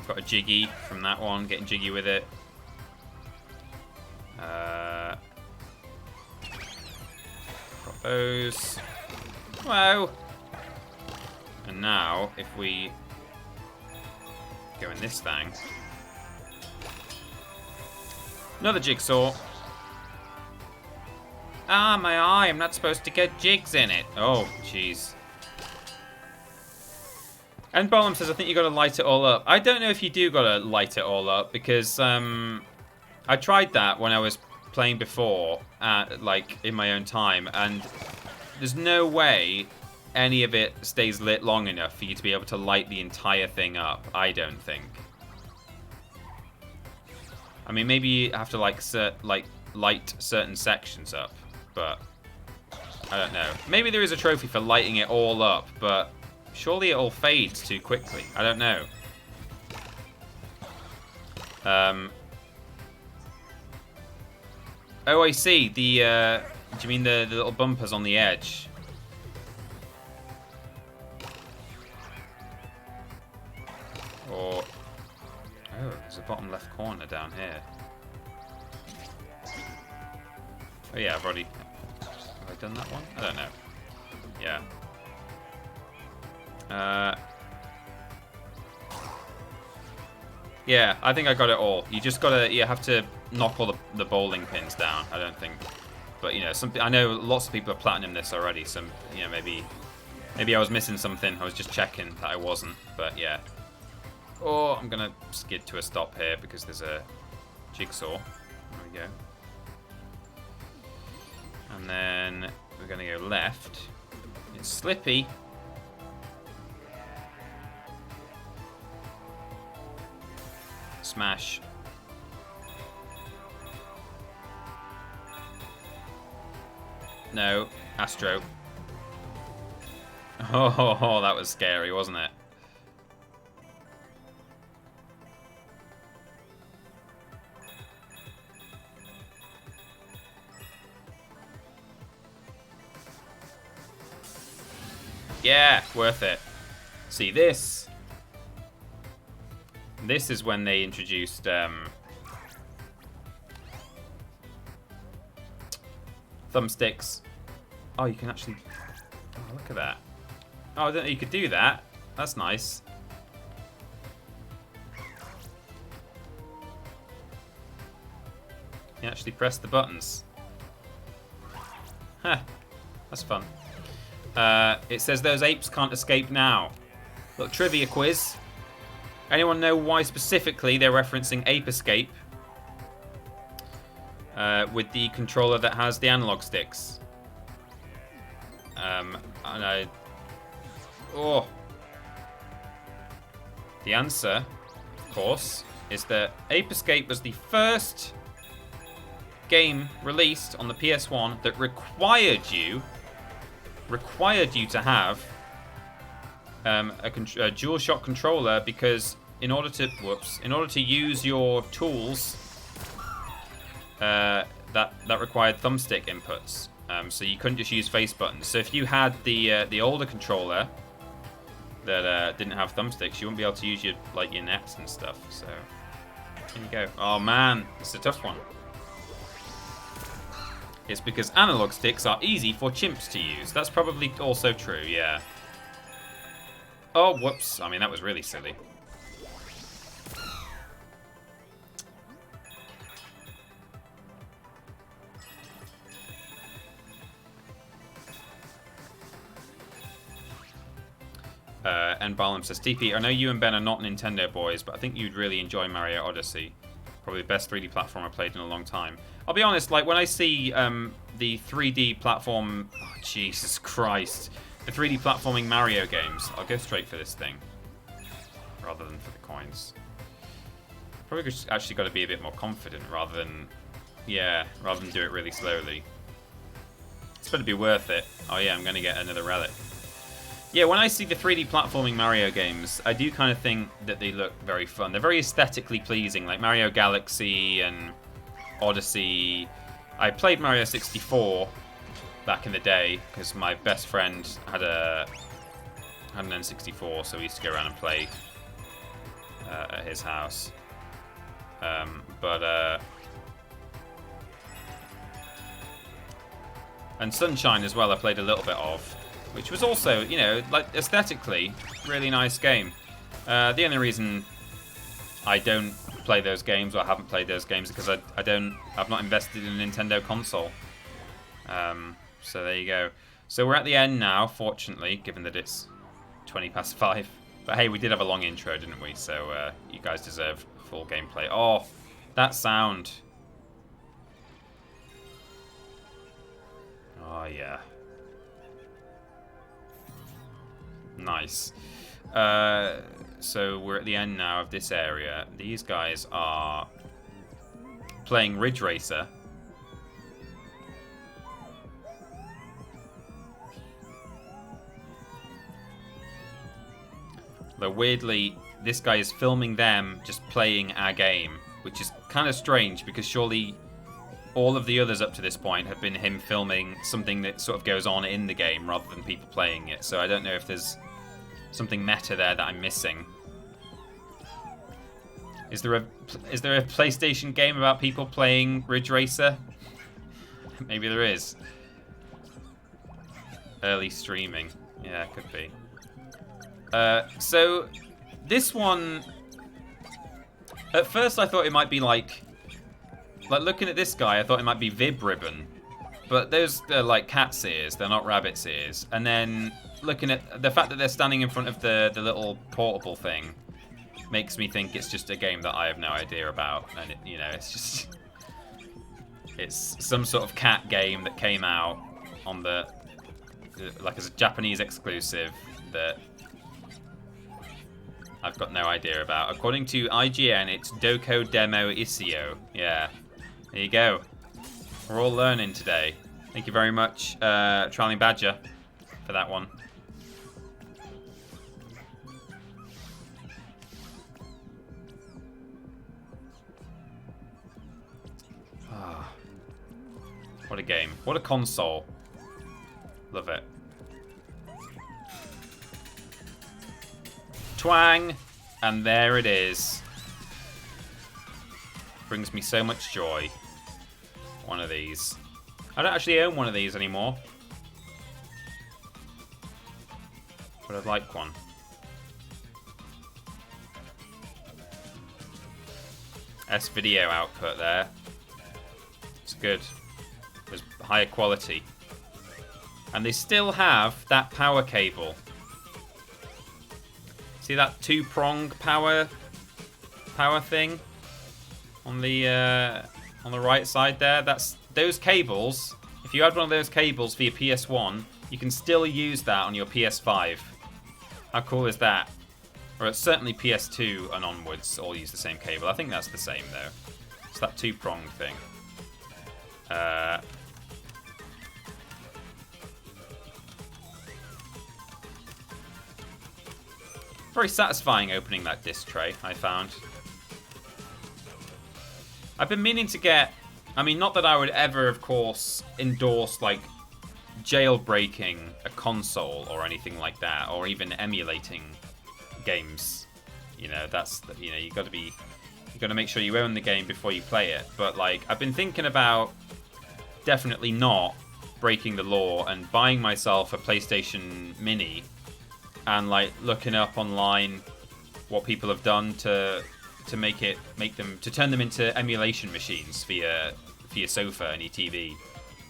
Got a jiggy from that one, getting jiggy with it. Got those. Wow. And now, if we go in this thing. Another jigsaw. Ah, my eye. I'm not supposed to get jigs in it. Oh, jeez. And Bolam says, I think you got to light it all up. I don't know if you do got to light it all up, because I tried that when I was playing before, like in my own time, and there's no way any of it stays lit long enough for you to be able to light the entire thing up. I don't think. I mean, maybe you have to light certain sections up, but I don't know. Maybe there is a trophy for lighting it all up, but surely it all fades too quickly. I don't know. Oh, I see. Do you mean the little bumpers on the edge? Or... Oh, there's a bottom left corner down here. Oh yeah, I've already... Have I done that one? I don't know. Yeah. Yeah, I think I got it all. You just gotta... You have to knock all the bowling pins down, I don't think. But, you know, I know lots of people have platinum this already. You know, maybe I was missing something. I was just checking that I wasn't. But, yeah. Oh, I'm gonna skid to a stop here because there's a jigsaw. There we go. And then we're gonna go left. It's slippy. Smash. No, Astro. Oh, that was scary, wasn't it? Yeah, worth it. See this? This is when they introduced thumbsticks. Oh, you can actually... Oh, look at that. Oh, I didn't know you could do that. That's nice. You actually press the buttons. Huh. That's fun. It says those apes can't escape now. Look, trivia quiz. Anyone know why specifically they're referencing Ape Escape with the controller that has the analog sticks? The answer, of course, is that Ape Escape was the first game released on the PS1 that required you to have a DualShock controller, because in order to use your tools, that required thumbstick inputs. So you couldn't just use face buttons. So if you had the older controller that didn't have thumbsticks, you wouldn't be able to use your nets and stuff. So there you go. Oh man, it's a tough one. It's because analog sticks are easy for chimps to use. That's probably also true, yeah. Oh, whoops. I mean, that was really silly. And Barlam says, TP, I know you and Ben are not Nintendo boys, but I think you'd really enjoy Mario Odyssey. Probably the best 3D platform I've played in a long time. I'll be honest, when I see the 3D platform... Oh, Jesus Christ. The 3D platforming Mario games, I'll go straight for this thing. Rather than for the coins. Probably just actually got to be a bit more confident rather than... Yeah, rather than do it really slowly. It's going to be worth it. Oh yeah, I'm going to get another relic. Yeah, when I see the 3D platforming Mario games, I do kind of think that they look very fun. They're very aesthetically pleasing, like Mario Galaxy and Odyssey. I played Mario 64 back in the day because my best friend had an N64, so we used to go around and play at his house. And Sunshine as well, I played a little bit of. Which was also, aesthetically, really nice game. The only reason I don't play those games, or haven't played those games, is because I've not invested in a Nintendo console. So there you go. So we're at the end now, fortunately, given that it's 20 past 5. But hey, we did have a long intro, didn't we? So you guys deserve full gameplay. Oh, that sound. Oh, yeah. Nice. So we're at the end now of this area. These guys are playing Ridge Racer. Though weirdly, this guy is filming them just playing our game. which is kind of strange because surely all of the others up to this point have been him filming something that sort of goes on in the game rather than people playing it. So I don't know if there's something meta there that I'm missing. Is there a PlayStation game about people playing Ridge Racer? Maybe there is. Early streaming. Yeah, could be. So this one, at first I thought it might be like looking at this guy, I thought it might be Vib Ribbon, but those are like cat's ears, they're not rabbit's ears. And then looking at the fact that they're standing in front of the little portable thing makes me think it's just a game that I have no idea about, and it's some sort of cat game that came out on like as a Japanese exclusive that I've got no idea about. According to IGN, it's Doko Demo Isio. Yeah, there you go. We're all learning today. Thank you very much, Trolling Badger, for that one. What a game. What a console. Love it. Twang! And there it is. Brings me so much joy. One of these. I don't actually own one of these anymore. But I'd like one. S-video output there. It's good. There's higher quality. And they still have that power cable. See that two-prong power thing on the right side there? That's those cables. If you had one of those cables for your PS1, you can still use that on your PS5. How cool is that? Or it's certainly PS2 and onwards all use the same cable. I think that's the same though. It's that two-prong thing. Very satisfying opening that disc tray, I found. I've been meaning to get... I mean, not that I would ever, of course, endorse, like, jailbreaking a console or anything like that, or even emulating games. You know, that's... You know, you got to make sure you own the game before you play it. But, like, I've been thinking about definitely not breaking the law and buying myself a PlayStation Mini and like looking up online what people have done to turn them into emulation machines for your sofa and your TV.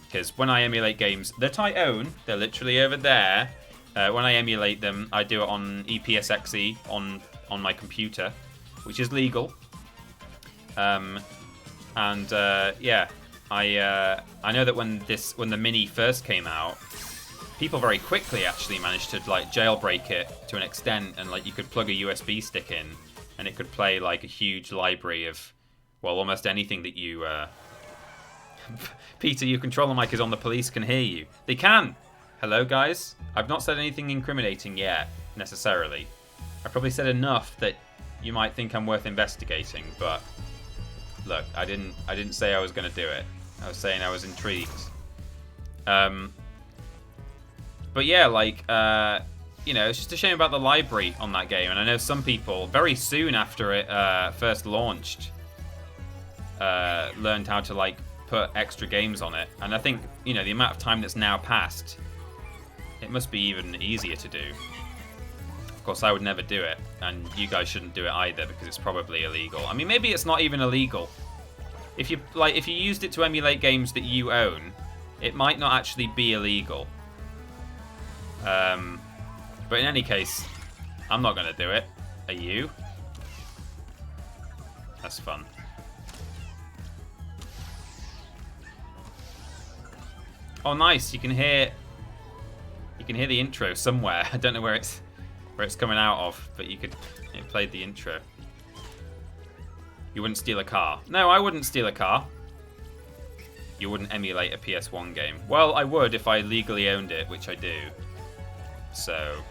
Because when I emulate games that I own, they're literally over there. When I emulate them, I do it on EPSXE on my computer, which is legal. Yeah, I know that when the Mini first came out, people very quickly actually managed to like jailbreak it to an extent, and like you could plug a USB stick in and it could play like a huge library of, well, almost anything that you Peter, your controller mic is on, the police can hear you. They can. Hello guys. I've not said anything incriminating yet necessarily. I probably said enough that you might think I'm worth investigating, but look, I didn't say I was going to do it. I was saying I was intrigued. But yeah, like, you know, it's just a shame about the library on that game. And I know some people, very soon after it first launched, learned how to, like, put extra games on it. And I think, you know, the amount of time that's now passed, it must be even easier to do. Of course, I would never do it. And you guys shouldn't do it either, because it's probably illegal. I mean, maybe it's not even illegal. If you used it to emulate games that you own, it might not actually be illegal. But in any case, I'm not going to do it. Are you? That's fun. Oh, nice! You can hear the intro somewhere. I don't know where it's coming out of, but it played the intro. You wouldn't steal a car. No, I wouldn't steal a car. You wouldn't emulate a PS1 game. Well, I would if I legally owned it, which I do. So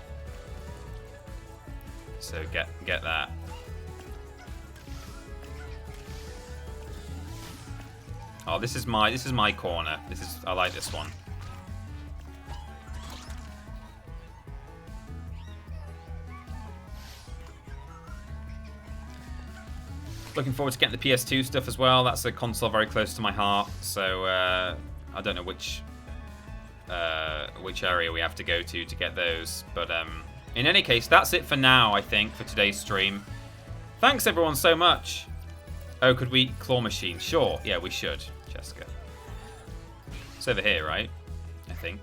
get that. Oh, this is my corner. I like this one. Looking forward to getting the PS2 stuff as well. That's a console very close to my heart. So I don't know which area we have to go to get those. But in any case, that's it for now, I think, for today's stream. Thanks, everyone, so much. Oh, could we claw machine? Sure. Yeah, we should, Jessica. It's over here, right? I think.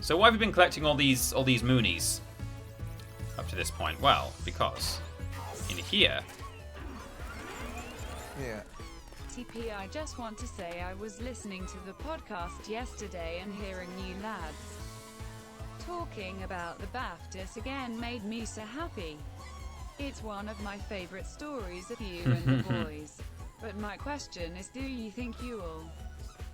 So why have we been collecting all these Moonies up to this point? Well, because in here... Yeah. TP, I just want to say I was listening to the podcast yesterday and hearing you lads talking about the BAFTAs again made me so happy. It's one of my favorite stories of you and the boys. But my question is, do you think you will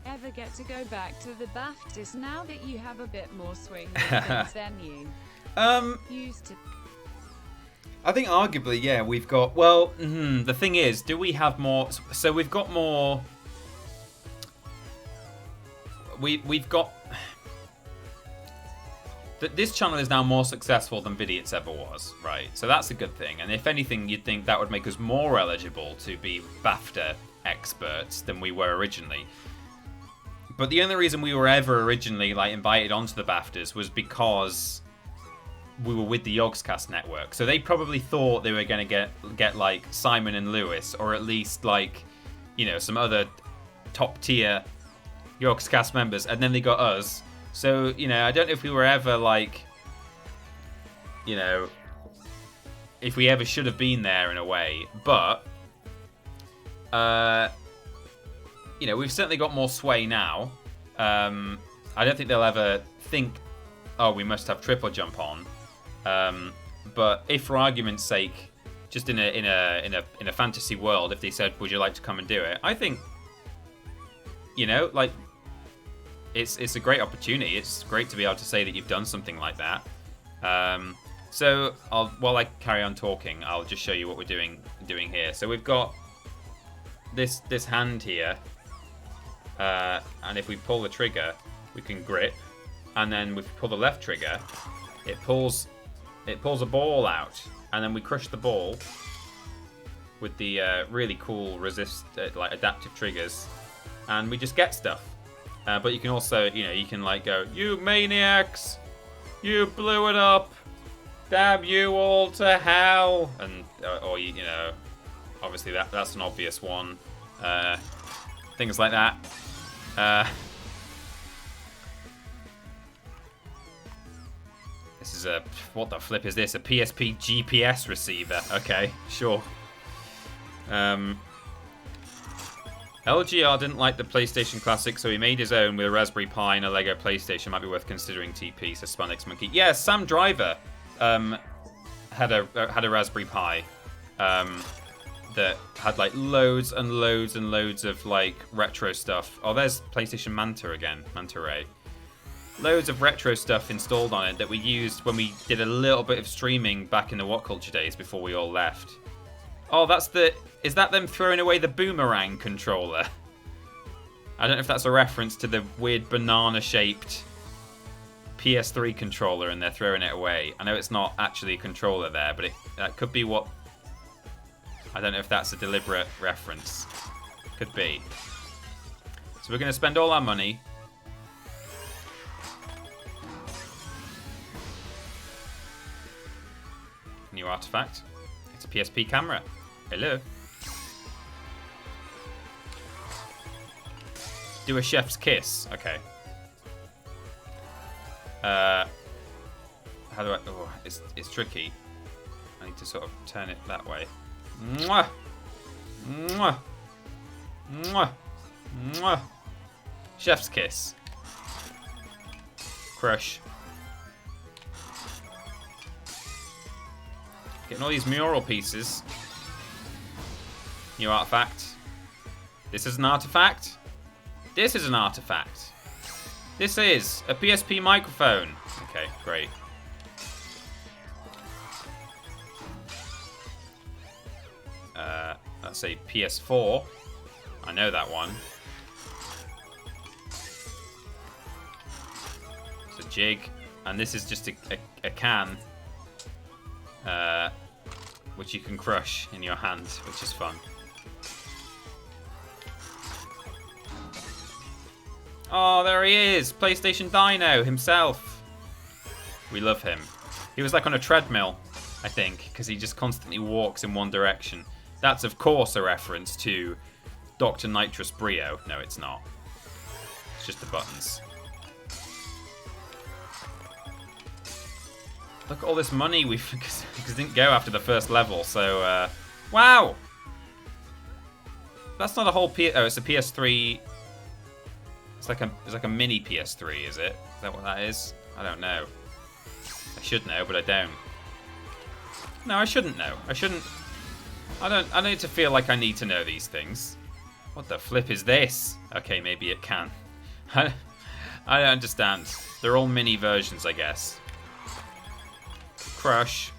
ever get to go back to the BAFTAs now that you have a bit more swing with things than you used to? I think arguably, yeah, we've got... Well, the thing is, do we have more... So we've got more... We've got... This channel is now more successful than Vidiots ever was, right? So that's a good thing. And if anything, you'd think that would make us more eligible to be BAFTA experts than we were originally. But the only reason we were ever originally invited onto the BAFTAs was because we were with the Yogscast network. So they probably thought they were going to get like Simon and Lewis, or at least some other top tier Yogscast members, and then they got us. So, I don't know if we were ever if we ever should have been there in a way, but we've certainly got more sway now. I don't think they'll ever think, oh, we must have TripleJump on. But if, for argument's sake, just in a fantasy world, if they said, "Would you like to come and do it?" I think, it's a great opportunity. It's great to be able to say that you've done something like that. So while I carry on talking, I'll just show you what we're doing here. So we've got this hand here, and if we pull the trigger, we can grip, and then if we pull the left trigger, it pulls a ball out, and then we crush the ball with the really cool adaptive triggers, and we just get stuff. But you can also, you can go, "You maniacs! You blew it up! Damn you all to hell!" And or obviously that's an obvious one. Things like that. This is what the flip is this? A PSP GPS receiver? Okay, sure. LGR didn't like the PlayStation Classic, so he made his own with a Raspberry Pi and a Lego PlayStation. Might be worth considering, TP, says Spanix Monkey. Yeah, Sam Driver had a Raspberry Pi that had loads and loads and loads of retro stuff. Oh, there's PlayStation Manta again, Manta Ray. Loads of retro stuff installed on it that we used when we did a little bit of streaming back in the What Culture days before we all left. Oh, is that them throwing away the boomerang controller? I don't know if that's a reference to the weird banana-shaped PS3 controller and they're throwing it away. I know it's not actually a controller there, but that could be what... I don't know if that's a deliberate reference. Could be. So we're going to spend all our money. New artifact. It's a PSP camera. Hello. Do a chef's kiss. Okay. How do I... Oh, it's tricky. I need to sort of turn it that way. Mwah! Mwah! Mwah! Mwah! Chef's kiss. Crush. Getting all these mural pieces. New artifact. This is an artifact. This is an artifact. This is a PSP microphone. Okay, great. That's a PS4. I know that one. It's a jig. And this is just a can. Which you can crush in your hand, which is fun. Oh, there he is! PlayStation Dino himself. We love him. He was like on a treadmill, I think, because he just constantly walks in one direction. That's, of course, a reference to Dr. Nitrous Brio. No, it's not. It's just the buttons. Look at all this money we've... because it didn't go after the first level, so... wow! That's not a whole Oh, it's a PS3... It's like a mini PS3, is it? Is that what that is? I don't know. I should know, but I don't. No, I shouldn't know. I shouldn't... I don't need to feel like I need to know these things. What the flip is this? Okay, maybe it can. I don't understand. They're all mini versions, I guess. Crush.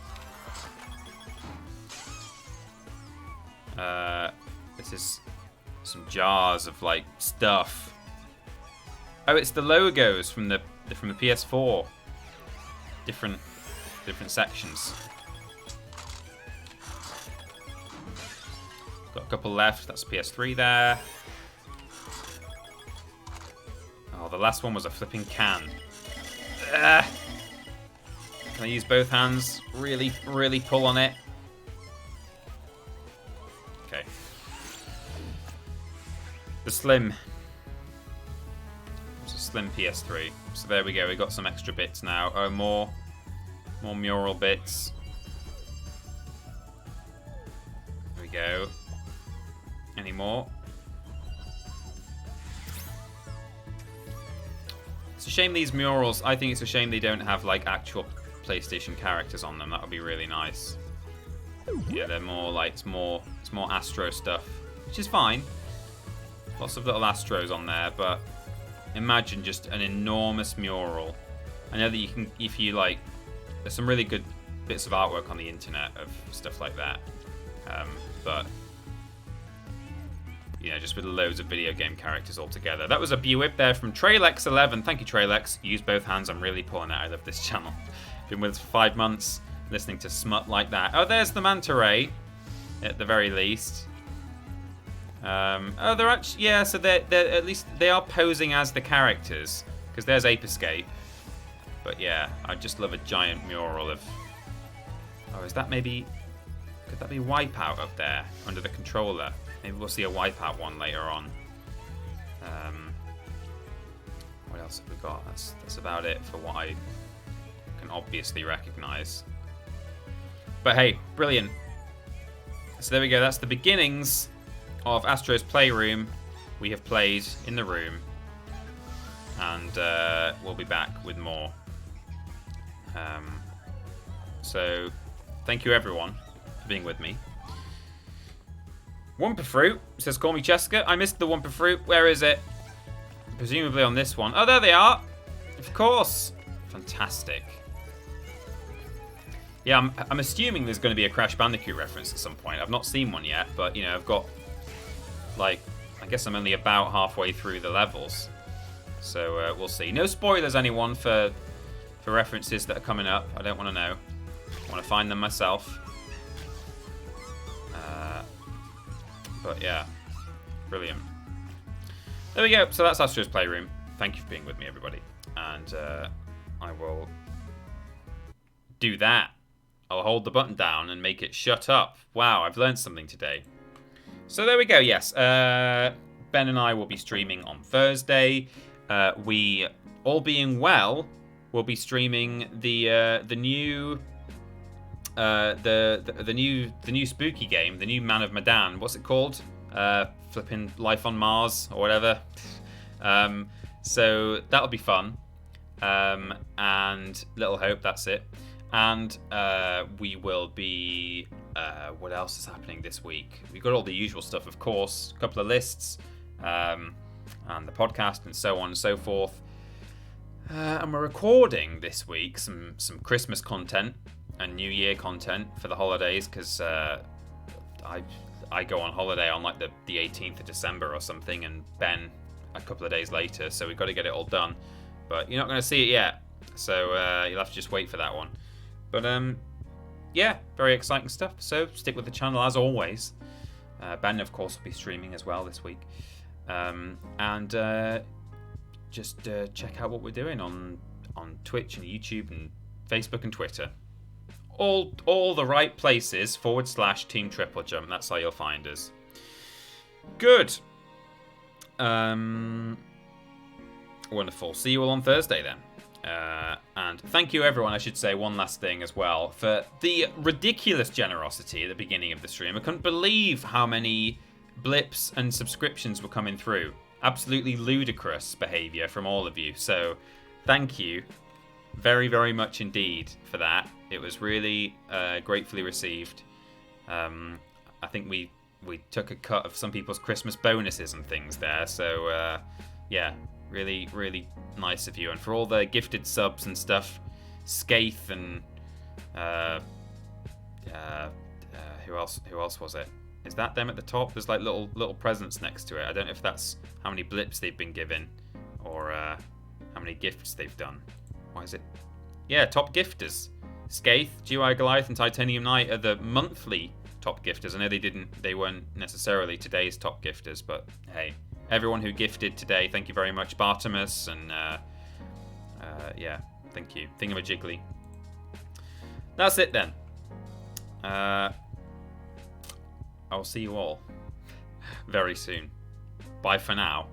This is some jars of like stuff. Oh, it's the logos from the PS4. Different sections. Got a couple left. That's PS3 there. Oh, the last one was a flipping can. Ugh. Can I use both hands? Really, really pull on it. Okay. The Slim. It's a Slim PS3. So there we go. We got some extra bits now. Oh, more mural bits. There we go. Any more? It's a shame these murals. I think it's a shame they don't have like actual PlayStation characters on them. That would be really nice. Yeah, they're more like it's more Astro stuff, which is fine. Lots of little Astros on there, but imagine just an enormous mural. I know that you can, if you like, there's some really good bits of artwork on the internet of stuff like that, but you know, just with loads of video game characters all together. That was a Buip there from Trailex11. Thank you, Trailex. Use both hands. I'm really pulling it. I love this channel. Been with us for 5 months, listening to smut like that. Oh, there's the manta ray, at the very least. Oh, they're actually, yeah. So they're at least they are posing as the characters, because there's Ape Escape. But yeah, I just love a giant mural of. Oh, is that maybe? Could that be Wipeout up there under the controller? Maybe we'll see a Wipeout one later on. What else have we got? That's about it for what I can obviously recognise. But hey, brilliant. So there we go. That's the beginnings of Astro's Playroom. We have played in the room, and we'll be back with more. So thank you everyone for being with me. Wumpa Fruit says, call me Cheska. I missed the Wumpa Fruit. Where is it? Presumably on this one. Oh, there they are. Of course. Fantastic. Yeah, I'm assuming there's going to be a Crash Bandicoot reference at some point. I've not seen one yet, but, you know, I've got, like, I guess I'm only about halfway through the levels. So, we'll see. No spoilers, anyone, for references that are coming up. I don't want to know. I want to find them myself. But yeah, brilliant. There we go. So that's Astro's Playroom. Thank you for being with me, everybody. And I will do that. I'll hold the button down and make it shut up. Wow, I've learned something today. So there we go. Yes, Ben and I will be streaming on Thursday. We, all being well, will be streaming the new spooky game, the new Man of Medan. What's it called? Flipping Life on Mars or whatever. So that'll be fun. And Little Hope, that's it. And we will be. What else is happening this week? We've got all the usual stuff, of course. A couple of lists, and the podcast, and so on and so forth. And we're recording this week some Christmas content and New Year content for the holidays, because I go on holiday on like the 18th of December or something, and Ben a couple of days later, so we've got to get it all done. But you're not going to see it yet, so you'll have to just wait for that one. But yeah, very exciting stuff. So stick with the channel as always. Ben, of course, will be streaming as well this week. And just check out what we're doing on Twitch and YouTube and Facebook and Twitter. All the right places / Team Triple Jump. That's how you'll find us. Good. Wonderful. See you all on Thursday then. And thank you everyone, I should say one last thing as well, for the ridiculous generosity at the beginning of the stream. I couldn't believe how many blips and subscriptions were coming through. Absolutely ludicrous behaviour from all of you. So thank you very, very much indeed for that. It was really gratefully received. I think we took a cut of some people's Christmas bonuses and things there. So yeah, really, really nice of you. And for all the gifted subs and stuff, Skaith and who else was it? Is that them at the top? There's like little presents next to it. I don't know if that's how many blips they've been given or how many gifts they've done. Why is it? Yeah, top gifters. Skaith, GUI Goliath, and Titanium Knight are the monthly top gifters. I know they weren't necessarily today's top gifters, but hey, everyone who gifted today, thank you very much. Bartimus and yeah, thank you. Thingamajiggly. That's it then. I'll see you all very soon. Bye for now.